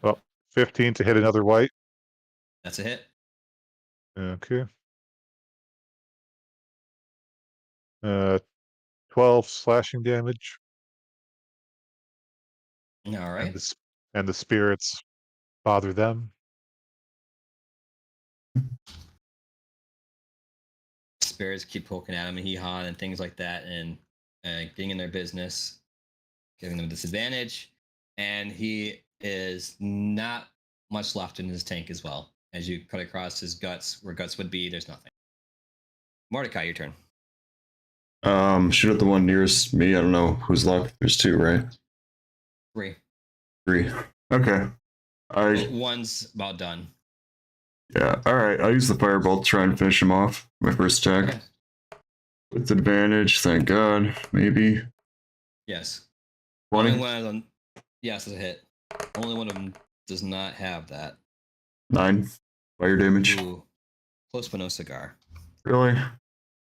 Well, 15 to hit another white. That's a hit. Okay. 12 slashing damage. All right. And the spirits bother them. Spirits keep poking at him and hee-haw and things like that, and getting in their business, giving them a disadvantage. And he is not much left in his tank as well. As you cut across his guts, where guts would be, there's nothing. Mordecai, your turn. Shoot at the one nearest me. I don't know who's left. There's 2, right? 3. 3. Okay. One's about done. Yeah. All right. I'll use the firebolt to try and finish him off. My first attack. Okay. With advantage. Thank God. Maybe. Yes. 20. Only one of them. Yes, it's a hit. Only one of them does not have that. 9 fire damage. Ooh. Close but no cigar. Really?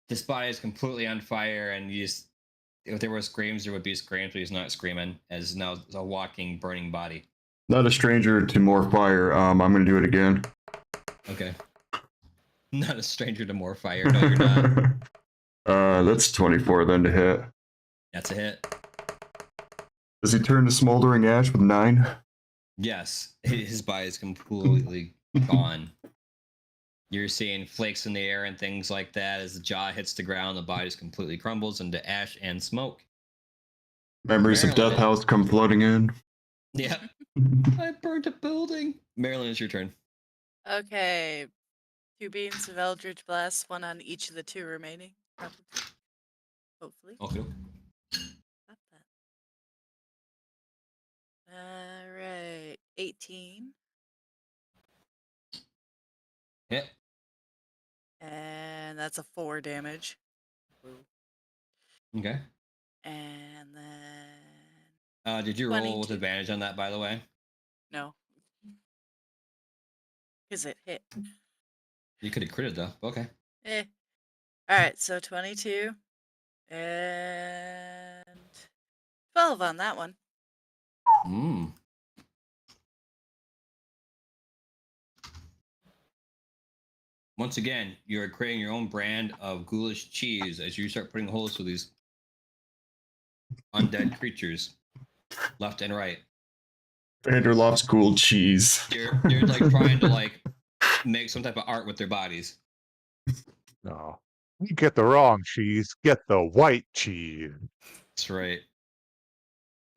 This body is completely on fire, and if there were screams, there would be screams, but he's not screaming, as now it's a walking, burning body. Not a stranger to more fire. I'm gonna do it again. Okay. Not a stranger to more fire. No, you're not. That's 24 then to hit. That's a hit. Does he turn to smoldering ash with 9? Yes. His body is completely gone. You're seeing flakes in the air and things like that. As the jaw hits the ground, the body just completely crumbles into ash and smoke. Memories of Death House come flooding in. Yeah. I burnt a building. Marilyn, it's your turn. Okay. 2 beams of Eldritch Blast, 1 on each of the 2 remaining. Probably. Hopefully. Okay. Got that. Alright. 18. Hit. And that's a 4 damage. Okay. And then Did you roll with 22. advantage on that, by the way? no. Because it hit. You could have critted though. Okay. Alright, so 22. And 12 on that one. Mm. Once again, you're creating your own brand of ghoulish cheese as you start putting holes through these undead creatures, left and right. Vanderloft's cool cheese. You're like trying to like make some type of art with their bodies. No. You get the wrong cheese. Get the white cheese. That's right.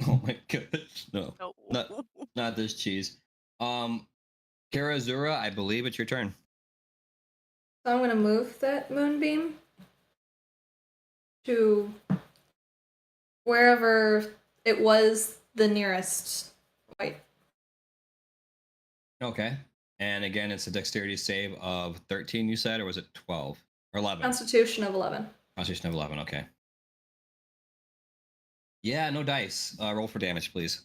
Oh my gosh, no, No. not this cheese. Karazura, I believe it's your turn. So I'm gonna move that moonbeam to wherever it was the nearest white. Okay. And again, it's a dexterity save of 13, you said, or was it 12? Or 11? Constitution of 11. Constitution of 11, okay. Yeah, no dice. Roll for damage, please.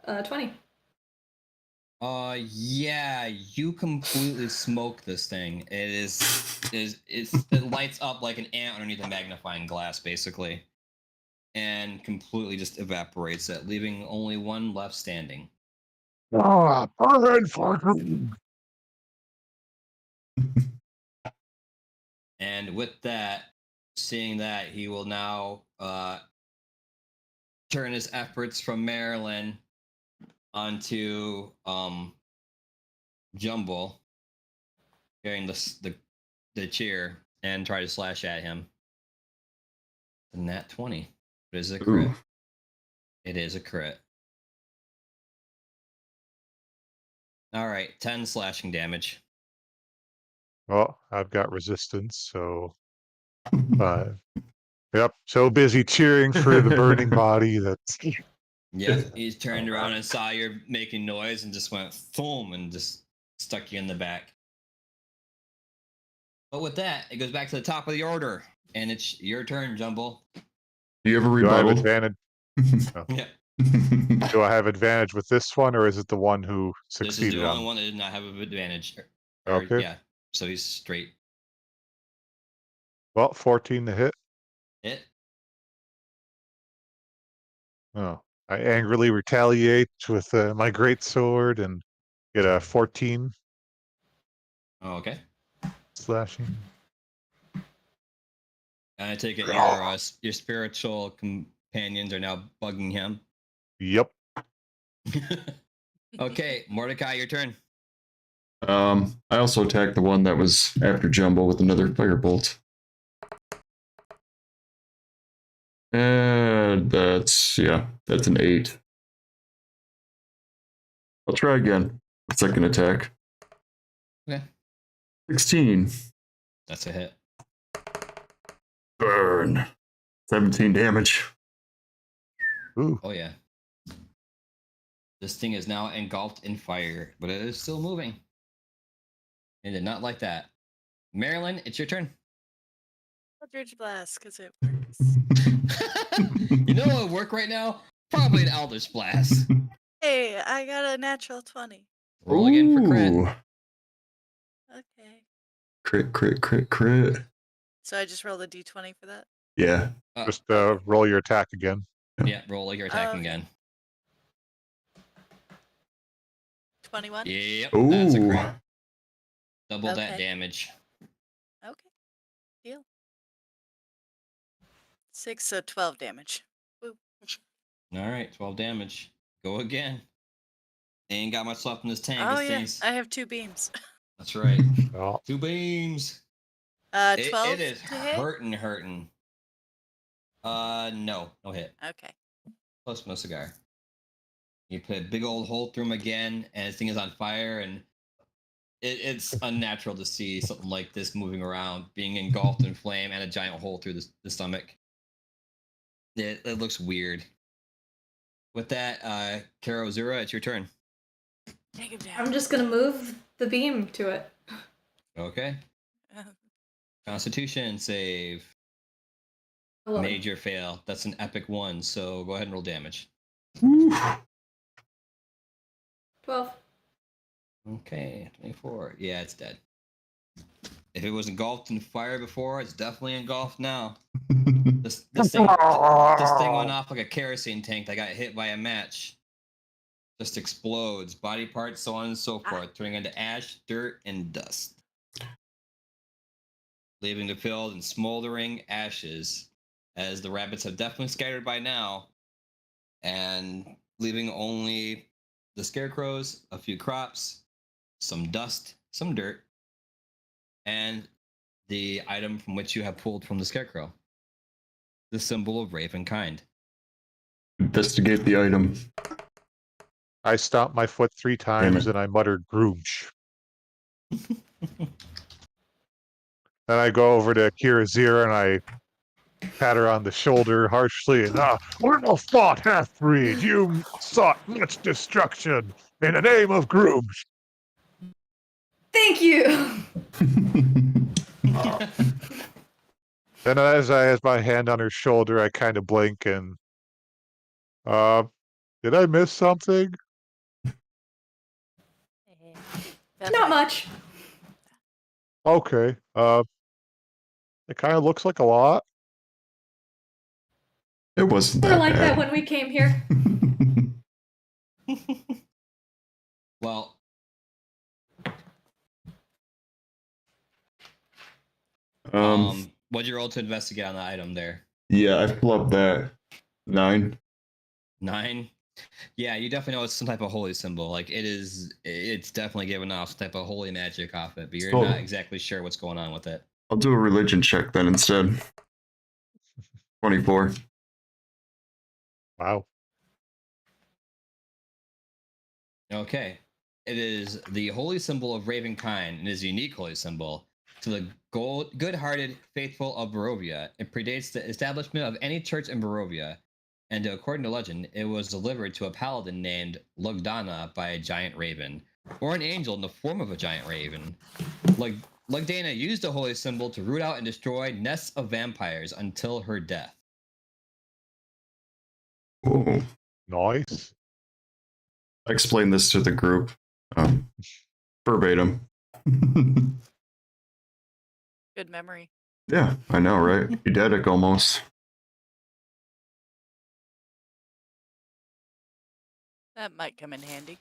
Uh, 20. Yeah, you completely smoke this thing. It lights up like an ant underneath a magnifying glass, basically, and completely just evaporates it, leaving only one left standing. Ah, burn fucking. And with that, seeing that, he will now turn his efforts from Maryland onto Jumble, carrying the chair, and try to slash at him. The nat 20. It is a crit. Ooh. It is a crit. All right, 10 slashing damage. Well, I've got resistance, so 5. Yep, so busy cheering for the burning body that's Yep, he's turned around and saw you're making noise and just went boom and just stuck you in the back. But with that, it goes back to the top of the order, and it's your turn, Jumble. Do you have a Do I have rebuttal? advantage? Yeah, Do I have advantage with this one, or is it the one who this is succeeded the only on? one that did not have an advantage. Okay. Yeah, so he's straight. Well, 14 to hit. Hit. Oh, I angrily retaliate with my great sword and get a 14 Okay. slashing. I take it your spiritual companions are now bugging him. Yep. Okay, Mordecai, your turn. I also attacked the one that was after Jumbo with another firebolt. And that's an 8. I'll try again. Second attack. Okay. 16. That's a hit. Burn. 17 damage. Ooh. Oh yeah. This thing is now engulfed in fire, but it is still moving. It did not like that. Marilyn, it's your turn. Eldritch Blast, because it You know what would work right now? Probably an Eldritch Blast. Hey, I got a natural 20. Roll again for crit. Ooh. Okay. Crit. So I just rolled a d20 for that? Yeah. Just okay. roll your attack again. Yeah, roll like you're attacking okay. again. 21? Yep, Ooh. that's a crit. Double that Okay. damage. Okay. Deal. 6, so 12 damage. Woo. All right, 12 damage. Go again. Ain't got much left in this tank. Oh, This yeah. thing's... I have 2 beams. That's right. Oh, 2 beams. 12 It is to hit? hurting. No hit. Okay. Plus no cigar. You put a big old hole through him again, and his thing is on fire, and it's unnatural to see something like this moving around, being engulfed in flame and a giant hole through the stomach. It looks weird. With that, Karo Zura, it's your turn. Take him down. I'm just gonna move the beam to it. Okay. Constitution save. Hello. Major fail. That's an epic 1, so go ahead and roll damage. Ooh. 12. Okay, 24. Yeah, it's dead. If it was engulfed in fire before, it's definitely engulfed now. This thing went off like a kerosene tank that got hit by a match. Just explodes. Body parts, so on and so forth, turning into ash, dirt, and dust. Leaving the field in smoldering ashes, as the rabbits have definitely scattered by now, and leaving only the scarecrows, a few crops, some dust, some dirt, and the item from which you have pulled from the scarecrow. The symbol of Ravenkind. Investigate the item. I stomped my foot 3 times and I muttered "Groomsh." Then I go over to Kirazira and I pat her on the shoulder harshly and well fought, half-breed. You sought much destruction in the name of Groomsh. Thank you! Then as I have my hand on her shoulder, I kind of blink and did I miss something? Not much. Okay. It kind of looks like a lot. It wasn't They that were like bad. that when we came here. Well, what'd you roll to investigate on the item there? Yeah, I flubbed that. 9. 9. Yeah, you definitely know it's some type of holy symbol. Like it's definitely giving off some type of holy magic off it, but you're not exactly sure what's going on with it. I'll do a religion check then instead. 24. Wow. Okay. it is the holy symbol of Ravenkind and is a unique holy symbol to the good-hearted faithful of Barovia. It predates the establishment of any church in Barovia, and according to legend, it was delivered to a paladin named Lugdana by a giant raven, or an angel in the form of a giant raven. Lugdana used the holy symbol to root out and destroy nests of vampires until her death. Oh, Nice. I explained this to the group, verbatim. Good memory. Yeah, I know, right? Eidetic almost. That might come in handy.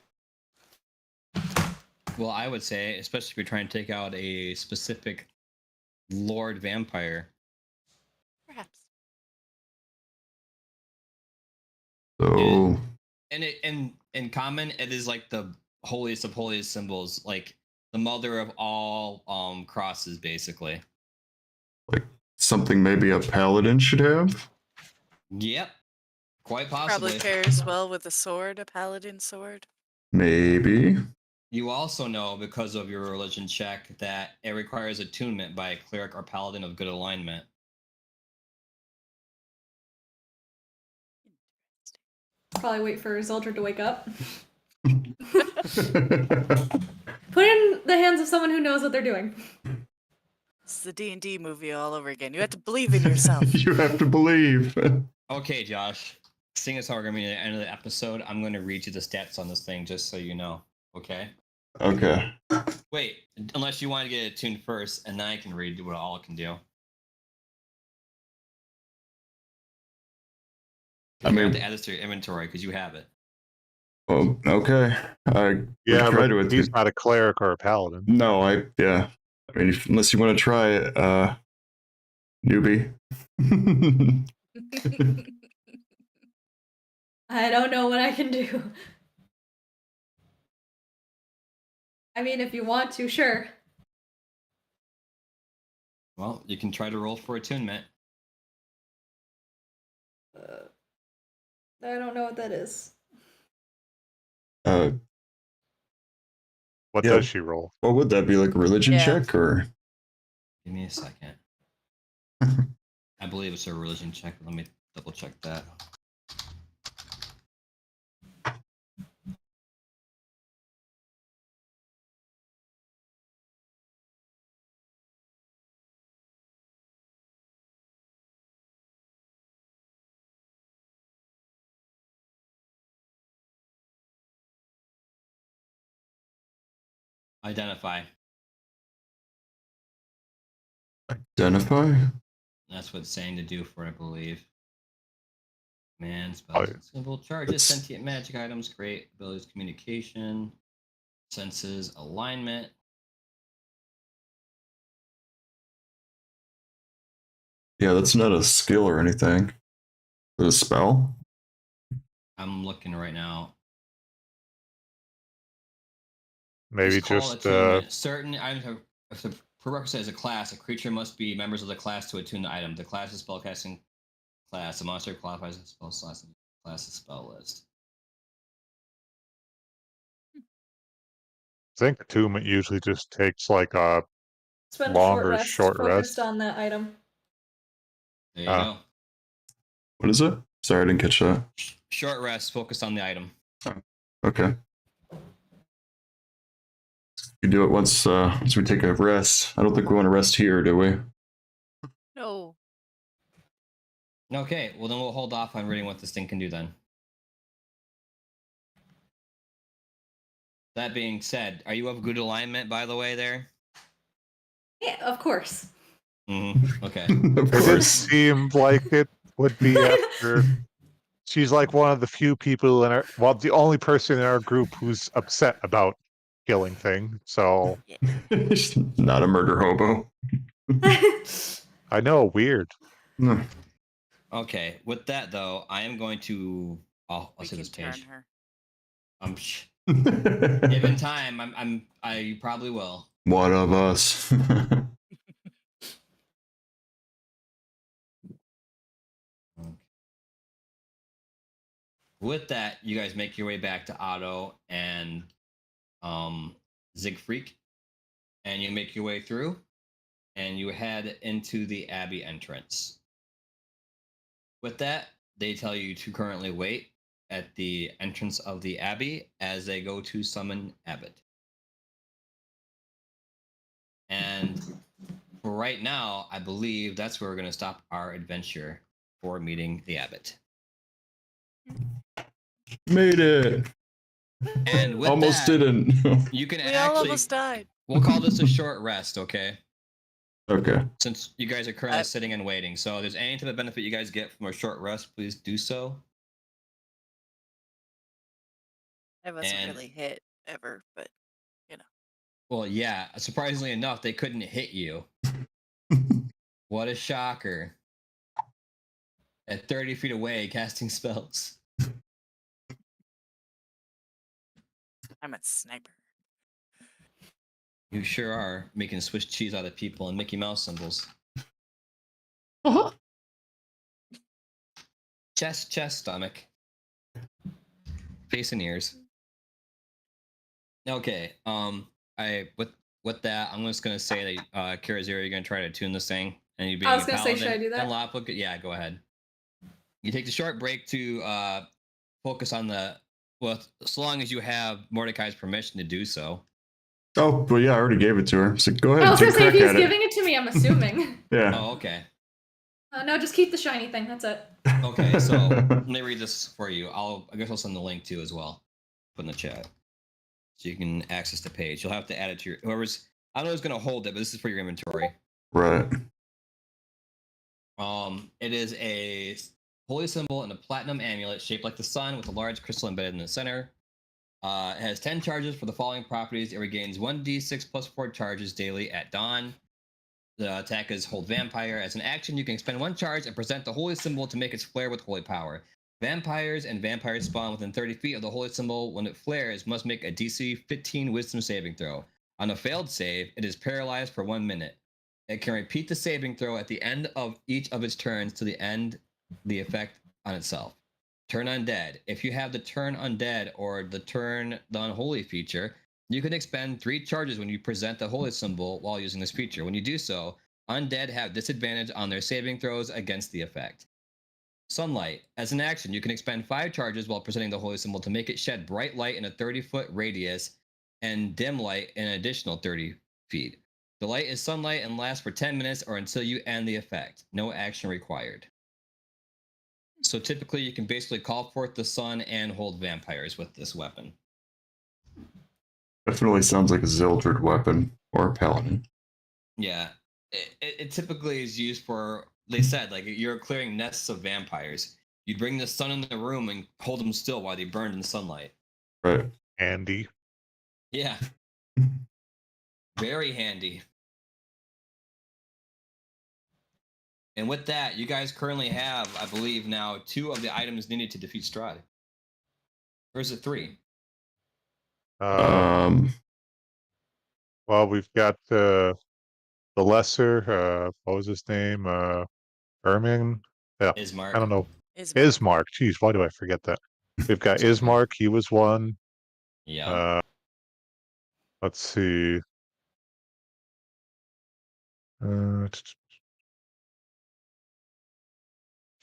Well, I would say, especially if you're trying to take out a specific Lord vampire. Perhaps. So, And in common, it is like the holiest of holiest symbols, like the mother of all crosses, basically. like something maybe a paladin should have? Yep, quite Probably possibly. pairs well with a sword, a paladin sword. Maybe. You also know, because of your religion check, that it requires attunement by a cleric or paladin of good alignment. Probably wait for Zeldred to wake up. Put in the hands of someone who knows what they're doing. It's the D&D movie all over again. You have to believe in yourself. You have to believe. Okay, Josh. Seeing as how we're going to be at the end of the episode, I'm going to read you the stats on this thing just so you know. Okay? Okay. Wait, unless you want to get it tuned first, and then I can read what all it can do. I You have mean, to add this to your inventory because you have it. well, okay. I Yeah, try but to. he's not a cleric or a paladin. No, yeah. I mean, unless you want to try it, newbie. I don't know what I can do. I mean, if you want to, sure. Well, you can try to roll for attunement. I don't know what that is. uh, What Yeah. does she roll? what would that be, like a religion Yeah. check or? Give me a second. I believe it's a religion check. Let me double check that. Identify. Identify? That's what it's saying to do for it, I believe. Man, Oh, spells, yeah. symbol, charges, It's- sentient magic items, great abilities, communication, senses, alignment. Yeah, that's not a skill or anything. Is it a spell? I'm looking right now. Maybe It's called just attunement. Certain items have, if the prerequisite is a class, a creature must be members of the class to attune the item. The class is spellcasting class. The monster qualifies as spell class in the class's spell list. I think attunement usually just takes like a Spend longer a short focused rest. on that item. There you Ah. go. What is it? Sorry, I didn't catch that. Short rest, focused on the item. Okay. You do it once we take a rest. I don't think we want to rest here, do we? No. Okay, well then we'll hold off on reading what this thing can do then. That being said, are you of good alignment, by the way, there? Yeah, of course. Mm-hmm. Okay. Of It did course. seem like it would be after. She's like one of the few people in our, well, the only person in our group who's upset about killing thing. So Not a murder hobo. I know, weird. No. Okay. With that though, I am going to. Oh, We let's see can this turn page. her. Given time, I probably will. One of us. With that, you guys make your way back to Otto, and Siegfried, and you make your way through, and you head into the Abbey entrance. With that, they tell you to currently wait at the entrance of the Abbey as they go to summon Abbot. And for right now, I believe that's where we're going to stop our adventure for meeting the Abbot. Made it. And with Almost that, didn't. you can We all actually. almost died. We'll call this a short rest, okay? Okay. Since you guys are currently sitting and waiting. So if there's any type of benefit you guys get from a short rest, please do so. I wasn't And- really hit ever, but Well, yeah, surprisingly enough, they couldn't hit you. What a shocker. At 30 feet away, casting spells. I'm a sniper. You sure are making Swiss cheese out of people and Mickey Mouse symbols. Uh-huh. Chest, stomach. Face and ears. Okay, with that, I'm just gonna say that Kirazira, you're gonna try to tune this thing, and you being I was a gonna say, paladin, should I do that? unlock, yeah, go ahead. You take the short break to focus on well, so long as you have Mordecai's permission to do so. Oh, well, yeah, I already gave it to her. So go ahead I and was take gonna a say, if crack he's at it. giving it to me, I'm assuming. Yeah. Oh, okay. No, just keep the shiny thing. That's it. Okay, so let me read this for you. I guess I'll send the link too as well. Put in the chat. So you can access the page. You'll have to add it to your whoever's I don't know who's gonna hold it, but this is for your inventory. Right. It is a holy symbol and a platinum amulet shaped like the sun with a large crystal embedded in the center. It has 10 charges for the following properties. It regains 1d6 plus 4 charges daily at dawn. The attack is Hold Vampire. As an action, you can expend 1 charge and present the holy symbol to make its flare with holy power. Vampires and vampires spawn within 30 feet of the holy symbol. When it flares, must make a DC 15 wisdom saving throw. On a failed save, it is paralyzed for 1 minute. It can repeat the saving throw at the end of each of its turns to the end the effect on itself. Turn Undead. If you have the Turn Undead or the Turn the Unholy feature, you can expend 3 charges when you present the holy symbol while using this feature. When you do so, undead have disadvantage on their saving throws against the effect. Sunlight. As an action, you can expend 5 charges while presenting the holy symbol to make it shed bright light in a 30-foot radius and dim light in an additional 30 feet. The light is sunlight and lasts for 10 minutes or until you end the effect. No action required. So typically you can basically call forth the sun and hold vampires with this weapon. Definitely sounds like a Zildred weapon or a paladin. Yeah. It typically is used for, they said, like you're clearing nests of vampires. You'd bring the sun in the room and hold them still while they burned in sunlight. Right. Andy. Yeah. Very handy. And with that, you guys currently have, I believe now, 2 of the items needed to defeat Strahd. Or is it 3? Well, we've got the lesser. What was his name? Ermin. Yeah, Ismark. I don't know. Ismark. Ismark. Jeez, why do I forget that? We've got It's okay. Ismark. He was one. Yeah. Let's see.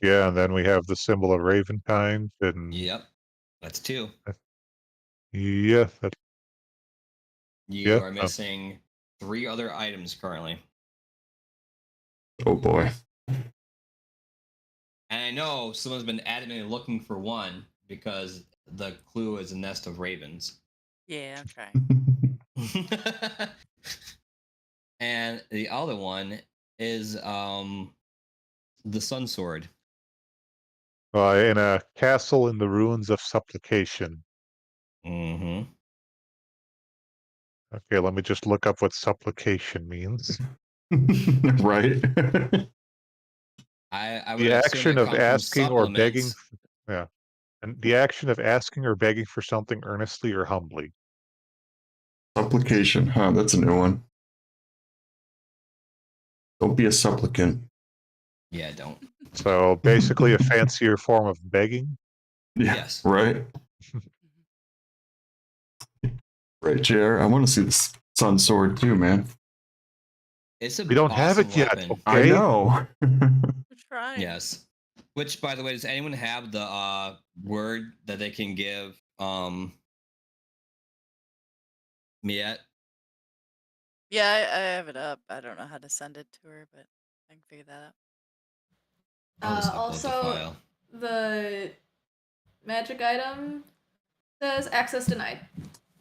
Yeah, and then we have the symbol of Ravenkind, and Yep. That's 2. yeah, You Yeah. are missing 3 other items currently. Oh boy. And I know someone's been adamantly looking for one because the clue is a nest of ravens. Yeah, I'm trying. And the other one is the sun sword. in a castle in the ruins of supplication. Mm-hmm. Okay, let me just look up what supplication means. Right. I would The assume action it of comes from asking or begging. supplements. Yeah, and the action of asking or begging for something earnestly or humbly. Supplication. Huh, that's a new one. Don't be a supplicant. Yeah, don't. So basically, a fancier form of begging. Yeah, Yes. right. Right, JR. I want to see the sun sword too, man. It's a We don't have awesome it yet. weapon. I Okay. know. We're trying. Yes. Which, by the way, does anyone have the word that they can give me yet? Yeah, I have it up. I don't know how to send it to her, but I can figure that out. I'll just upload the Also, file. the magic item says access denied.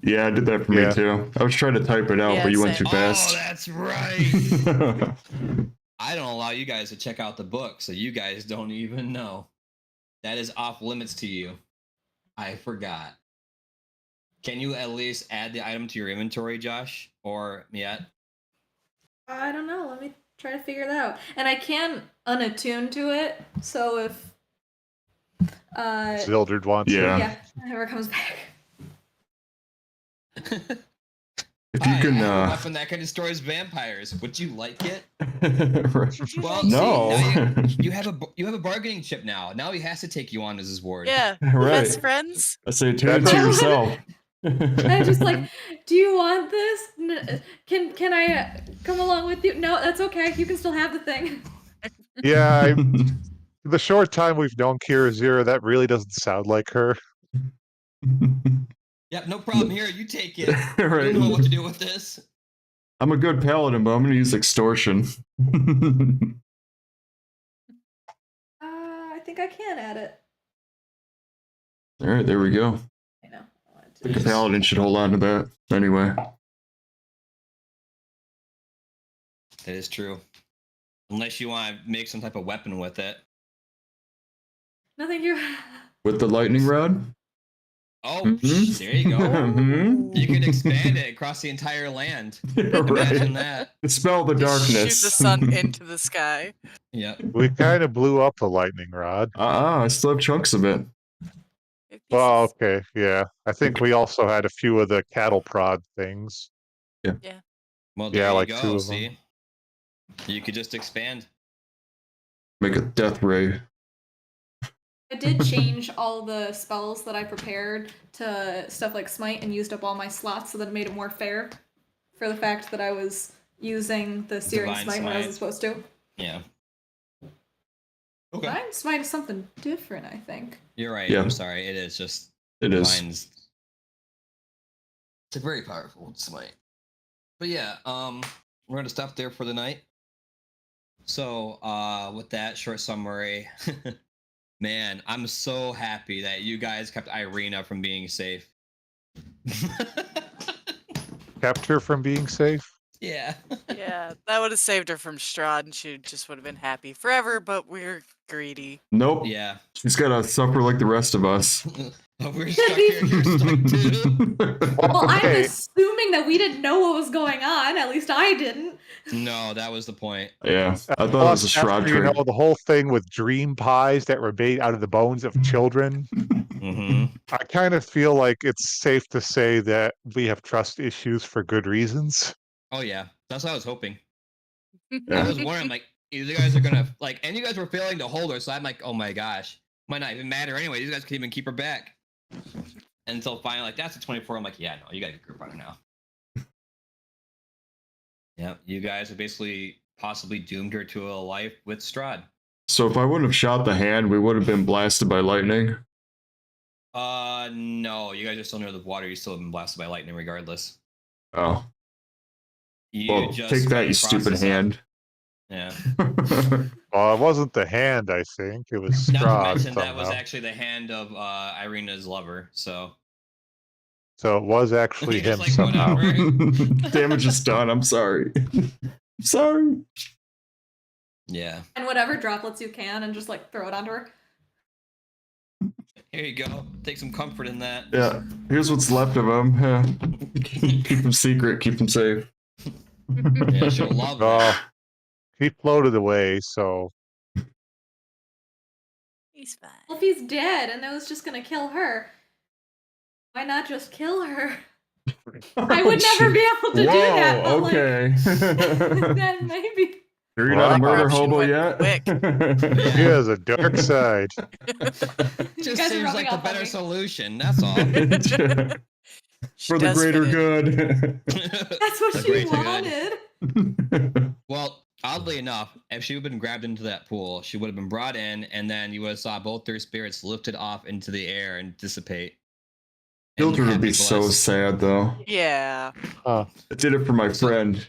Yeah, I did that for Yeah. me too. I was trying to type it out, Yeah, but you went same. too fast. Oh, that's right. I don't allow you guys to check out the book, so you guys don't even know. That is off limits to you. I forgot. Can you at least add the item to your inventory, Josh? Or Miette? I don't know. Let me try to figure that out. And I can unattune to it, so if Zildred wants Yeah. it. yeah, whoever comes back. If you I can, have a weapon that can destroy vampires. Would you like it? right. Well, No. see, now you have a bargaining chip now. Now he has to take you on as his ward. Yeah, Right. best friends. I say tune it to That's- yourself. I'm just like, do you want this? Can I come along with you? No, that's okay. You can still have the thing. Yeah, the short time we've known Kira Zero, that really doesn't sound like her. Yep, no problem here. You take it. Right. You know what to do with this. I'm a good paladin, but I'm gonna use extortion. I think I can add it. All right, there we go. I know. I wanted I think to. a paladin should hold on to that. Anyway. That is true. Unless you want to make some type of weapon with it. No, thank you. With the lightning rod? Oh, Mhm. there you go. Mhm. You can expand it across the entire land. Imagine Right. that. Dispel the Just darkness. shoot the sun into the sky. Yep. We kind of blew up the lightning rod. I still have chunks of it. Big Well, pieces. okay, yeah. I think we also had a few of the cattle prod things. Well, Yeah, there you like go. 2 of See? You could just expand. Make a death ray. I did change all the spells that I prepared to stuff like Smite and used up all my slots so that it made it more fair for the fact that I was using the Searing Divine Smite when I Smite. wasn't supposed to. Yeah. Okay. Divine Smite is something different, I think. You're right. Yeah. I'm sorry. It is just It is. Divine's. It's a very powerful smite. But yeah, we're gonna stop there for the night. So, with that short summary, man, I'm so happy that you guys kept Irina from being safe. kept her from being safe. Yeah. Yeah, that would have saved her from Strahd, and she just would have been happy forever. But we're greedy. Nope. Yeah. She's gotta suffer like the rest of us. We're stuck here. You're stuck too. Well, I'm Okay. assuming that we didn't know what was going on. At least I didn't. No, that was the point. Yeah, I thought it was a Plus, Strahd after, you trick. know, the whole thing with dream pies that were made out of the bones of children, Mm-hmm. I kind of feel like it's safe to say that we have trust issues for good reasons. Oh yeah, that's what I was hoping. I Yeah. was wondering, like, you guys are gonna like, and you guys were failing to hold her, so I'm like, oh my gosh, might not even matter anyway. These guys can even keep her back. Until finally, like, that's a 24. I'm like, yeah, no, you gotta get group runner now. Yeah, you guys have basically possibly doomed her to a life with Strahd. So if I wouldn't have shot the hand, we would have been blasted by lightning. No, you guys are still near the water. You still have been blasted by lightning regardless. Oh. You Well, just take that, gotta you stupid process out- hand. Yeah. Well, it wasn't the hand, I think. It was Not to Strahd mention that was somehow. actually the hand of Irina's lover. So So it was actually Just him like, somehow. whatever. Damage is done. I'm sorry. I'm sorry. yeah. And whatever droplets you can, and just like throw it onto her. Here you go. Take some comfort in that. Yeah. Here's what's left of them. Yeah. Keep them secret. Keep them safe. Yeah, she'll love Oh, that. he floated away, so He's fine. Well, if he's dead and it was just gonna kill her, why not just kill her? I would never be able to Whoa, do that. But okay. Like, then maybe. Are you not a murder Corruption hobo went yet? quick. he has a dark side. You Just guys are seems rubbing like the off on better me. solution. That's all. She For the does greater fit good. That's what The she greater good. wanted. Well, oddly enough, if she would have been grabbed into that pool, she would have been brought in, and then you would have saw both their spirits lifted off into the air and dissipate. And Mildred would be happy so bliss. sad, though. Yeah. Huh. I did it for my So- friend.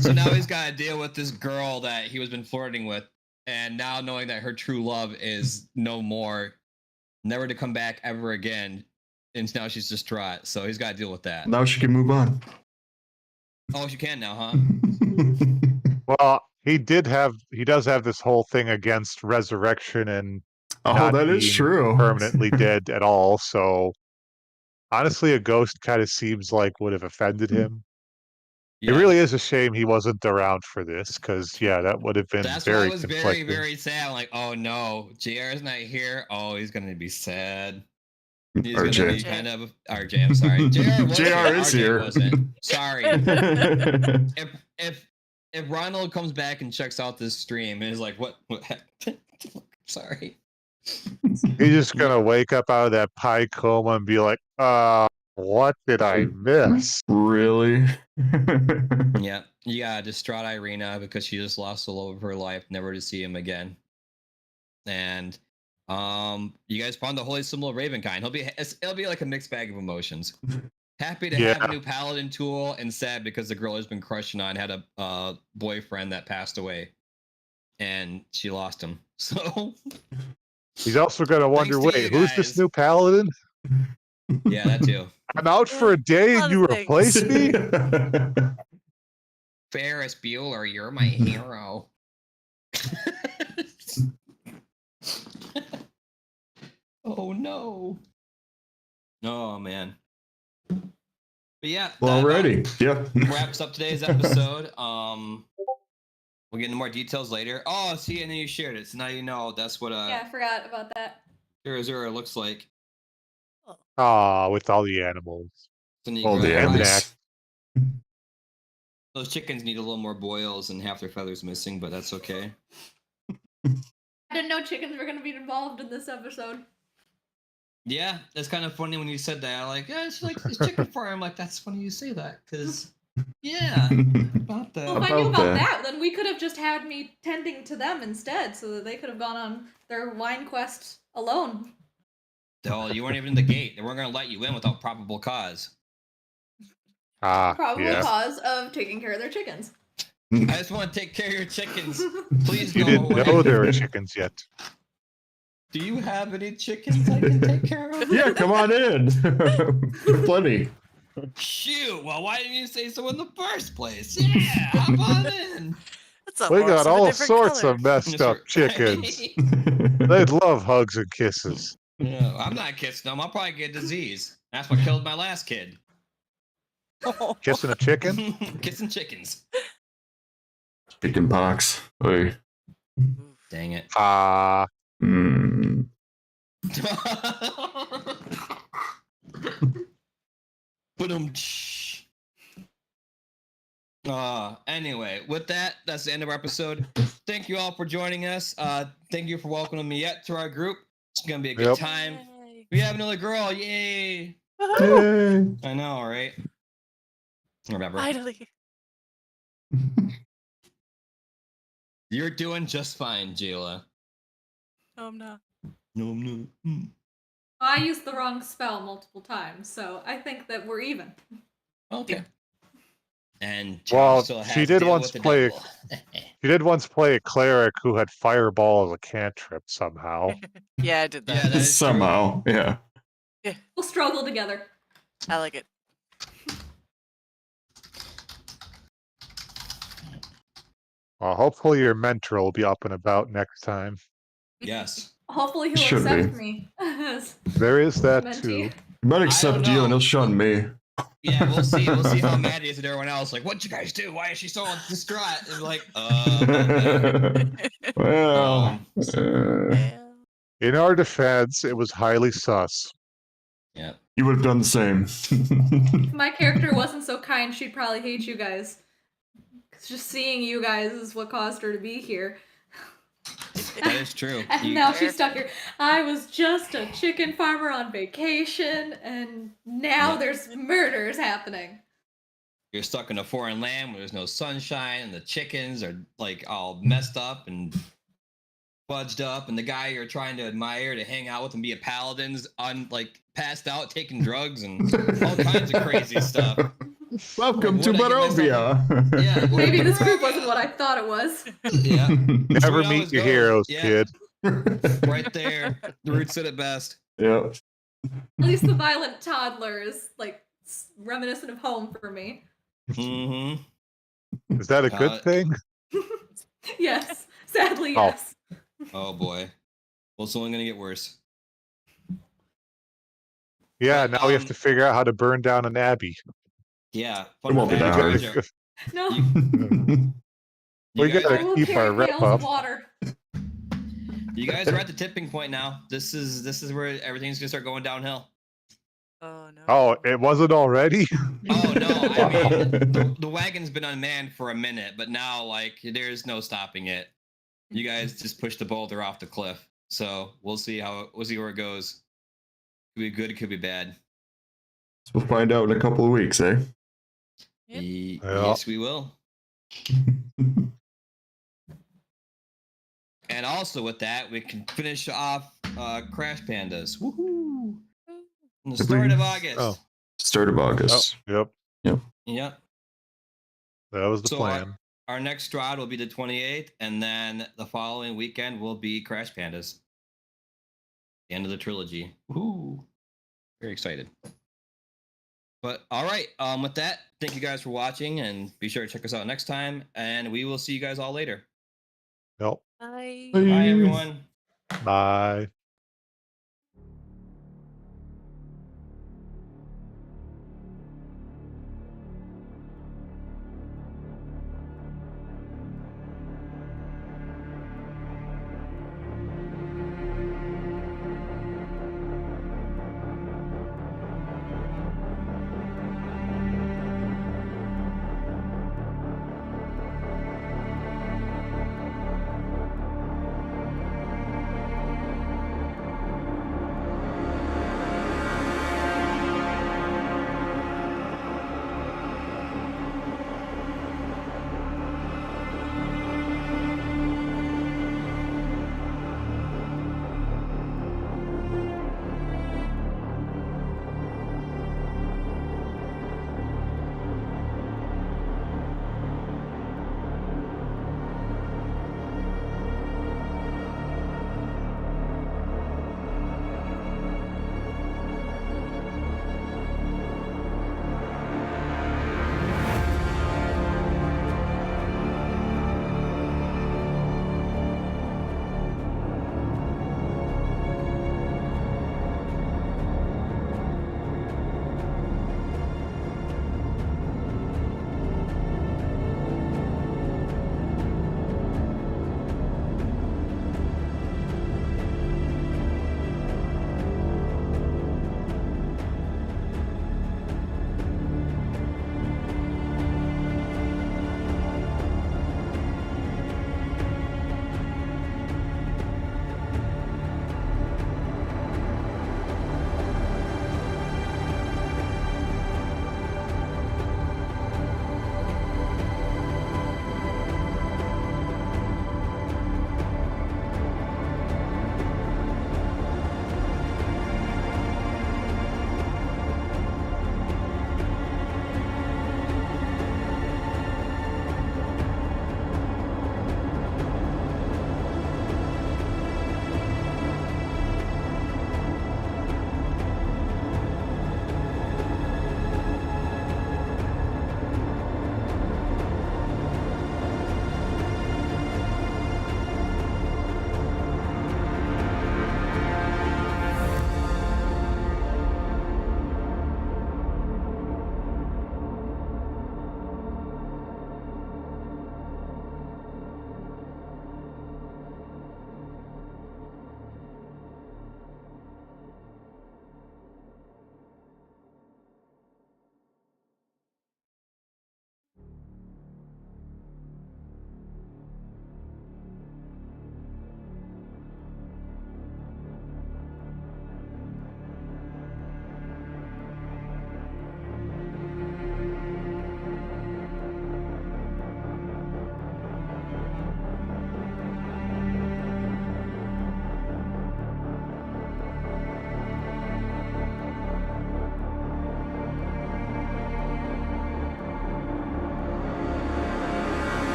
So now he's got to deal with this girl that he was been flirting with, and now knowing that her true love is no more, never to come back ever again, and now she's distraught. So he's got to deal with that. Now she can move on. Oh, she can now, huh? Well, he does have this whole thing against resurrection and Oh, not that is being true. permanently dead at all. So honestly, a ghost kind of seems like would have offended him. It Yeah. really is a shame he wasn't around for this, because yeah, that would have been That's why I very was very, conflicting. very sad. I'm like, oh no, JR is not here. Oh, he's gonna be sad. He's gonna RJ. be kind of RJ. I'm sorry, JR. Was JR here, is RJ here. Wasn't. Sorry. If Ronald comes back and checks out this stream and is like, what happened? Sorry. He's just gonna wake up out of that pie coma and be like, what did I miss? Really? Yeah, you gotta distraught Irina because she just lost the love of her life, never to see him again. And you guys found the holy symbol of Ravenkind. It'll be like a mixed bag of emotions. Happy to have a new paladin tool, and sad because the girl has been crushing on had a boyfriend that passed away, and she lost him. So He's also gonna wonder, Thanks to wait, you who's this guys. new paladin? yeah, that too. I'm out for a day lot and of you things. replace me? Ferris Bueller, you're my hero. Oh no. Oh man. But yeah. Well, that about alrighty. Yeah. wraps up today's episode. We'll get into more details later. Oh, see, and then you shared it, so now you know that's what Yeah, I forgot about that. Zero looks like. Ah, with all the animals. So then you All grow the up right. animals. Those chickens need a little more boils and half their feathers missing, but that's okay. I didn't know chickens were gonna be involved in this episode. Yeah, that's kind of funny when you said that. Like, yeah, it's like it's chicken farm. I'm like, that's funny you say that, because yeah, about that. Well, if I knew About about that. that, then we could have just had me tending to them instead, so that they could have gone on their wine quest alone. Oh, you weren't even in the gate. They weren't going to let you in without probable cause. Ah, Probable yeah. cause of taking care of their chickens. I just want to take care of your chickens. Please You go didn't away. know there were chickens yet. Do you have any chickens I can take care of? Yeah, come on in. Plenty. Shoot. Well, why didn't you say so in the first place? Yeah, hop on in. That's a We horse got of a all different sorts color. of messed up chickens. They'd love hugs and kisses. Yeah, I'm not kissing them. I'll probably get disease. That's what killed my last kid. Kissing a chicken? Kissing chickens. Chicken pox. Oy. Dang it. Ah, Mm. Anyway, with that, that's the end of our episode. Thank you all for joining us. Thank you for welcoming me yet to our group. It's gonna be a good Yep. time. Yay. We have another girl, yay! Woohoo! Yay. I know, right? Remember, Finally. you're doing just fine, Jayla. No, I'm not. No, I'm not. I used the wrong spell multiple times, so I think that we're even. Okay. And Well, still has she to did deal once with the play- devil. she did once play a cleric who had fireball as a cantrip somehow. Yeah, I did Yeah, that. that is true. Somehow. Yeah. We'll struggle together. I like it. Well, hopefully your mentor will be up and about next time. Yes. Hopefully he'll Should accept be. me as There is that mentee. too. He might don't accept you know. and he'll shun me. Yeah, we'll see. We'll see how mad he is at everyone else. Like, what'd you guys do? Why is she so distraught? And like, Well. Yeah. In our defense, it was highly sus. yeah. You would have done the same. If my character wasn't so kind, she'd probably hate you guys. 'Cause just seeing you guys is what caused her to be here. That is true. And now she's stuck here. I was just a chicken farmer on vacation, and now Yeah. there's murders happening. You're stuck in a foreign land where there's no sunshine, and the chickens are like all messed up and fudged up, and the guy you're trying to admire to hang out with and be a paladin's like passed out taking drugs and all kinds of crazy stuff. Welcome Like, to what'd I get Barovia. Yeah, Maybe this group wasn't what I thought it was. Yeah. That's Never where it meet always your goes. heroes, Yeah. kid. Right there. The root said it best. Yeah. At least the violent toddler is like reminiscent of home for me. Mm-hmm. Is that a good thing? Yes, sadly, Oh. yes. Oh boy. Well, it's only gonna get worse. Yeah, But, now we have to figure out how to burn down an abbey. Yeah. It won't be that hard. No, We guys, gotta I will keep our carry rep pails up. of water. you guys are at the tipping point now. This is where everything's gonna start going downhill. Oh no. Oh, it wasn't already? Oh no, I mean the wagon's been unmanned for a minute, but now like there's no stopping it. You guys just pushed the boulder off the cliff. So we'll see where it goes. Could be good, it could be bad. We'll find out in a couple of weeks, eh? Yep. Yes, we will. And also with that, we can finish off Crash Pandas. Woohoo! In the start of August. Oh. Start of Oh, August. yep. Yep. That was the So, plan. Our next Strahd will be the 28th, and then the following weekend will be Crash Pandas. The end of the trilogy. Woohoo! Very excited. But all right, with that, thank you guys for watching, and be sure to check us out next time, and we will see you guys all later. Yep. Bye. Bye, everyone. Bye.